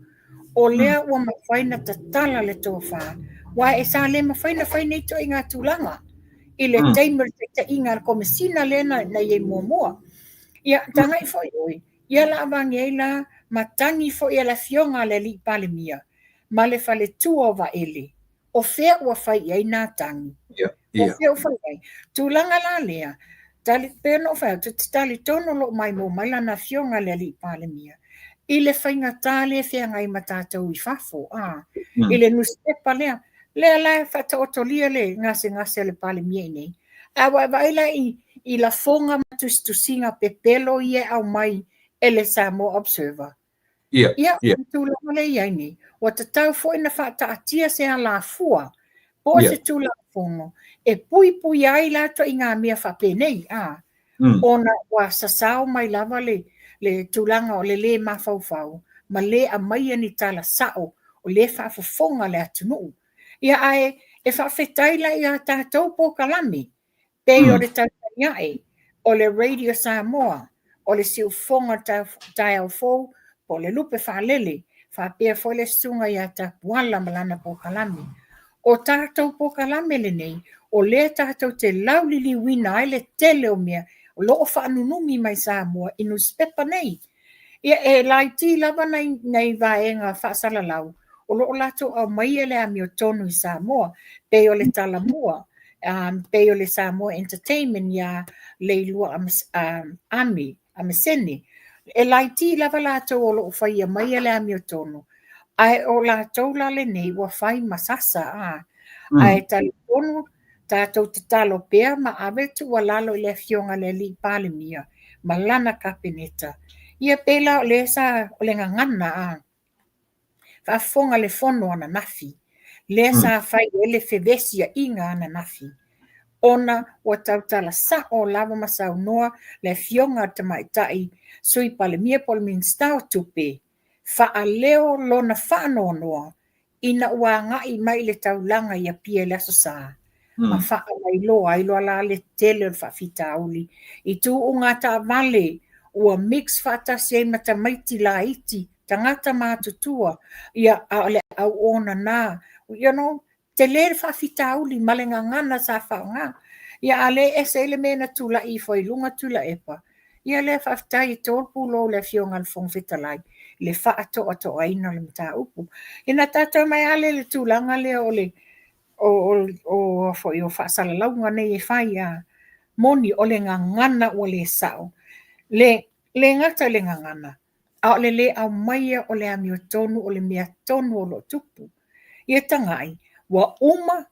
O lea ua mawhaina tatala le tofa, wa e sa le mawhaina i to inga tūlanga. I le taimi te inga komisina le na ye mua. Ia tangai foi oi, ia la avangi eila matangi foi ia la fionga le li palemia, ma le fale tua wa ele. O fea ua fai ia ina tangi. O fea ua fai ia. Tūlanga la lea, tali peno fai, tali tono lo mai mo mai lana fionga le li palemia. I le whainga tāle fea ngai matātou i whafo. I le nustepa lea, lea la whata otolia le ngase le palemia i nei. Awa waila i la fonga matustusinga pepelo ie au mai ele Samoa Observer. Ia, tūlanga le iai nei. Wa tatau fo ina whata atia se a la fua. Po se tūlanga fongo. E pui ai lato i ngā mea whape nei. Ona wa sasao mai lava le tūlanga o le mawhauwhau. Ma le a mai ani tala sao o le whaafafonga le atunu. Ia ai e whawhetaila i a tātou po kalami. Pei o le tautaniae, o le Radio Samoa, o le siufonga tai au fou, po le lupe whalele, whapea fo le sunga i a tapuala malana po kalami. O tātou po kalami le nei, o le tātou te laulili wina ai le tele o mea, o loo whaanunumi mai Samoa, inu spepa nei. Ia e laiti lava nei vaenga whaasalalau, o loo lato au mai ele ami o tonu i Samoa, pei o le talamua, pei o le Samoa Entertainment ia leilua ami, ameseni. E laiti lava lato o loo whaia mai ele ami o tonu. Ai o lato la le nei wa whai masasa. Ai taliponu tātou te talo pēr ma awetu wa lalo i le fionga le li palemia, ma lana kapeneta. Ia pēla o le sa o le ngangana whafonga le fono ana nafi. Le sa whai ele fevesia inga ana nafi. Ona wa tautala sa o lava masau noa le fionga te maitai sui palemia polmin stau tupe. Wha leo lona whano noa ina ua ngai mai le taulanga ia pia le asasa. Ma wha mai loa ilo ala le tele o whawhita auli. I tu unga ta vale ua mix whata se mata maiti la iti tangata mātutua ia ale au ona nā. You know, te le whawhita auli malenga ngana sa whaonga. Ia ale ese ele mena tula i fo ilunga tula epa. Ia le whaftai tōpu lo le fionga le whongwhitalai. Le whaato ato aina le mta upu. Ina tātou mai ale le tūlanga le o fo i o whaasalaunga nei e whai a moni o le ngangana o le sao. Le ngata le ngangana. A le au maia o le ami o tonu o le mea tonu o lo tupu. Ia tangai, wa uma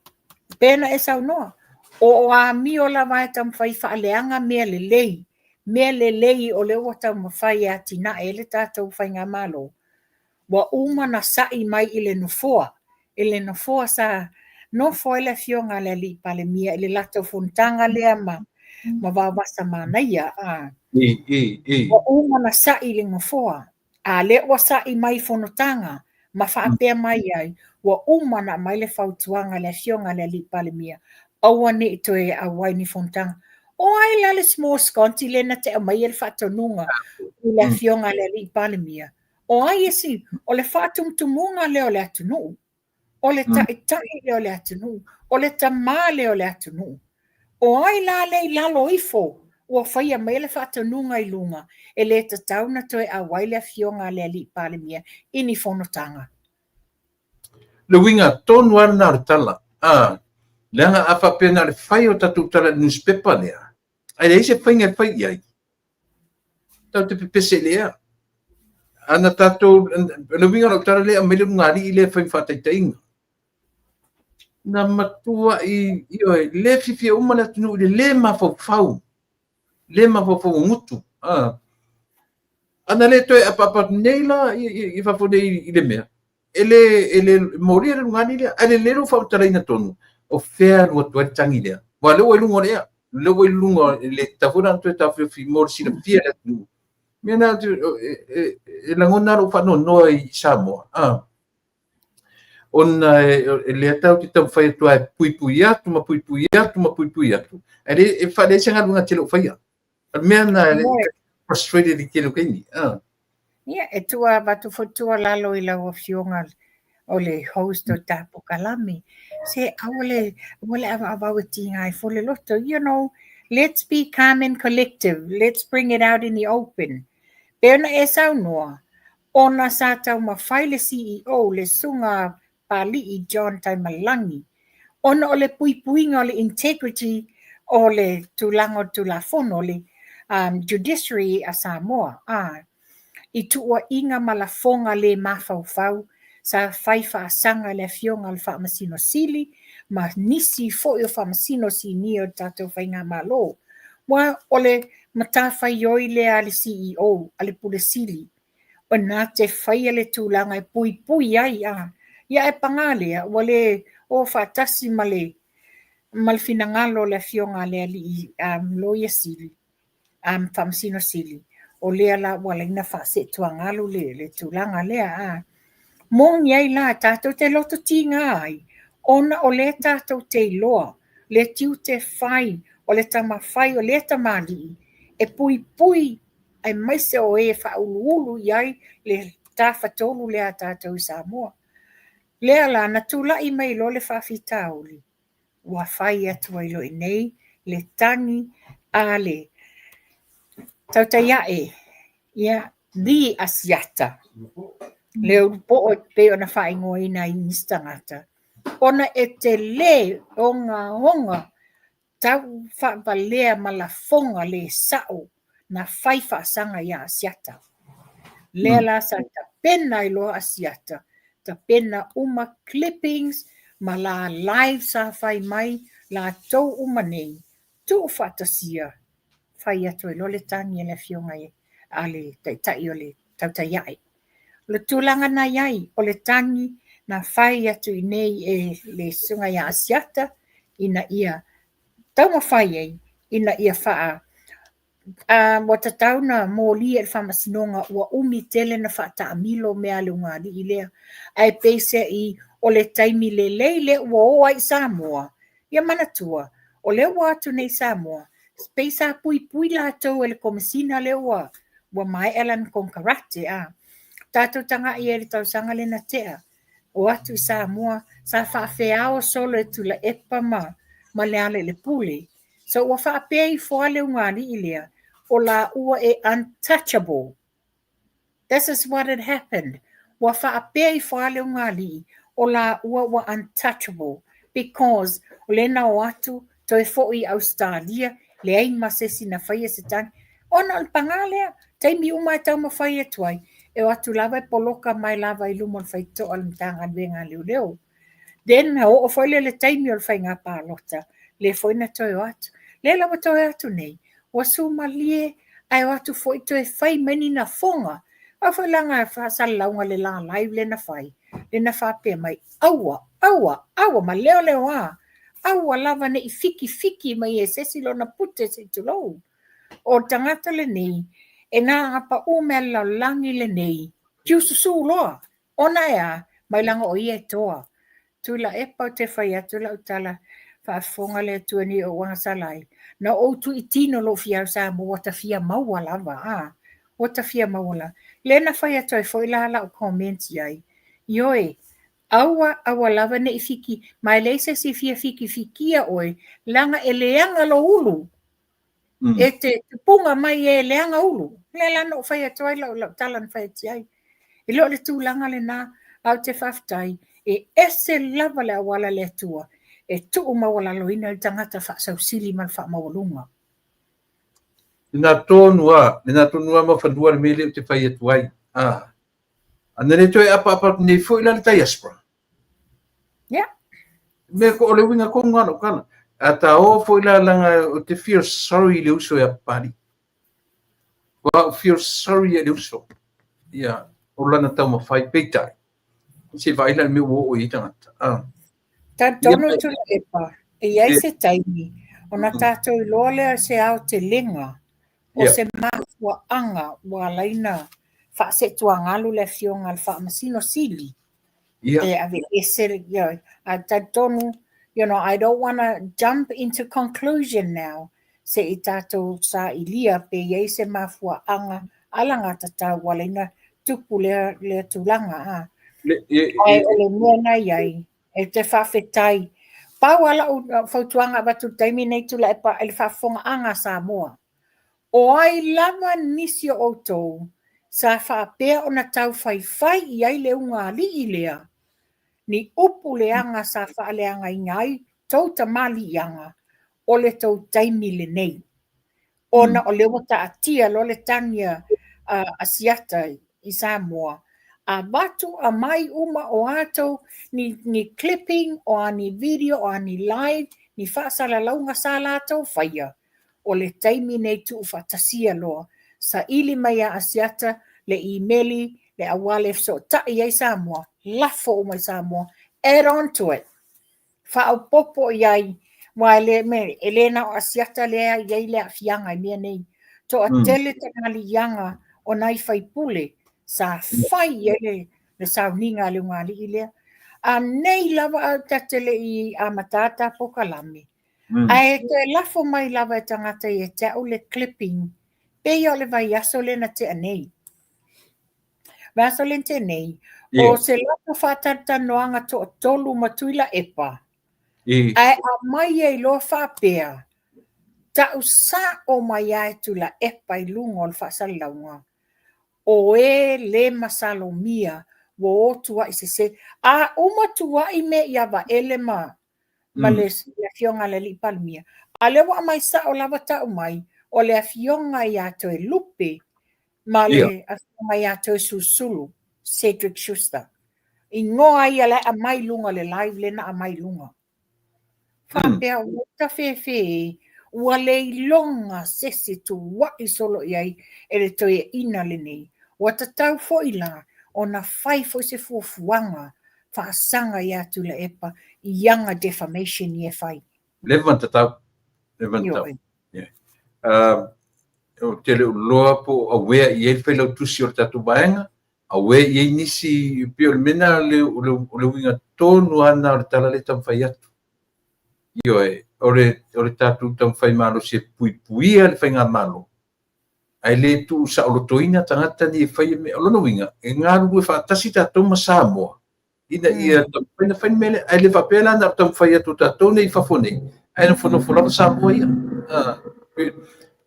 pena e sau noa. O a mi o la vai tam whai whaaleanga mea le lei. Mea le lei o le wata mawhai a tina e le tātou whai ngā malo. Wa uma na sai mai i le nofoa. I le nofoa sa nofoa le fionga le li pale mia i le lato funtanga lea ma wawasa manaia. Wa uma na sai le nofoa. A le wa sai mai fonotanga. Ma whaapea mai ai. Wa uma na mai le fautuanga le fionga le li pale mia. Aua ne i toe a waini fontanga. O ai la le small sconti le na te amai e le whatonunga i le fionga le li palemia. O ai esi, o le whatumtumunga le o le atunu. O le tai le o le atunu. O le tamā le o le atunu. O ai la le lalo ifo. Ua whaia mai le whatonunga i lunga. E le tatau na toe a wai le fionga le li palemia ini fonotanga. Le winga tonu ana artala. Leanga afa pena le whai o tatu tala newspaper lea. Ai le se whainga whai iai. tau te pepese lea. Ana tātou, na winga rau tara lea, mele ngāri i lea whai whātaitainga. Na matua i oe, le whiwhia umana tunu, le mawhau. Le mawhau ngutu. Ana le toi apapa nei la i whawhone i le mea. Ele moria le ngāri lea, ale lero whautaraina tonu. O whea rua tuari tangi lea. Wa leo e lunga lea. Leo e lunga le tawhura antu e tawhia mori sina pia le tunu. Mea nā e langona ro whano noa i Samoa. Ona e lea tau te tau whai atua e pui atu, ma pui atu. E whare sanga lunga te lo whaia. Mea nā frustrated i kero kaini. Ia, e tua watu fotua lalo i lau fionga o le host o Tapu Kalami. Se awale ava ti ngai fole loto. You know, let's be calm and collective. Let's bring it out in the open. Pena e sau noa. Ona sa tau mawhai le CEO le sunga pali i John Taimalangi. Ona o le puipuinga o le integrity o le tulango tulafono le judiciary a Samoa. I tua inga malafonga le mafau sa faifa sanga le fionga le whaamasino sili, ma nisi fo o whaamasino si ni o tatou whainga malo. Wa ole matawhai yoi le ale CEO, ale pule sili. O nā te whaia le tūlanga e pui ai ia e pangalea, wale o whaatasi male malfinangalo le fionga le ali loia sili, whaamasino sili. O lea la wala ina whaase tuangalo le tūlanga lea Mōngi ai la tātou te loto tinga ai. Ona o le tātou te loa, le tiu te whai, o le tama whai, o le tamali. E pui, ai maise o e whaulu iai le tāwhatolu lea tātou i Samoa. Lea la na tula i mai lo le whawhitauli. Wa whai atu ai lo i nei, le tangi a le tautaiae, di asiata. Leo po o pe ona whai ngoina i nistangata. Ona e te le honga tau whawalea malafonga le sao na whaifa sanga ia asiata. Lea la sa ta pena i loa asiata. Ta pena uma clippings ma la live sa whai mai la tau uma nei. Tu whatasia whai atu e lole tangi e le fionga e ale tai o le tautaiai. Le tūlanga na iai o le tangi na whai atu i nei e le sunga ia asiata ina ia tauma whai ei ina ia whaa wa tatau na mōli e whamasinonga ua umi tele na whata amilo mea le unga li ilea ai peise i o le taimi le leile ua oa i Samoa ia manatua o le ua atu nei Samoa peisa pui la tau e le komisina le ua mai Ellen Konkarate Tātou tanga i ere tau sanga le na tea. O atu i Samoa, sa whaafeao solo e tula epa ma leale le pule. So ua whaapea i whaale ungani i lea, o la ua e untouchable. This is what had happened. Ua whaapea i whaale ungani, o la ua untouchable. Because o le na o atu, toi fo i Australia, le ai masesi na whaia se tangi. Ona al pangalea, taimi umai tau ma whaia tuai. E watu lava e poloka mai lava i lumon whaito al mtanga venga leo. Then o whaile le taimi o whainga pālota. Le whaina toi o atu. Le lava toi atu nei. Wasu malie ai watu whaito e whai meni na fonga. Wa whailanga e whasalaunga le la live le na whai. Le na whapea mai. Aua, ma leo Aua lava ne i fiki mai e sesilo na pute se tulou. O tangata le nei. E nā apa umea langi le nei. Kiu susu loa. Ona ea, mai langa o ia toa. Tula e pau te whai atu la utala. Whaafonga le tuani o wangasalai. Na o tu i tino lo fia sa mo wata fia maua lava. Wata fia maua la. Le na whai atu e whai la o comments iai. Ioi, aua lava ne i fiki. Mai leise si fikia oi. Langa e leanga lo ulu. E te punga mai e leanga ulu. Le lana o whai atoai lau talan whai atiai. E leo le tūlanga le nā au te whaftai. E ese lava le awala le atua. E tuu mawala loina i tangata wha sausili man wha mawalunga. na tonua ma fanua le mele te fai atu ai. Ana le toi apa nei fo ila le diaspora. Yeah. Me ko le winga ko ngano kala. Ata o fo ila langa o te feel sorry le uso ya pari. Wa feel sorry le uso. Ya, o lana tau ma fai peitai. Se vai la me wo o i tangata. Ta tono tu le epa. E ai se taimi. O na tātou lole se au te lenga. O se mafua anga wa laina fa se tua ngalu le fionga al fa masino sili. E ave ese a ta tonu, I don't want to jump into conclusion now. Se I tātou sa ilia pe ye se mafua anga alanga tata wa laina tupu le tulanga ai o le mea nai ai e te whawhetai. Pau ala o whautuanga watu taimi nei tula e pa ele whafonga anga Samoa. O ai lama nisi o tou, sa whaapea o na tau whai I ai le unga li I lea. Ni upu le anga sa whaale anga I ngai, tau ta mali anga, o le tau taimi le nei. Ona o le wata atia lo le tania asiata I Samoa. A watu a mai uma o ato ni clipping o ni video o ni live ni whaasala launga sa lato whaia. O le taimi nei tu whatasia loa. Sa ili mai a asiata le emaili le awale so tai ai Samoa. Lafo o mai Samoa. Add on to it. Whao popo iai. Wa le me Elena o asiata lea iai le afianga I mea nei. To a tele tangali yanga o nai whai pule. Sa whai le sauninga le ngali ilea. A nei lava au tatele I a matata pokalami. Ai te lafo mai lava tangata I te au le clipping. Pei o le vai aso le na te anei. Vaso le te nei. O se lafo whatata noanga to tolu matuila epa. Ai a mai e lo whapea. Ta usa o mai ai tula epa I lungo o le whasalaunga. O le masalomia wo tua I se a uma tua I me iava ele ma le fionga le li palmia a le wa mai sa o lava ta mai o le fionga ia to e lupe ma le fionga ia to susulu Cedric Schuster I ngoa ia le a mai lunga le live le na a mai lunga fa pe o ta fe ua le longa sesi tu wa I solo iai e le to e ina le nei wa tatau fo ila ona fai fo se fuanga fa sanga ia tu le epa yanga defamation ye fai levantau o tele loa po awea I e whailau tusi o tatu baenga awea I e nisi pio le mena le winga tonu ana o le tala le tam whai atu o le tatu tam whai malo se pui le whai ngā malo ai le tu sa o lotoina tangata ni fai me o lono winga e ngaru fa tasi ta toma Samoa ina ia pena fai mele ai le papela na tam fai atu ta tone I fafone ai no fono fono Samoa ia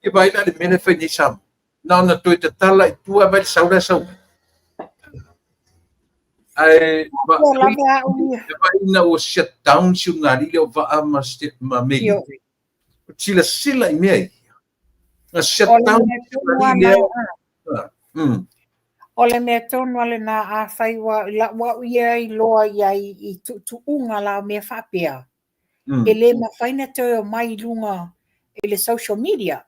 e vai la le mele fai ni Samoa na toi te tala I tua vai saura ai vai na o shut down si ngari le o va ma me sila I mei na shut down o le mea tonu ale na a whai wa iai loa iai I tu unga la mea whapea. E le ma whaina teo mai lunga e le social media.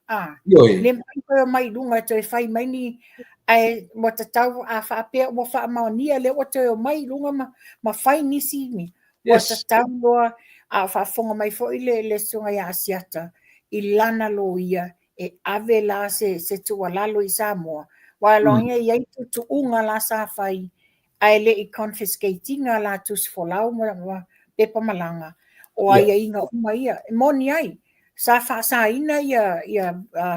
Le mai teo mai lunga teo whai mai ni ai mo te tau a whapea mo wha maonia le o teo mai lunga ma whai nisi ni. Mo te tau loa a whafonga mai fo I le sunga ia asiata. I lana lo ia e ave la se tua lalo I Samoa. Wa longa ia tu unga la sa fai ai le I confiscatinga la tus folau mo pepa malanga o ai inga uma ia moni ai sa fa sa ina ia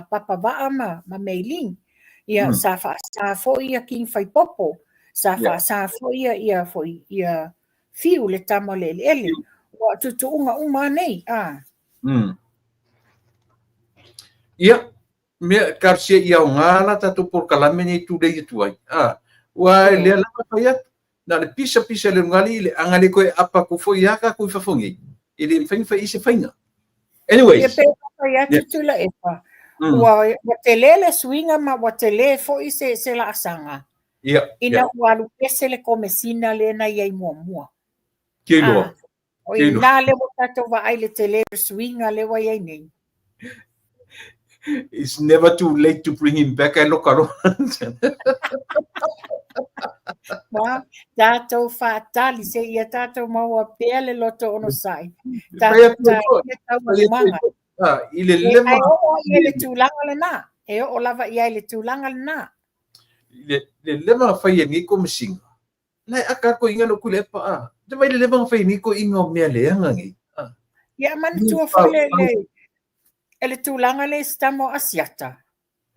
papa va ama ma mailing ia sa fa sa fo ia king fai popo sa fa sa fo ia fo ia fiu le tamo le ele o tu unga uma nei ia me karsia ia ngala tatu por kalame ni tu dei tu ai wa le la pa na le pisa le ngali le angale ko apa ku fo ia ka ku fa fongi ele fai ise faina anyway ia pe pa ia tu la epa Ua te le swinga ma ua te le fo'i se la asanga. Ina ua lu pese le komesina le na iai mua. Kilo. O ina le mo tato wa ai le te le swinga le wa iai nei. It's never too late to bring him back. I look around. Tātou whātali se ia tātou maua pēr le loto ono sai. Tātou ia tau manga. Ai o ia le tūlanga le nā. E o lava ia le tūlanga le nā. Le lema whai e ngiko masinga. Lai aka ko inga no kule pa a. Te vai le lema whai ngiko inga o mea le anga ngi. Ia mani tua whai le tūlanga le stamo asiata.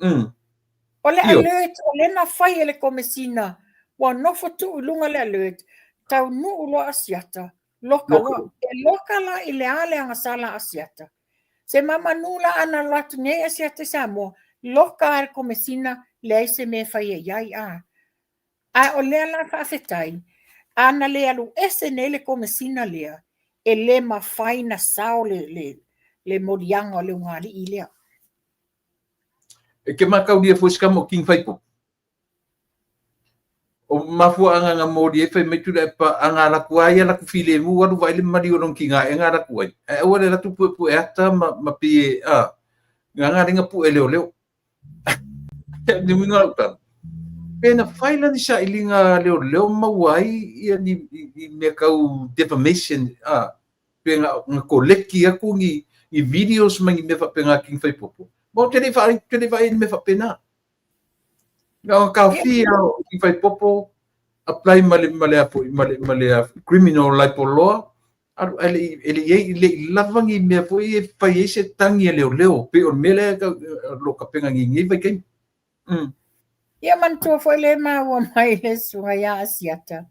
O le alert, o le na whai le komesina. Wa nofo tu ulunga le alert. Tau nu ulo asiata. Loka lo. E loka la i le ale anga sala asiata. Se mama nula ana latu ne asiata samo. Loka al komesina le se me whai e iai a. A o lea la whawhetai. Ana le alu ese ne le komesina lea. E le ma whai na sao le morianga o le ungari i lea. E ke makau lia fwska mo king whaipo. O mafua anga nga mori e whai metu le pa anga la kuai ala ku file mu waru vai le mari o ki nga e nga la kuai. E ua le ratu pu e ata ma pie a. Nga ringa pu e leo. Ni minga utan. Pena whaila ni sa ilinga leo mawai ia ni me kau defamation a. Pena nga koleki aku ni videos mangi me whapenga king whaipopo. Mo te vai me whapena. Nga ka fia king whaipopo apply male criminal life law. Aru ele lavangi me foi e pai ese tangi leo pe on mele ka lo ka penga ngi vai kai. Ia mantua foi le maua mai le sunga ia asiata.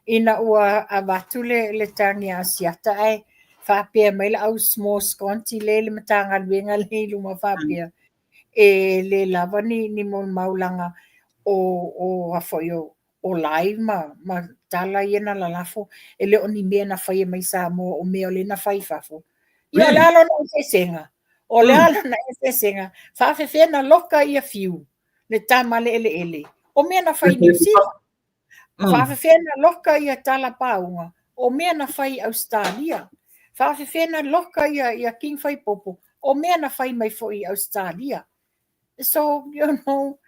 Ina ua avatu le tangi asiata ai. Whapea mai la au small sconti le matanga luenga le luma whapea. E le lava ni maulanga o afoio o live ma tala iena la lafo. E le oni mea na whai mai sa mo o mea le na whai fafo. Ia le alo na esesenga. O le alo na esesenga. Whawhewhia na loka ia fiu. Le tamale ele. O mea na whai New Zealand. Whawhewhia na loka ia tala paunga. O mea na whai Australia. Whawhewhia na loka ia King Whaipopo. O mea na whai mai fo i Australia. So, you know,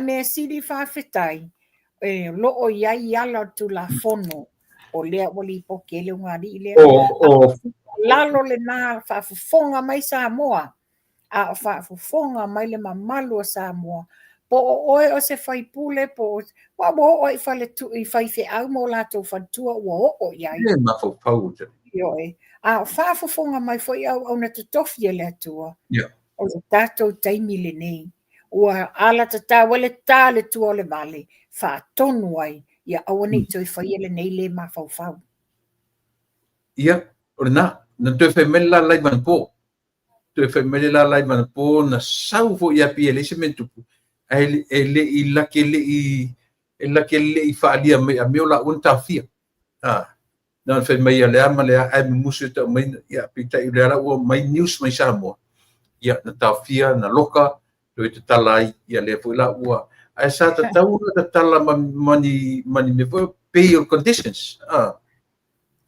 me siri whawhetai. Lo o iai ala tu la fono. O lea wali po ke le ngari i lea. Lalo le nā whawhonga mai Samoa. A whawhonga mai le mamalua Samoa. Po o oe o se whai pule po wa mo o i whale tu i whai whi au mo lato whantua wa o iai. E mafo pauta. Ioi. A whawhonga mai whai au na te tofi le atua. Yeah. O le tātou taimi le nei. Ua ala ta wale tā le tua le vale. Whaatonu ai. Ia awane toi whai ele nei le ma whau. Ia. O na toi whai mele lai mana po. Toi whai mele lai mana po na sau fo ia pia le se mentupu. E le i lake le i whaalia mai a meo la unta fia. Na whai mai a lea ma lea ai musu ta mai ia pita i lea ua mai news mai Samoa. Ia na ta fia na loka doi te talai ia lea fo la ua. Ai sa ta tau na ta tala mani me fo pay your conditions.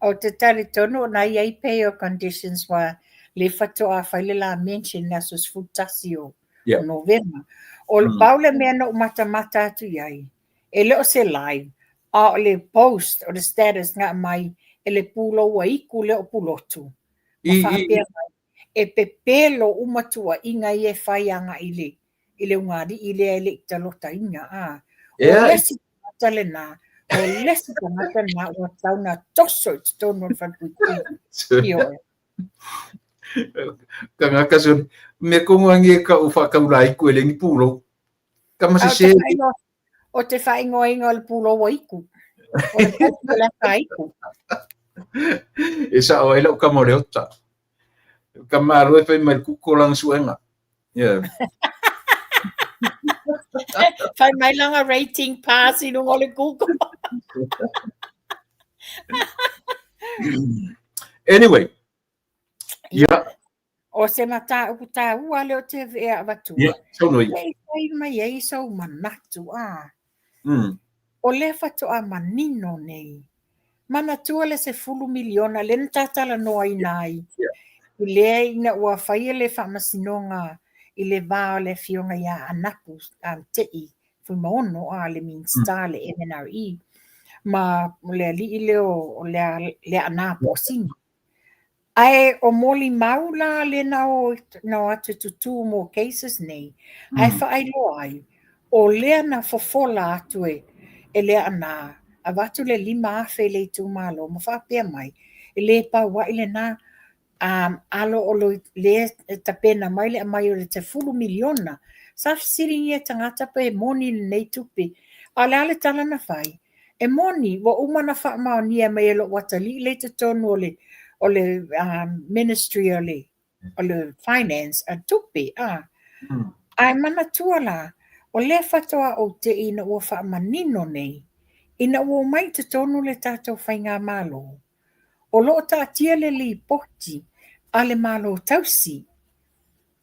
O te tali tono na iai pay your conditions wa le whatoa whaile la mention na sus futasi o November. O le paule mea na umata atu iai. E leo se live. A le post o le status nga mai e le pulo wa iku leo pulotu. E pepelo umatua inga i e whaianga i le ungari i le ele i talota inga. O lesi tangata le nā. O lesi tangata nā o tauna toso i tono whakuiti. Ka ngaka sun me kongangi ka ufa ka ulai ku ele ni pulo ka masise o te whaingoa inga le pulo wa iku o le pulo le ka iku e sa o ele o ka more ota ka maro e fai mai kuko lang suenga fai mai langa rating pass i nungo le kuko anyway. O se mata upu tā ua leo te vea watu. Ia, sauno ia. Ei whai mai ei sau manatu a. Mm. O le whatu a manino nei. Mana tua le se 10 miliona le ntatala noa i nai. Ia. I lea ina ua whaia le whamasinonga i le vāo le fionga ia anapu tei. Fui maono a le Minstar le MNRE. Ma le ali i leo le anapo sini. Ai o moli maula le na atu tutu mo cases nei. Ai whaai lo ai. O lea na fofola atu e lea ana. A watu le 5 afe le tu malo. Ma whapea mai. E le pa wa ile na alo o lo le tapena mai le mai o le te 10 miliona. Sa siri e tangata pe moni nei tupi. Ale ale tala na whai. E moni wa umana wha mao nia mai lo watali le te tonu o le ministry o le finance a tupi ai mana tuala o le fatoa o te ina ua wha manino nei ina ua mai te tonu le tātou whainga malo o lo ta tia le li poti a le malo tausi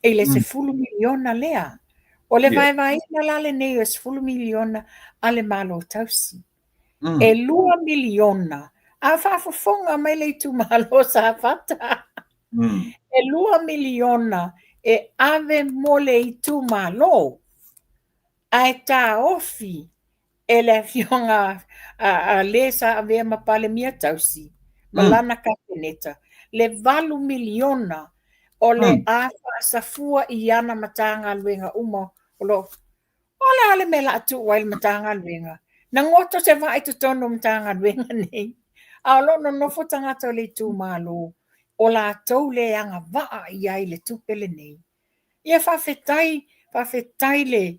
e le se 10 miliona lea o le vai na lale nei o se 10 miliona a le malo tausi e 2 miliona a whaafafonga mai le tu malo sa fata. E 2 miliona e ave mole i tu malo. Ai tā ofi e le fionga a lesa ave mapale mia tausi. Malana kapeneta. Le 2 miliona o le afa safua i ana matanga luenga uma o lo. Ola ale mela atu wail matanga luenga. Nangoto se vai tu tono matanga luenga nei. Alo no nofo tangata le tu malo o la tau le anga waa i ai le tupele nei. Ia whawhetai le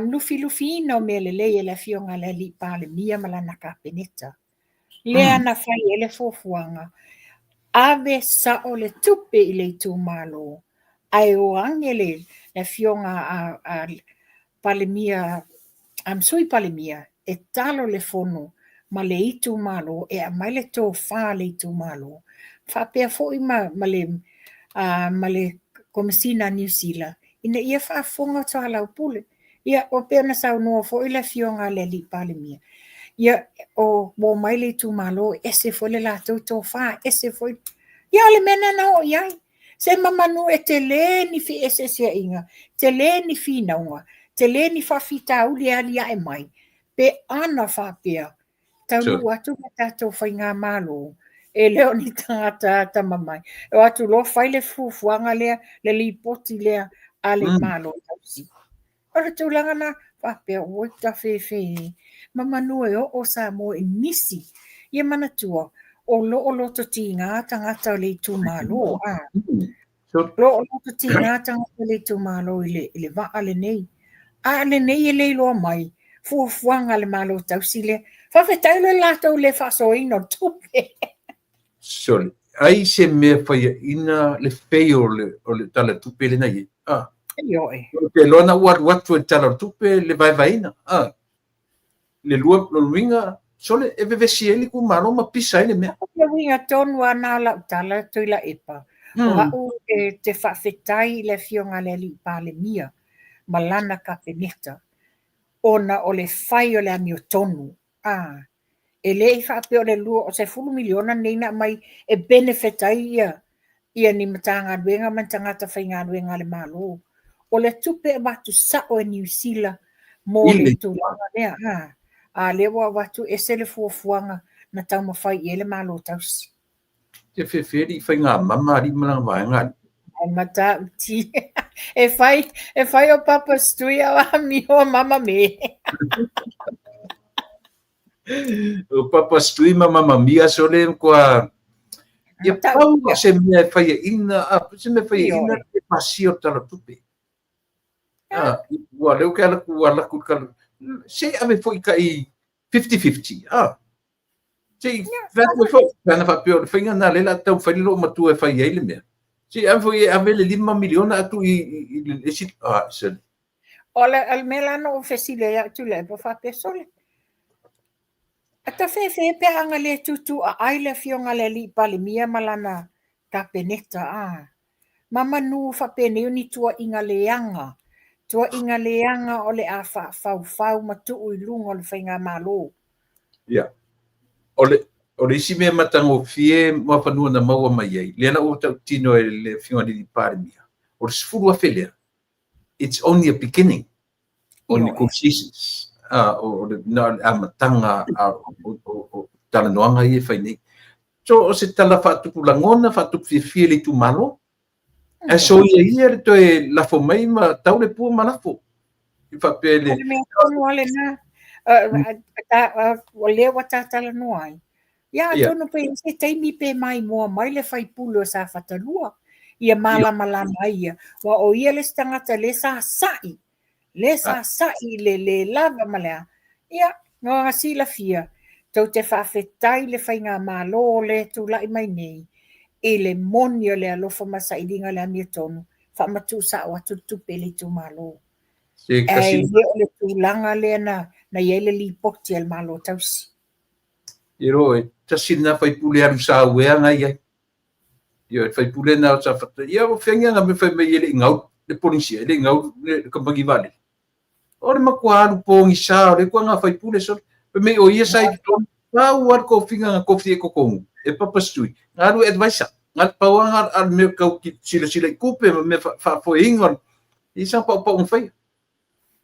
lufi ina o mea le e le fionga le li pale mia malana ka peneta. Le ana whai ele fofuanga. Ave sa o le tupe i le tu malo. Ai o angele le fionga a pale mia, sui pale mia, e talo le fono. Ma le itu malo e a mai le tō whā le itu malo. Whapea fōi ma le komisina New Zealand. Ina ia whaafonga toa lau pule. Ia o pēna sau noa fōi le fionga le li pale mia. Ia o mai le itu malo ese fōi le lātou tō whā. Ese fōi. Ia le mena na o iai. Se mamanu e te le ni fi ese sia inga. Te le ni fi naunga. Te le ni whawhita uli alia e mai. Pe ana whapea. Tau atu me tātou whainga malo. E leo ni tangata mamai. E atu lo whai le fufuanga lea, le li poti lea, a le malo tausi. Ora tūlanga na, whapea oita whewhe. Mamanu e o sa mo e nisi. Ia manatua, o loto ti ngā tangata le tu malo. Lo loto ti ngā tangata le tu malo i le waa le nei. A le nei e le loa mai. Fufuanga le malo tausi le. Whawhetai le lātou le whasoina tupe. Sorry. Ai se mea whaia ina le whei o le tala tupe le nei. Ioi. Ke loana watu e tala tupe le vai ina. Le lua winga sole e vevesi eli ku maroma pisa ele mea. Le winga tonu ana la tala tuila epa. O hau e te whawhetai le fionga le li pale mia. Malana ka peneta. Ona o le whai o le ani o tonu. E le i whaapea o le lua o se 10 miliona neina mai e benefitai ia ni matanga duenga mantangata whainga duenga le malo. O le tupe e watu sa o e New Zealand mo le tūlanga lea. A lewa watu e se le fuafuanga na tau mawhai i ele malo tausi. Te whewheri whainga mama ri malanga vaenga. Ai mata uti. E whai o papa stui a mi o mama me. O papa stui mama mia sole kwa ia pau se me whaia ina te pasi o tala tupe. Ua leu ke ala ku kala. Se ave foi ka i 50-50. Se vai foi kana fa pio finga na lela tau whaililo matu e whai ele mea. Se ave le 5 miliona atu i sit se. Ole al melano fesile ya tu le po fa pesole. Ata fe pe anga le tutu a ai le fionga le li pale mia malana ka peneta mamanu whapene ni tua inga leanga. Tua inga leanga o le a whau matu i lunga o le whainga malo. Ia. O le isi mea matango fie ma whanua na maua mai ai. Lea na o tau tino e le whiunga ni pāremia. O le sifuru a whelea. It's only a beginning. O negotiations. O le amatanga o talanoanga i e whainei. So o se tala whatupu langona, whatupu fie le tu malo. E so ia le toe lafo mai ma tau le pua malafo. I whapele. O le mea tonu ale na. O le wata tala noai. Ia tonu pe se teimi pe mai mua mai le whaipulo sa whatalua. Ia malama ia. Wa o ia le stangata le sa sai. Le sa sai le lava malea. Ia ngā sila fia. Tau te whawhetai le whainga malo le tu lai mai nei. E le moni o le alofa masa i ringa le amia tonu. Whamatu sa o atu tupe le tu malo. E le o le tu langa le na iei le li poti al malo tausi. Iro e tasina whaipule aru sa wea ngai ai. Ia whaipule na o sa whata. Ia o whengia nga me whai mai ele ngau le polisia, ele ngau le kampangi vale. O le makua aru pōngi sa o le kua ngā whaipule so. Pe me o ia sai ki tonu. Pau ar ko whinga ngā kofi e kokongu. E papastui. Ngaru advisor. Ngat pawanga al me kau ki sila i kupe me whafo ingon. I sa pau ngwhai.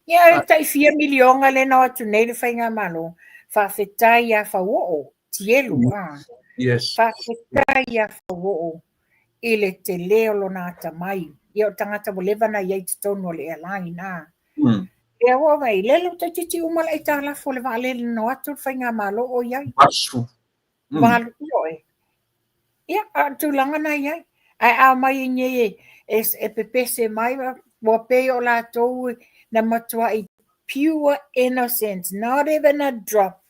Ia tai 4 milionga le na atu nei le whainga malo. Whawhetai a whawoo. Tielu. Yes. Whawhetai a whawoo. I le te leo lo nā tamai. Ia o tangata mo lewa na iei te tonu o le airline. Ia o mai, lelo te titi umala i tā lafo le waalele no atu whainga malo o iai. Asu. Malo ioe. Ia, tūlanga na iai. Ai a mai nye e pepese mai mo pe o la tau na matua i pure innocence, not even a drop.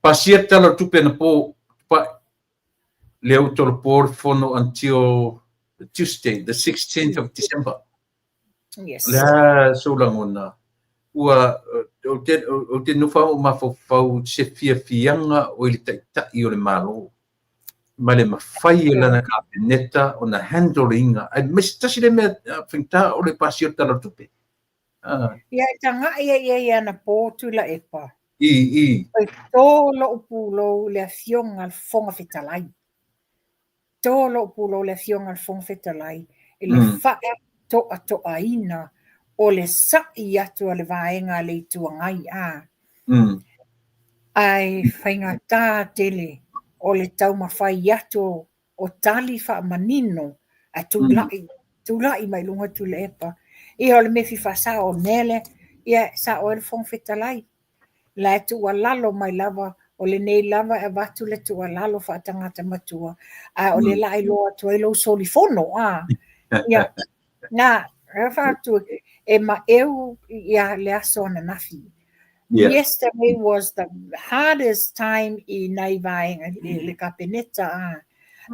Pasia tala tupe na po pa leo tolo por fono until Tuesday, the 16th of December. Yes. La so langona. Ua o te nufa o mafau se fianga o ili tai o le malo. Ma le mawhai e lana kabineta o na handlinga. Ai mestasi le mea whinta o le pasio tala tupe. Ia tanga ia na po tula epa. I. Oi tō lo upulo le fionga al fonga fetalai. Tō lo upulo le fionga al fonga fetalai. E le wha to aina o le sai atu le vaenga le tuangai a. Ai whainga tā tele o le tau mawhai atu o tali wha manino a tūlai mai lunga tu le epa. I o le mefi whasa o nele, ia sa o le fonga fetalai. La tua lalo mai lava, o le nei lava e watu le tua lalo wha tangata matua. A o le lai loa tua ilo solifono, ia. Nā, whātua, e ma eu ia le aso na nafi. Yesterday was the hardest time I nei vaenga le kapeneta.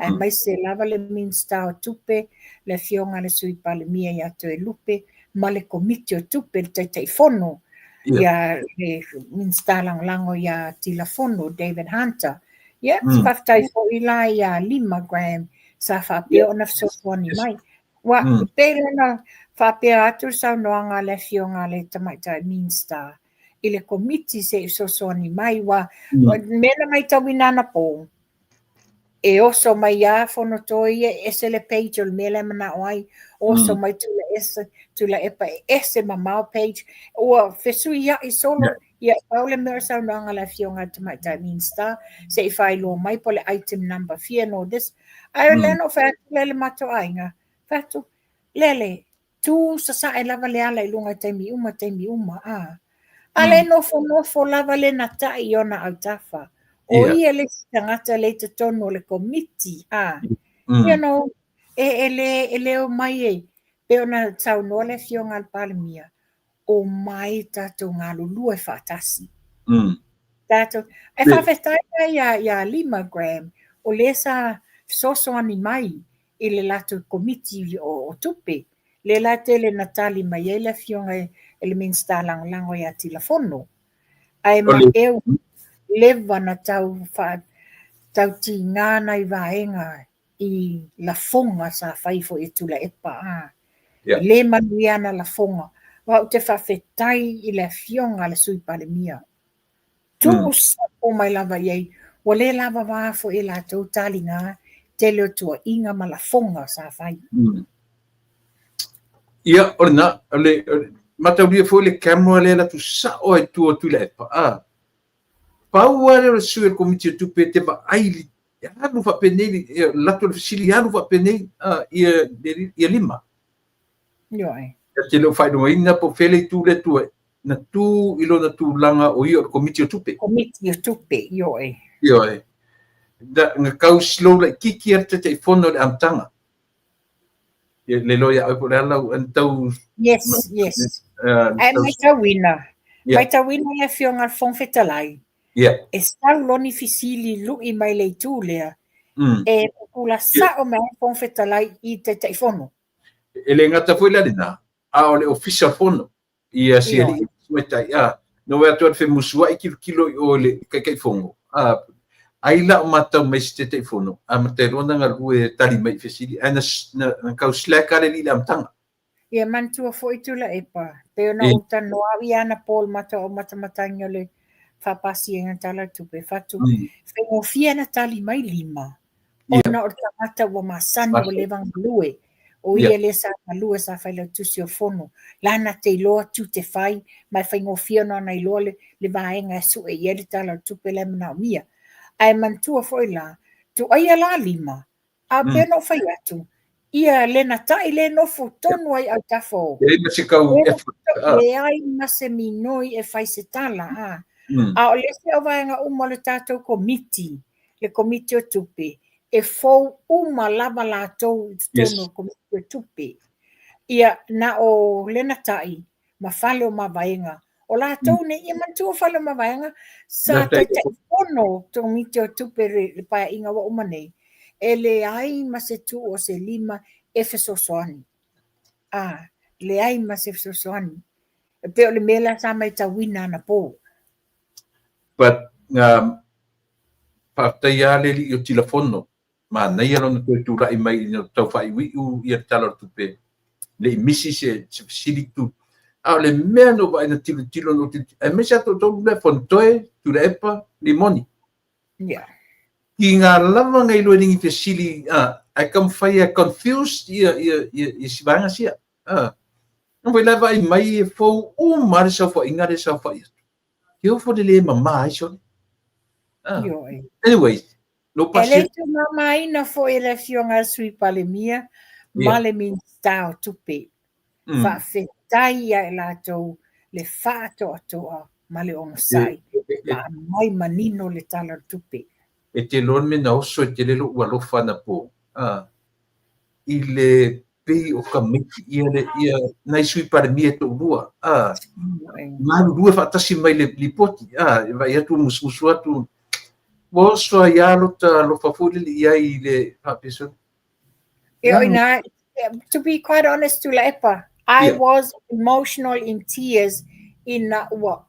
E mai se lava le minsta o tupe, le fionga le sui pale mia ia to e lupe, ma le komiti o tupe le teitai fono. Ia le minsta lango ia tilafono, David Hunter. Ia, whaftai fo ila ia 5 gram sa whapea o na fsofoni mai. Wa pele na whapea atu sa noanga le fionga le tamaita minsta. I le komiti se sosoni mai wa mena mai tawinana po. E oso mai ia fono toi ese le page o mele mana oai. Oso mai tula epa ese mamau page. Ua fesu ia I solo ia paule mea sa noanga le fionga tamaita minsta. Se I whailo mai po le item number fia no this. Ai leno whatu lele mato ainga. Fatu, lele, tu sa e lava le ala I lunga teimi uma, Ale nofo lava le na tai I ona au tafa. O ia le tangata le te tono le komiti, You know, e leo mai pe ona tau no le fionga al palemia. O mai tato ngā lulu e whatasi. Tato, e whawhetai ia 5 gram, o le sa soso ani mai, I le lato komiti o tupe, le late le natali mai e le fionga e le minsta lango ia tilafono. Ai ma eu lewa na tau ti ngāna I vaenga i la fonga sa fai fo e tula e pa a. Yeah. Le manuiana la fonga. Wa te whawhetai i le fionga le sui pale mia. Tu sa o mai lava iei. Wa le lava wa fo e la tau talinga te leo tua inga ma la fonga sa fai. Ia, orna, matauria fo le camera le la tu sa o e tua tula e pa a. Pau ale o sui el komiti o tupe te ba aili. Anu fa penei, lato le fisili anu fa penei ia lima. Yo ai. Te leo fai no ina po fele tu le tu na tu ilo na tu langa o ia o komiti o tupe. Komiti o tupe, yo ai. Yo ai. Da nga kau slow la kiki arte te fono le amtanga. Le loia o le ala en tau. Yes. Ai mai tawina. Mai tawina le fionga fong fetalai. Yeah. E stau loni fisili lu I mai le tu lea. E kula sa o mai fong fetalai I te teifono. Ele ngata foi la dina. A o le official fono. Ia siali suetai a. No wa tu fe musua I kilo o le kai fongo. Ai la o matau mai te teifono. A mate rona nga lue tali mai fisili. Ana na kau slaka le li amtanga. Ia mantua foi tula epa. Te ona uta noa iana pol mata o matamatanga le whapasi e ngantala tupe whatu. Whengo fia na tali mai lima. Ona o tamata wa masani wa lewang lue. O ia le sa lue sa whaila tusi o fono. Lana te loa tu te whai. Mai whengo fia na nei loa le vaenga su e ieri tala tupe le mana o mia. Ai mantua foi la. Tu aia la lima. A beno whai atu. Ia lena tai le nofo tonu ai au tafo. Ia se kau effort. Le ai mase minoi e whai se tala. A o lese o vaenga uma le tātou komiti. Le komiti o tupe. E fou uma lava lātou tonu komiti o tupe. Ia na o lena tai. Ma whale o ma vaenga. O lātou ne ia mantua whale o ma vaenga. Sa tai fono komiti o tupe le paia inga wa uma nei. E le ai ma se tu o se lima e fesosoani. Le ai ma se fesosoani. E peo le mela sa mai tawina na po. But partai ale li o telefono. Ma nei alo na tu rai mai no tau fai wi u ia talo tupe. Le misi se sili tu. A le mea no vai na tilo no tilo. E mesa to le fontoe tu le epa limoni. Yeah. Ki ngā lava ngai lua ringi te sili, ai kam whai a confused ia sivanga sia. Nō vai lava ai mai e fau o mare sau wha ingare sau wha ia. Ki o fode le mama ai sone. Anyway, no pasi. Ele tu mama ina fo ele fionga sui pale mia, male min stau tupe. Fa fetai ai lato le fato atoa male ono sai. Ma mai manino le tala tupe. E te lon me na oso e te lelo ua lofa na po. I le pei o ka meki ia nai sui pare mia to rua. Maru rua whaatasi mai le lipoti. Vai atu musmusu atu. Woso a ialo ta lofa fuli li iai le hapeso. To be quite honest to Lepa, I was emotional in tears in ua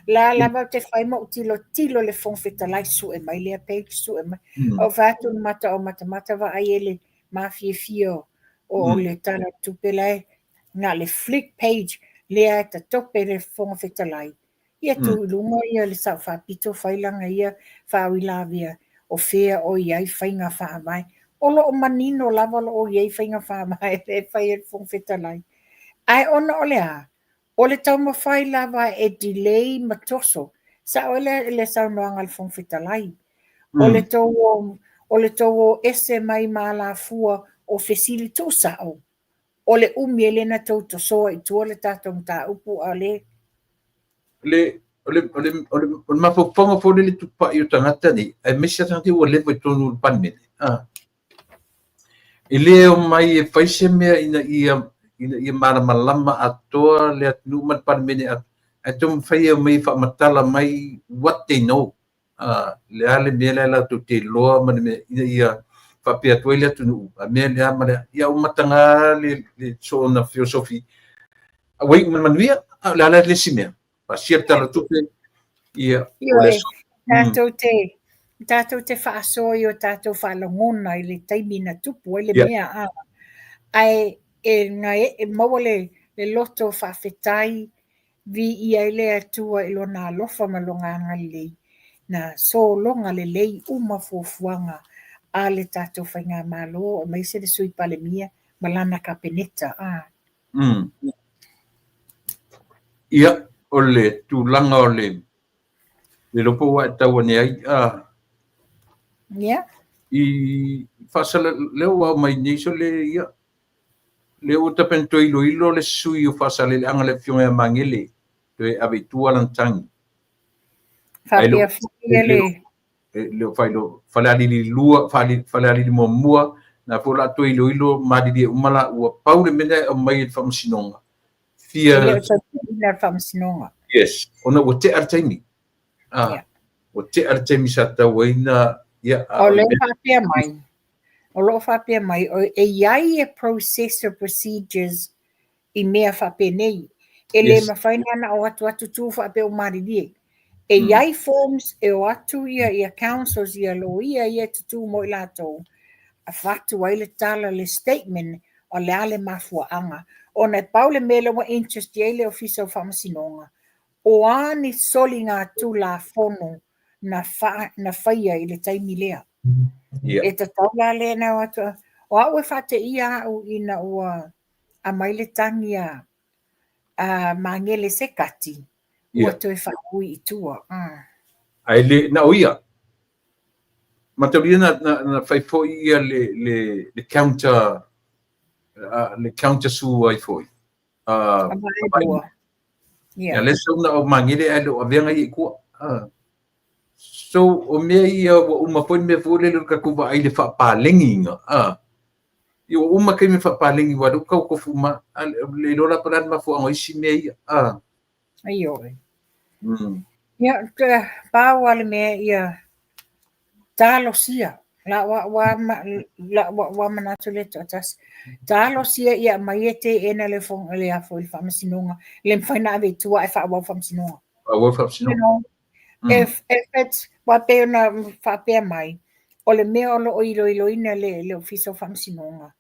la lava te whai mo tilo le fong fetalai su e mai lea page su e mai o vatu mata o mata wa ai ele mafia fio o le tala tupelai na le flick page lea ta tope le fong fetalai ia tu lunga ia le sa fa pito whailanga ia whawilavia o fea o iai whainga whaamai o lo o manino lava lo o iai whainga whaamai e whai e fong fetalai ai ona o lea o le tau mawhai lava e delay matoso. Sa o le sau noanga le fong fetalai. O le tau ese mai maa la fua o fesili tō sao. O le umi ele na tau to soa I tua le tātou mta upu a le. O le mapoponga fo le tupa I o tangata ni. E mesi atangati ua lewa I tonu panmene. I le o mai e whaise mea ia malama atoa le atu man panmene atum whaia mai whaamatala mai what they know. Le ale mea la tu te loa mane ia whapea tuai le atu nuu. A mea le amare ia umatanga le so na philosophy. A wei manuia le ala le simea. Pa sia tala tupe ia. Tātou te tātou te whaasoi o tātou whaalongona i le taimina tupu i le Yeah. mea a. Ai e maua le loto whaafetai vi ia i le atua i lona alofa malonganga lei. Na so longa le lei uma fuafuanga a le tātou whainga malo o mai se le sui pale mia malana ka peneta. Ia, o le tūlanga o le lopo wa e tau ane ai, Yeah. I whasala leo wa mai niso le ia. Leo tapento ilo le sui o whasale le anga le fionga mangele, to e ave tualantangi. Whapea whia le. Leo whaleari li lua, whaleari li mua, na pola to ilo madidi umala ua paule mena o mai e whamsinonga. Ele o tau whamsinonga. Yes, ona o te artaimi. O te artaimi sa tau eina. O le whapea mai. O lo whapea mai. O e iai e process or procedures I mea whapea nei. E le mawhaina ana o atu tū whapea o maridi. E iai forms e o atu ia councils ia lo ia tutu mo I lātou. A whatu ai le tala le statement o le ale mafua anga. O na paule mele wa interest ia le ofisa o whamasinonga. O ani soli ngā tū la fono na whaia I le taimi lea. E ta taula le na watu. O au e whate ia au ina ua a maile tangi a mangele se kati. Ua toi whaui I tua. Ai le na oia. Matauri na whaifoi ia le counter su ai foi. Ia le sauna o mangele ai lo avenga I kua. So o mea ia wa uma foi me fole le ka kuva ai le whapalengi inga. Ia wa uma kai me whapalengi wa ruka o kofuma le rola paran ma fu isi mea ia. Ai oi. Ia pāua le mea ia tālo sia. La wa manatu le totas. Tālo sia ia mai e te ena le fong le afo I whamasinonga. Le mwhaina ave tua e whaawau whamasinonga. Whaawau whamasinonga. If it's what they na whapea mai, o le mea o lo ilo ina le ofisa o whamasinonga.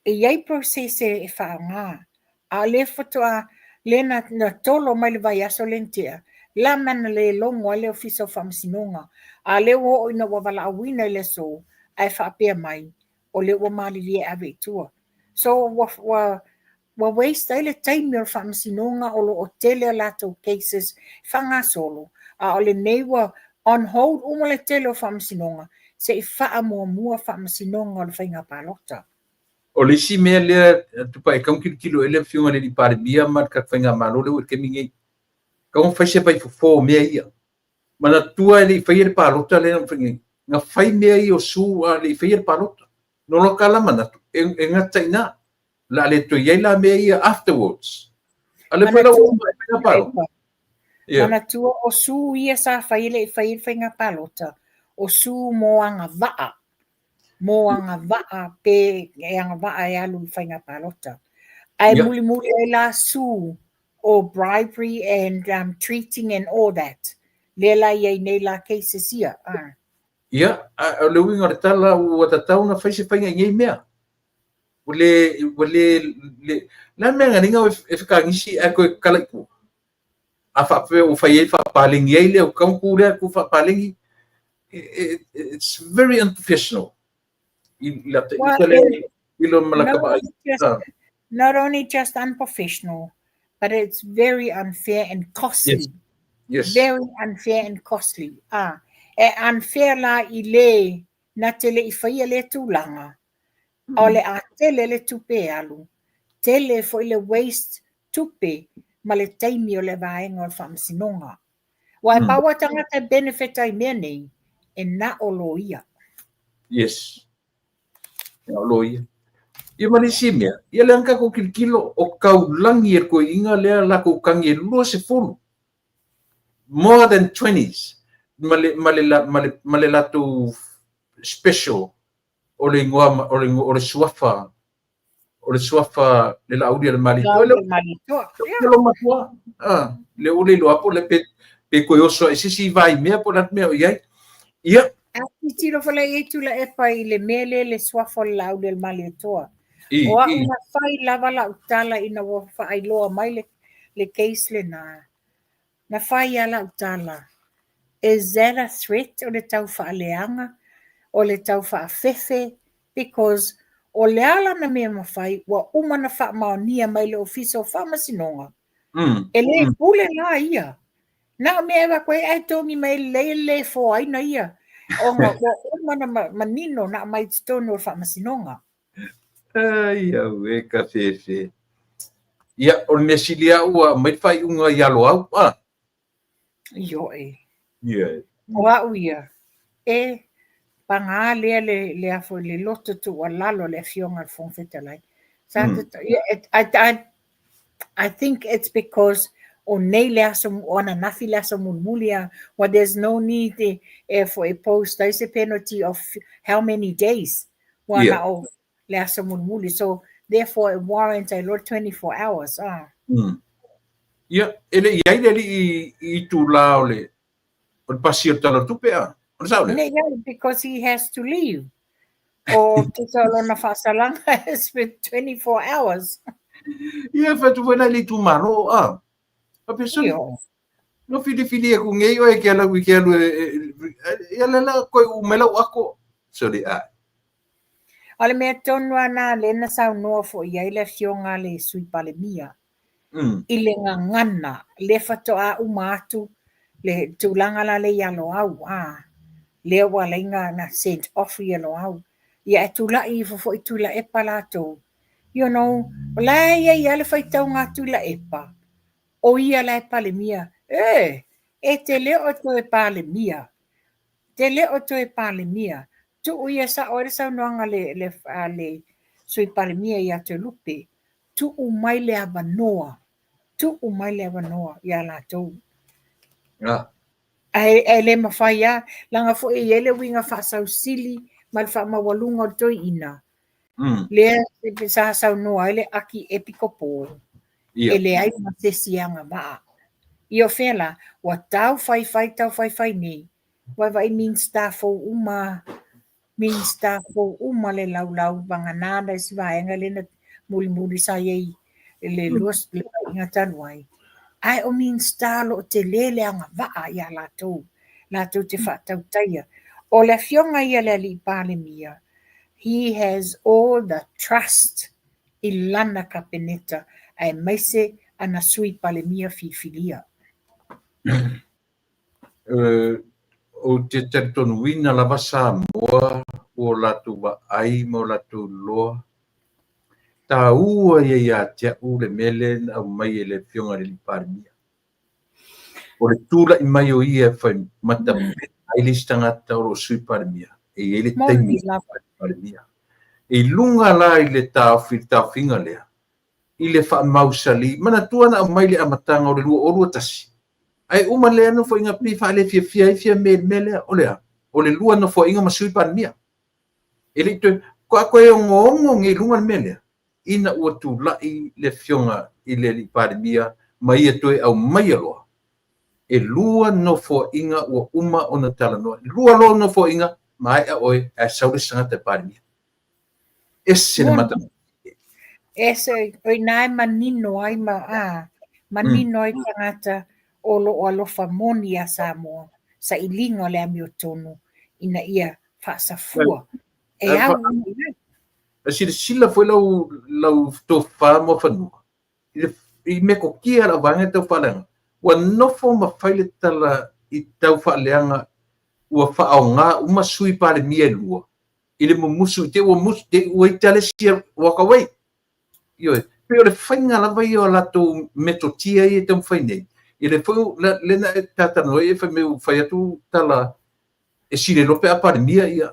E iai process e whaanga. A le whatua le na tolo mai le vai aso lentia. La mana le longo le ofisa o whamasinonga. A le o ina wawala awina le so ai whapea mai. O le o mali lia ave tua. So wa waste ai le taimi o whamasinonga o lo o tele lato cases whanga solo. A ole nei wa on hold uma le tele o whamasinonga. Se I wha mua whamasinonga o le whainga pālota. O le si mea lea tupa e kaun kilo ele fiunga le di pare bia mat ka whainga malole o ke mingi. Kaun whaise pai fo mea ia. Mana tua le whai le pālota le whainga. Nga whai mea I o su a le whai le pālota. Nolo kala mana e ngata ina. La le to iei la mea ia afterwards. Ale whaila o whainga pālota. Mana tua o su ia sa whaile whainga pālota. O su moanga waa. Moanga waa pe e anga waa e alu whainga pālota. Ai muli e la su o bribery and treating and all that. Lela iei nei la cases ia. Ia, le winga re tala o tatau na whaise whainga ngei mea. Wale la mea ngaringa e whakangisi a koe kalaipu. A whape o whai e whapalengi ei leo kaunku rea ku whapalengi. It's very unprofessional. Not only just unprofessional, but it's very unfair and costly. Yes. Very unfair and costly. E unfair la I le na tele I whaia le tūlanga. O le a tele le tupe alu. Tele fo I le waste tupe ma le taimi o le vaenga o le whamasinonga. Wa paua tangata benefit ai mea nei e na o loia. Yes. Na o loia. Ia malisi mea. Ia le anka ko kilkilo o kaulangi e koe inga lea lako kangi e lua se fulu. More than 20s. Male lato special o le ngoa o le suafa le lauria le malitoa le matua le ule lo apo le pe koe oso e sisi vai mea po lat mea o iai Ia. Aki tiro fala e tula e pai le mele le swafo la au le mali toa. I, O a i. una fai lava la utala ina wa fai loa mai le case le na. Na fai ala utala. Is that a threat o le tau whaaleanga o le tau whaafefe? Because o le ala na mea mawhai wa umana wha maonia mai le ofisa o whamasinonga. E le pule la ia. Na mea wa koe ai tongi mai le fo aina ia. O ngā wa umana manino na mai tonu o whamasinonga. Ai, au e ka fefe. Ia, o le silia ua mai whai unga ialo au. Io e. Ia. O au ia. E panga lea le afo le loto tu wa lalo le fionga al fonfetalai. I think it's because o nei le aso o ana nafi le aso mulmulia well there's no need for a post there's a penalty of how many days wana o le aso mulmuli so therefore it warrants a lot 24 hours Ia, ele iai le i tu la ole o le pasi o tala tupe a. O le saule? Because he has to leave. Or to tell on a fasalanga has been 24 hours. Ia, fatu wena li tu maro a. A pesoni. No fili e ku ngei o e ke ala wikelu e la koe umela wako. Sorry a. Ale mea tonu ana lena sau noa fo iai le fionga le sui pale mia. I le ngangana, le fatoa umatu, le tulanga la le yalo au, le wala inga na sent off yalo au. Ia e tula i fo i tula e palato. You know, la ia le faitau ngā tula e pa. O ia la e pale mia. E te leo to e pale mia. Te leo to e pale mia. Tu uia sa ore sa noanga le sui pale mia ia te lupe. Tu umai le avanoa. Tu umai le avanoa ia la tau. Ai le mawhai a. Langa fo e ele winga wha sau sili. Mal wha mawalunga o toi ina. Lea sa sau noa ele aki epikopo. Ele ai ma te sianga maa. Io fela, wa tau fai nei. Wa vai min stafo uma le lau banganada si vaenga le na muli sa yei le luas le inga tanuai. Ai o min stalo te lele anga vaa ia la tau te whatau taia. O le fionga ia le li pale mia. He has all the trust i lana kapeneta ai maise ana sui pale mia filia. O te tonu wina la vasa moa o latu wa ai mo latu loa. Ta ua ia tia ule mele au mai ele fionga le liparmia. O le tula i mai o ia fai mata ai listanga tauro sui parmia. E ele taimi parmia. E lunga la i le tawhinga lea. I le wha mausali. Mana tuana au mai le amatanga o le lua orua tasi. Ai uma lea no fo inga pi fa le fia mele o lea. O le lua no fo inga masui parmia. Ele to ko e ngongo ngi lunga mele. Ina ua tu la i le fionga i le li parmia mai e toi au mai aloa. E lua no fo inga ua uma o na tala noa. Lua lo no fo inga mai a oi a saure sanga te parmia. Ese na mata. Ese oi nai manino ai manino ai tangata o lo alofa moni a Samoa sa ilinga le ami o tonu ina ia whaasafua. E au sila foi lau to fa mo fanua. I me ko kia la vanga tau whalenga. Ua nofo ma whaile tala i tau whaaleanga ua whaonga uma sui pale mia lua. I le musu te ua musu te ua i tale sia waka wai. Ioi, pe o le whainga la vai o lato metotia i e tau whainei. I le whau lena e tatano e whai meu whai atu tala e sire lope a pale mia ia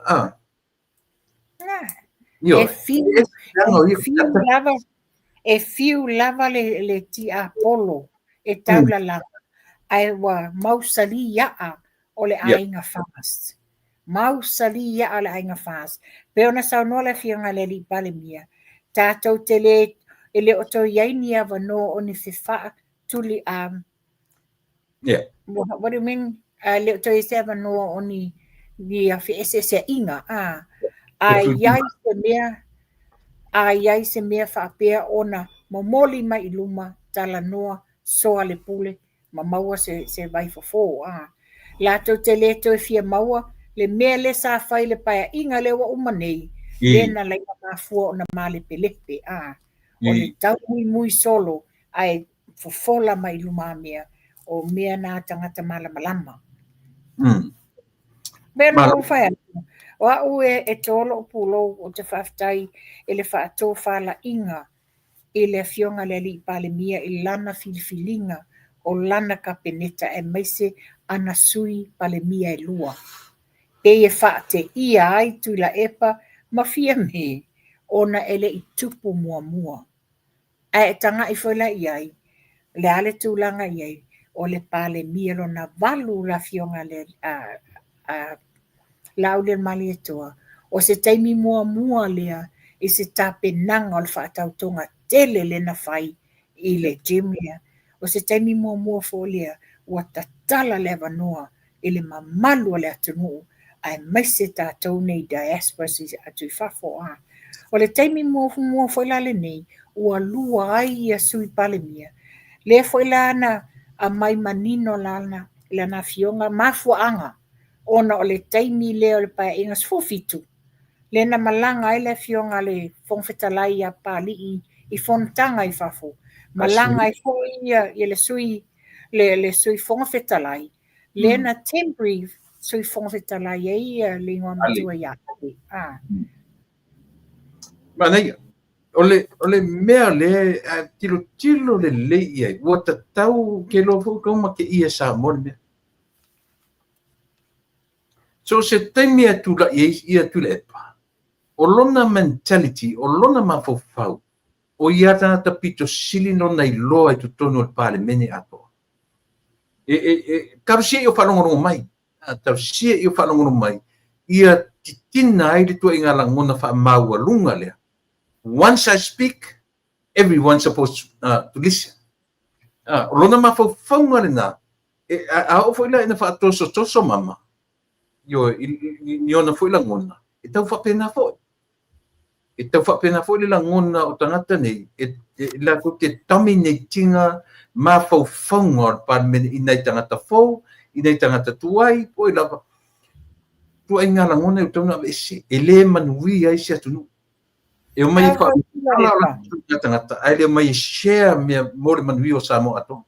E fiu lava le ti Apollo e taula lava. Ai wa mausali yaa o le ainga fast. Mausali yaa o le ainga fast. Pe ona sa no le fianga le li pale mia. Tātou te le ele o tau yaini ava no o ni whiwha tuli Yeah. What do you mean? Le o tau ese ava no o ni Ia fi ese inga ai se mea whaapea ona mamoli mai I luma tala noa soa le pule ma maua se vai fofo Lato te leto e fia maua le mea le sa whai le paia inga le wa umanei le na lai ma fua ona male pelepe o le tau mui solo ai fofola mai luma mea o mea na tangata malama. Mena o whai o au e tolo o pulo o te whaftai e le whaato whala inga e le fionga le li pale mia I lana filifilinga o lana kapeneta e maise ana sui pale mia e lua. E whaate ia ai tu la epa mafia me ona ele I tupu mua. E tanga I whaila iai, le ale tūlanga iai o le pale mia lo na valu la fionga le lau le mali etoa. O se taimi mua lea I se tape nanga o le whaatautonga tele le na whai I le gym lea. O se taimi mua fo lea ua tatala le wanoa I le mamalu o le atunuu ai maise tātou nei diaspora si atu I whafo O le taimi mua fo la le nei ua lua ai a sui pale mia. Le fo la ana a mai manino lana na fionga mafuanga ona o le taimi leo le pae inga sfofitu. Le na malanga ai le fionga le fongfetalai a pali I fontanga I fafo. Malanga ai fo ia le sui le sui fongfetalai. Le na temporary sui fongfetalai ai le ngā matua ia. Manai, ole mea le tilo le lei ai. Ua tatau ke lo fu kauma ke ia sa mole mea. So se taimi atu la ia tu le epa. O lona mentality, o lona mafofau, o ia tangata pito sili no nei loa I tutonu o pale mene ato. Kausia I o whalongono mai. Tausia I o whalongono mai. Ia titina ai le tua inga langona wha maua lunga lea. Once I speak, everyone's supposed to listen. O lona mafofau ngare na. A o fo ila ina wha toso mama. Yo na fo ila ngona. E tau whapena fo. E tau whapena fo ila ngona o tangata nei. La ko te dominatinga mafaufaunga o parmene inai tangata fo, inai tangata tuai, po ila tuai ngala ngona o tauna vese. E le manui ai se atunu. E o mai wha tangata. Ai le mai share mea mole manui o Samoa ato.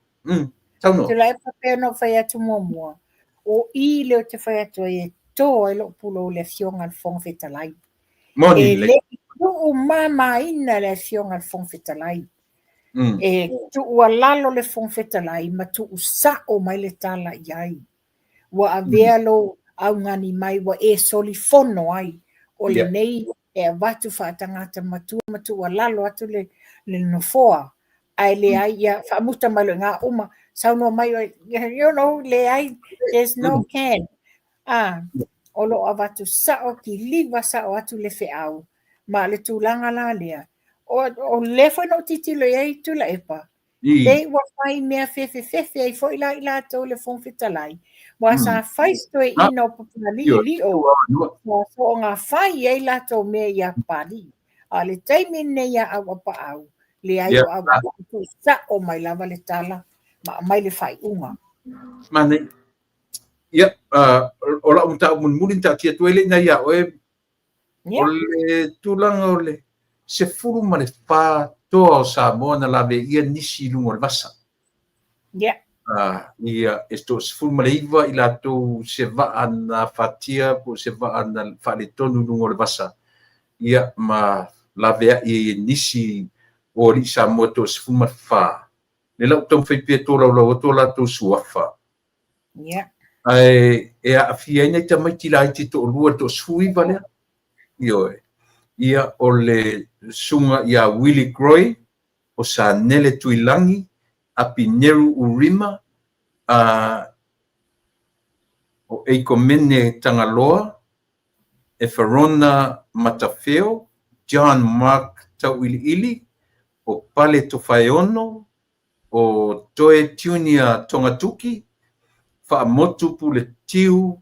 Tauno. Te lai papea no whai atu mua. O I leo te whai atu e tō e lo pulo le fionga al fongfetalai. Moni le tu mama ina le fionga al fongfetalai. E tu ua lalo le fongfetalai ma tu usa o mai le tala iai. Wa avea lo au ngani mai wa e soli fono ai. O le nei e avatu whaatangata matu ua lalo atu le nofoa. Ai le ai ia whaamuta mai lo ngā uma. Sauno mai, you know, le ai, there's no can. O lo avatu sao ki liva sao atu le feau. Ma le tūlanga la lea. O le fo no titilo ei tu la epa. Le wa fai mea fefe ai fo ila tau le fongfetalai. Wa sa fai stoe ino populali li o. Wa fo ngā fai ei la tau mea ia pali. A le taimi ne ia au apa au. Le ai o avatu sao mai lava le tala. Ma mai le fai unga. Mane. Ia, o la umta mulin ta tia tuele na ia o e le tulanga o le se furu ma le fa toa o Samoa na lave ia nisi lungo le vasa. Ia esto se furu ma le iwa I lato se va na fatia po se va na fa le tonu lungo le vasa. Ia ma lave ia nisi o li Samoa to se furu ma fa. Le lau tau whai pia tōra o lau o tō lato suafa. Ai e a fia ina te mai tila ai te tō lua tō sui valea. Ia o le sunga ia Willie Croy o sa Nele Tuilangi a Pineru Urima o Eiko Mene Tangaloa e Verona Matafeo, John Mark Tauili o Pale Tofaiono o Toe Tunia Tongatuki, whaamotu pu le tiu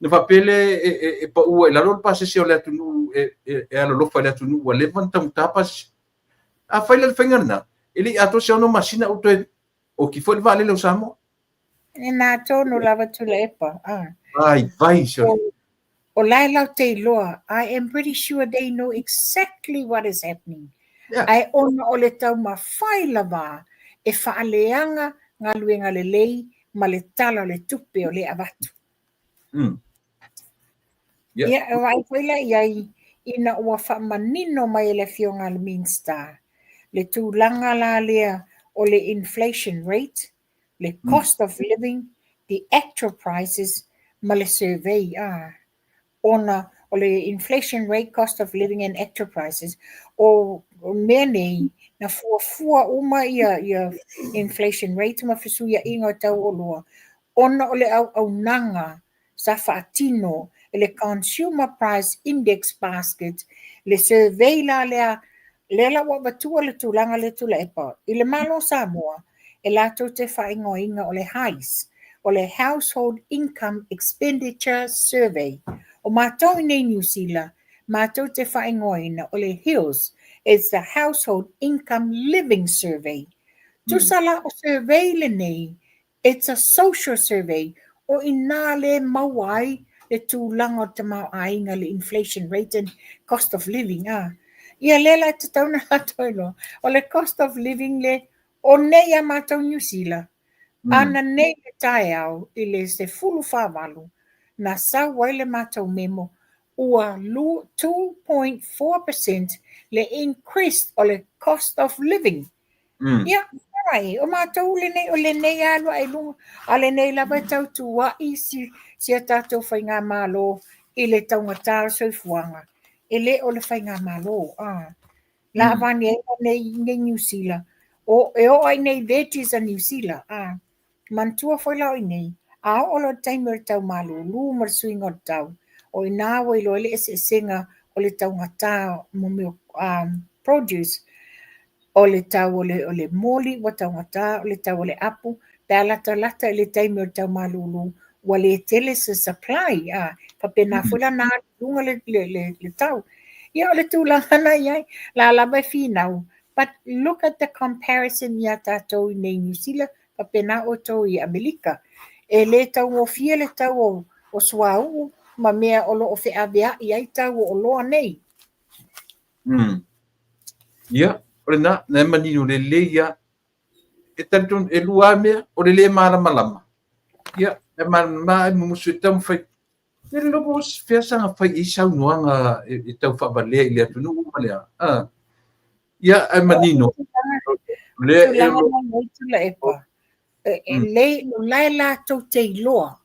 na whapele e pa ua i lalo pa se o le atunu e ala lofa le atunu ua levan tapas a whaile le whaingana ili ato se ono masina uto o ki fo le vale le usamo E nā tōnu lava tula epa. ai vai se O lai lau te loa, I am pretty sure they know exactly what is happening. Yeah. Ai ona o le tau ma whai lava e whaaleanga ngā luenga le lei ma le tala o le tupe o le avatu. Ia e wai koila iai ina ua whamanino mai le fionga le Minster. Le tūlanga la lea o le inflation rate, le cost of living, the actual prices, ma le survey. Ona o le inflation rate, cost of living and actual prices, o mea nei na fuafua uma ia inflation rate ma fisu ia inga tau o loa. Ona o le au nanga sa whaatino le consumer price index basket, le survey la lea lela wa batua le tūlanga le tula epa. I le malo Samoa, e lato te whaingoinga o le HICE, o le Household Income Expenditure Survey. O mātou nei New Zealand, mātou te whaingoina o le HILS, it's the Household Income Living Survey. Tusala o survey le nei, it's a social survey, o ina le mawai le tūlanga o te mau ainga le inflation rate and cost of living. Ia lela te tauna atoilo, o le cost of living le, o nei a mātou New Zealand, ana nei le tae au, i le se fulu whāwalu, na sa waile mātou memo, ua 2.4% le increase o le cost of living. Ia, ai, o mātou le nei, o le nei alua e lunga, a le nei lava tau tua i si a tātou whainga mālo, i le taunga tāra soifuanga. E le o le whainga mālo, La avani e nei New Zealand. O ai nei vetis a New Zealand. Mantua foi lau i nei. A o lo taimere tau malu, lu mar swing o tau. O i nā wai lo ele e senga o le tau ngata mo meo produce. O le tau o le moli, wa tau ngata, o le tau o le apu. Pea lata e le taimere tau malu lu. Wa le tele se supply. Pa pena fula nā lunga le tau. Ia o le tūlangana iai, la lava finau. But look at the comparison ia tātou nei New Zealand, pa pena o tau i Amerika. E le tau o fia le tau o suau, ma mea o lo o fe avea iai tau o loa nei. Ia, o le na manino le le ia, e tanton e lua mea, o le malama. Ia, e malama e musu e tau fai. Le lobo fea sanga fai i sau noanga e tau whabalea i le atunu umalea. Ia, e manino. Tūlanga mai tula epa. Le la tau te loa.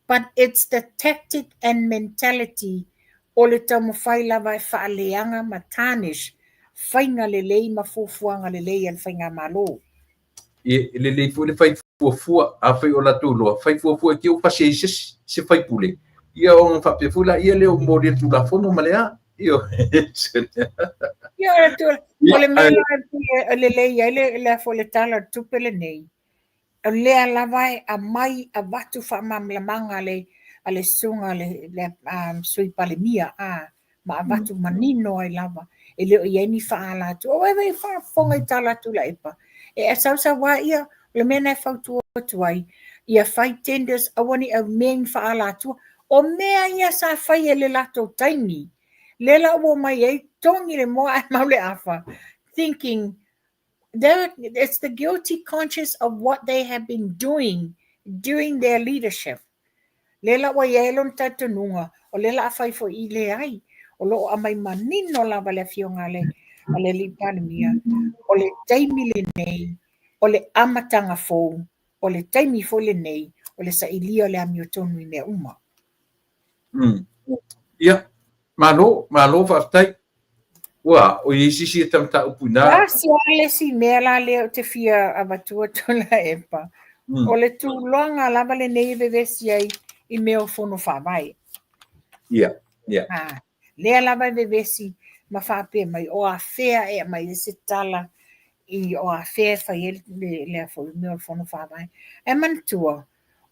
But it's the tactic and mentality o le tau mawhai lava e whaaleanga ma tarnish. Whainga le lei ma fufuanga le lei al whainga malo. Le lei fu le fai fuafua a fai o la tūloa. Fai fuafua ki o pasi se fai pule. Ia o ngā whapewhula, ia leo mōre tu la whono malea. Ia o tu, o le mela le lei, le fo le tala tupele nei. O lea lawai a mai a watu whamamlamanga le sunga le sui palemia ma a watu manino ai lava. E leo i eni whaala tu. O ewe whafonga i tala tu la epa. E a sausa wā ia, le mena e whautua tuai. Ia whai tenders awani au meng whaala tu. O mea ia sa whai e le lato taini. Lela o mai e tongi le moa e maule afa. Thinking, it's the guilty conscience of what they have been doing during their leadership. Lela wa yelon tatununga o lela afai fo ile ai o lo amai manino lava le fionga le li pandemia o le taimi le nei o le amatanga fo o le taimi fo le nei o le sailia le amiotonu i mea uma. Ia, malo whaftai. Ua, o i sisi e tamta upuna. Si ale si mea la leo te fia abatua tula epa. O le tūlonga lava le nei vevesi ai i meo fono whawai. Ia. Lea lava vevesi ma whape mai o a whea e mai se tala i o a whea whai lea fo i meo fono whawai. E mantua,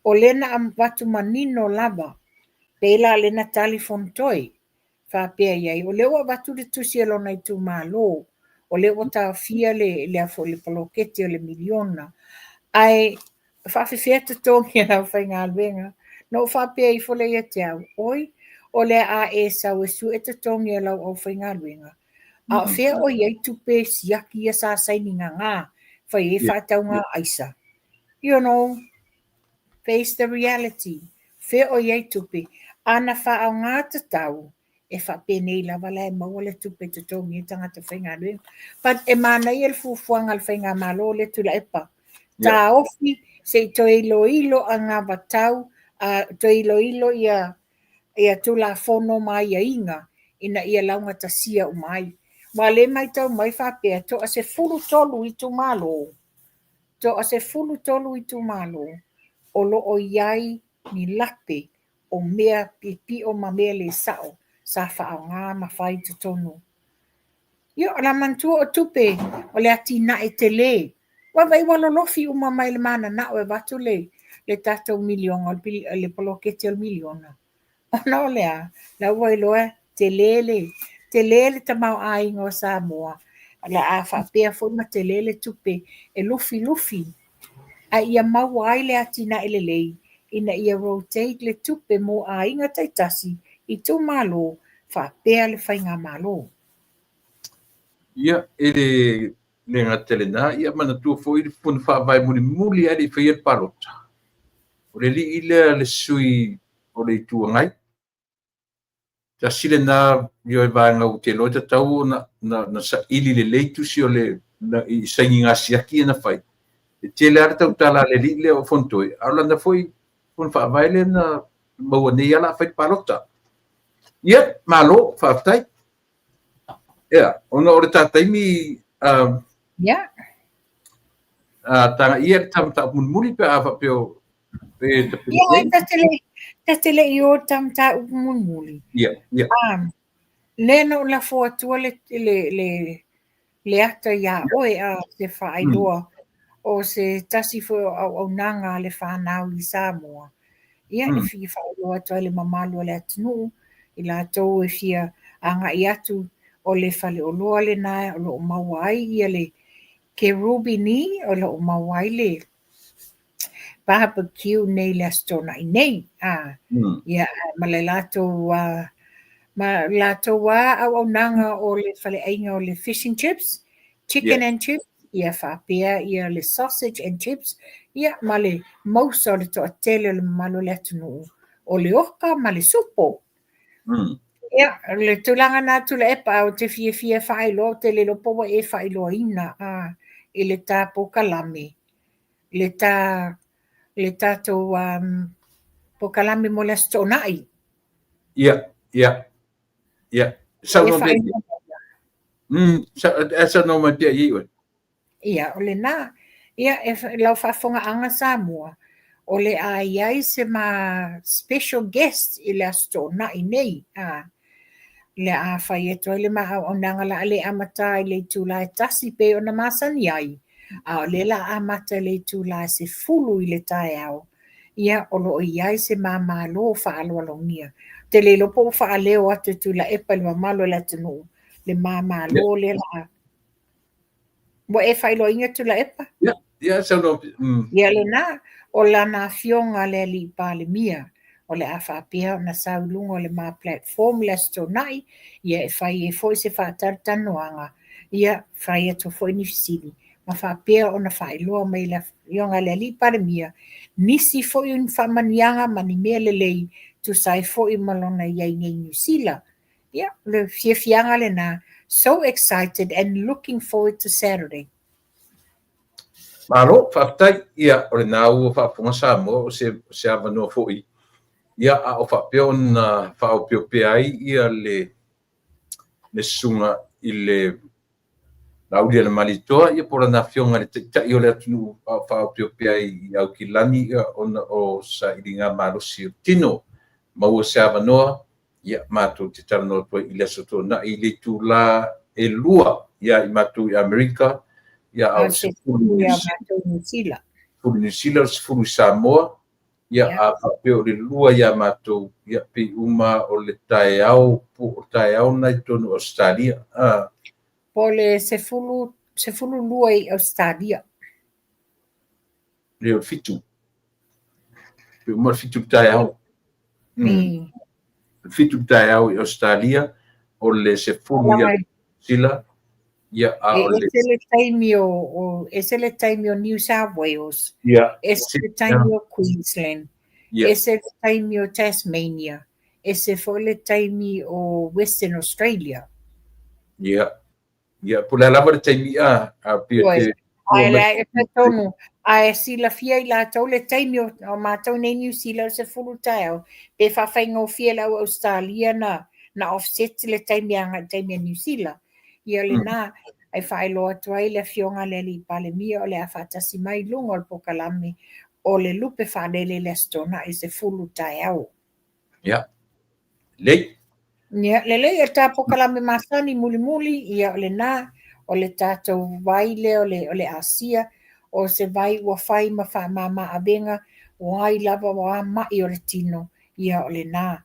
o lena am watu manino lava Pela le na telefon toi. Whapea iai. O leo watu le tusi alona i tu malo. O leo ta fia le afo le poloketi o le miliona. Ai, whawhiwhia te tongi au whainga alwenga. No whapea I fole ia te au. Oi, o le a e sau e su e te tongi au au whainga alwenga. A whea o iai tupe siaki ia sa saini ngā. Whai e whatau ngā aisa. You know, face the reality. Whea o iai tupe. Ana wha au ngā te tau. E whapene lava lai maua le tupe te tongi tangata whainga alwenga. But e mana I el fufuanga al whainga malo le tula epa. Ta ofi se to ilo a ngā watau, to ilo ia tula fono mai a inga, ina ia launga ta sia o mai. Ma le mai tau mai whapea, to a se fulu tolu I tu malo. To a se fulu tolu I tu malo. O lo o iai ni lape o mea pipi o ma mea le sao, sa wha ngā ma whai te tonu. Yo, la mantua o tupe, o le ati na e te le. Wa vai walo lofi uma mai le mana na o e watu le tatou miliona, le poloketi o miliona. O na o lea, la ua iloa, te lele ta mau a ingo o Samoa. La a whapea fuma te lele tupe, e lufi. A ia mau ai le ati na ele lei, ina ia rotate le tupe mo a inga taitasi, I tu malo, whapea le whainga malo. Ia, ele le ngā telena, ia mana tua fo I fun whawai muli ari whai el parota. O le li ile le sui o le tua ngai. Ta sile na yo e vanga o te loita tau na sa ili le leitu si o le I saingi ngā siaki na whai. E te le arta utala le li le o fontoi. Aula na foi fun whawai le na maua nei ala whai parota. Ia, malo, whaftai. Ia, ona ore tātaimi Yeah. tanga ia tam ta muli pe ava peo pe te pe. Ia, tele I o tam ta muli. Ia. Lena o la foatua le ata ia oe a se whaailoa o se tasi fo au nanga le whanau I Samoa. Ia e whi whaailoa toi le mamalu le atinu I la tau e fia anga I atu o le whale o loa le nai o lo mawai ia le ke rubi ni o lo mawai le barbecue nei le astona I nei. Ia ma le lato au nanga o le whale ainga o le fish and chips, chicken and chips, ia whapea, ia le sausage and chips, ia ma le mausa o le toa tele o le malo le atunu, o le oka ma le supo. Ia, le tulanga nā tula epa o te fia whaelo, te le lopoa e whaelo ina, I le tā pokalame, le tātou pokalame mo le astonai. Ia. Sa no be. Sa no ma te iwe. Ia, o le nā. Ia, e lau whafonga anga Samoa. O le a iai se ma special guest I le astonai nei. Le a whai e toi le maha o nanga la le amata I le tūla e tasi pe o na masani ai. O le la amata le tūla se fulu I le tae au. Ia, o lo iai se ma malo whaalo alongia. Te le lopo whaaleo atu tūla epa le mamalo le atanu. Le ma malo le la. Mo e whailo inga tūla epa? Ia, sa no. Ia le nā, o la nā fionga le li pāle mia. O le a whapea o na saulunga o le ma platform le astonai. Ia e whai e foi se whaatartanoanga. Ia whai e to foi ni fisili. Ma whapea o na whailoa mai la fionga le li pāle mia. Nisi foi un whamanianga mani mea le lei. Tu sai foi malona iai nei New Zealand. Yeah, le fianga le na. So excited and looking forward to Saturday. Malo, whaftai, ia, o le nā ua whafonga Samoa, o se awanoa foi. Ia, a o whapeo na whaopeo pe ai, ia le sunga I le laulia na malitoa, ia pora na fionga le tai o le atunu whaopeo pe ai I au ki lani, ia o sa iringa malosi o tino. Maua se awanoa, ia mātou te taranoa toi I le asoto na I le tūla e lua, ia I mātou I Amerika, ia au se fulu New Zealand, se fulu Samoa, ia a pe o le lua ia matou ia pe uma o le taeao pu o taeao nai tonu Australia Po le se fulu lua i Australia. le o fitu pe uma fitu taeao fitu taeao i Australia o le se fulu ia sila ia a o le ese le taimi o New South Wales, ia ese le taimi o Queensland, ia ese le taimi o Tasmania, ese foi le taimi o Western Australia. ia po le lava le taimi a pe te ai la e tonu ai sila fia i la tau le taimi o mātou nei New Zealand se fulu tau pe whawhainga o fia lau Australia na offset le taimi anga taimi a New Zealand ia le nā ai whaelo atu ai le fionga le li pale mia o le a whatasi mai lunga o le pokalame o le lupe whanele le stona i se fulu tau ia lei ia le e tā pokalame masani muli ia le nā o le tātou waile o le Asia o se vai ua whai ma wha mama abenga o ai lava wa mai o le tino ia o le nā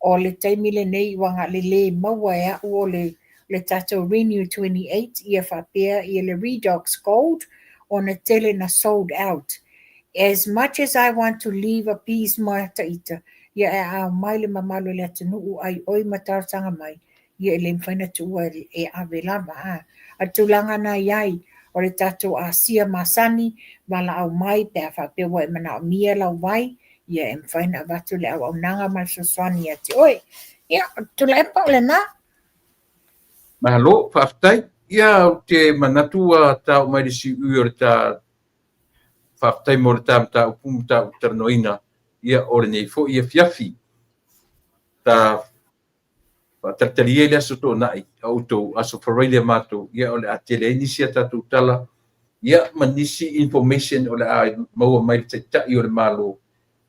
o le taimile nei wanga le maua ea o le tātou Renew 28 ia whapea ia le Redox Gold o na tele na sold out. As much as I want to leave a piece mai taita ia e a mai le mamalo le atunu ai oi matarsanga mai ia le mfaina tua e ave lava a tulanga na iai o le tātou Asia masani wala au mai pe a whapewa e mana o mia lau vai ia e mwhaina watu le au nanga mai soswani ati oi ia tula e pao le nā mahalo whaftai ia te manatua tau mai le si ui o le tā whaftai mo le tā mta upumu tā utaranoina ia o le nei fo ia fiafi tā Tatalia le aso tō nai au tō aso whareile mātou ia o le atele nisi a tātou tala ia manisi information o le a maua mai te tai o le malo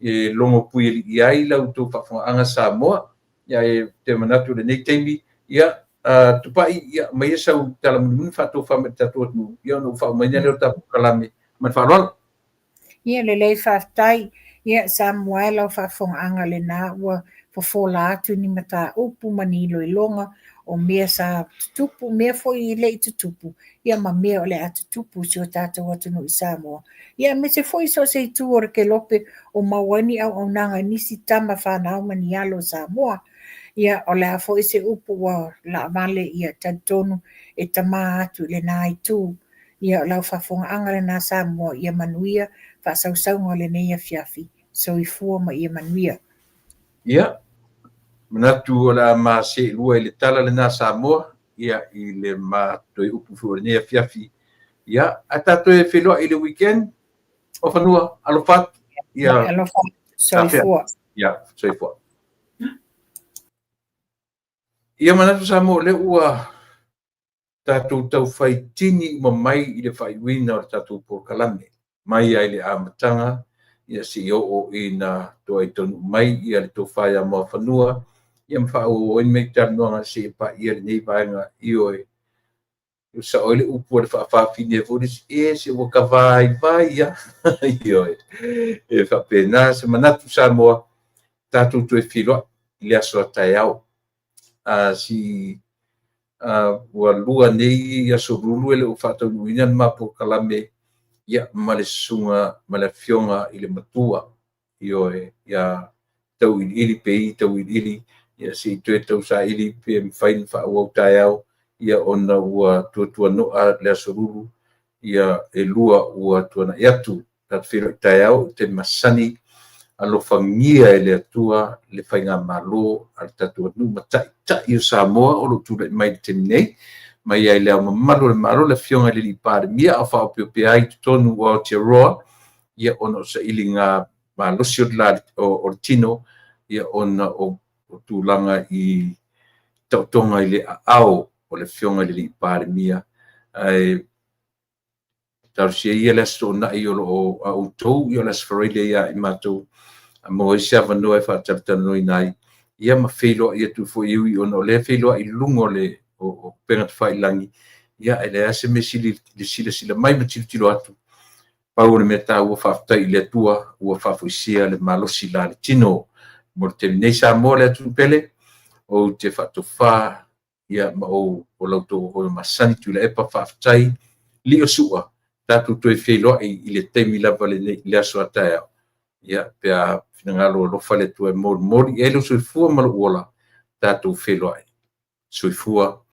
e longo pui i ai lau tō whawhanga Samoa ia e te manatu le nei teimi ia tupai ia mai esau tala munu whatou whame tātou atu ia no whaumaina leo tāpou kalame man wharoala ia le lei whaftai ia Samoa lau whawhanga le nā ua fofola atu ni mata upu manilo i longa o mea sa tutupu, mea foi le i tutupu. Ia ma mea o le a tutupu si o tātou atunu i Samoa. Ia me se foi so se tu o ke lope o mawani au nanga nisi tama whanau mani alo Samoa. Ia o le a foi se upu wa la vale ia tantonu e tama atu le nā i tū. Ia o lau whafonga anga le nā Samoa ia manuia whasausaunga le neia fiafi. So i fua ma ia manuia. Ia manatu o la ma se lua i le tala le nā Samoa ia i le mātoi upu fu le nea fiafi ia a tātou e whelua i le weekend o whanua alofat ia alofat soifua ia soifua ia manatu Samoa le ua tātou tau whai tini ma mai i le whai wina o tātou pokalame mai ai le amatanga ia si o ina to ai tonu mai ia le to whaia mo whanua ia mwha o in me tānoanga se pa ia le nei vaenga i oi sa oile upu le whaafini e fōris se waka vai ia i oi e whapena se manatu Samoa tātou to e whiloa i le aso atai au si ua lua nei ia so rulu ele o whatau nuina ma po kalame ia male sunga male fionga i le matua i oi ia tau ili pei tau ili ia si tue tau sa ili pe mwhain wha ua utai au ia ona ua tuatua noa le asoruru ia e lua ua tuana iatu tat whiro i tai au te masani alofangia e le atua le whainga malo al tatua nu matai o Samoa o lo tūra i mai te minei mai ai leo mamalo le malo le fionga le li pāre mia a wha opio pe ai tonu o Aotearoa ia ona o sa ili ngā malosi o tino ia ona o tūlanga i tautonga i le ao o le fionga le li pāre mia ai tausia ia le asto na i o autou i o le asfareile ia i mātou mo i sia vanua e whātaritano i nai ia ma wheloa ia tu fo iui ona o le wheloa i lungo le o penga tu whailangi ia e le ase me sila mai ma tilo atu pau le meta ua whaafutai le atua, ua whaafuisia le malosi la le tino. Mo te nei sa mo le atu pele, o te whaatowha, ia ma o lauto o masani tu le epa whaafutai, li o sua, tātou toi wheloa i le teimi lava le aso atai au. Ia, pia finangalo lofa le tua mori, e lo soifua malo uola, tātou wheloa. Soifua,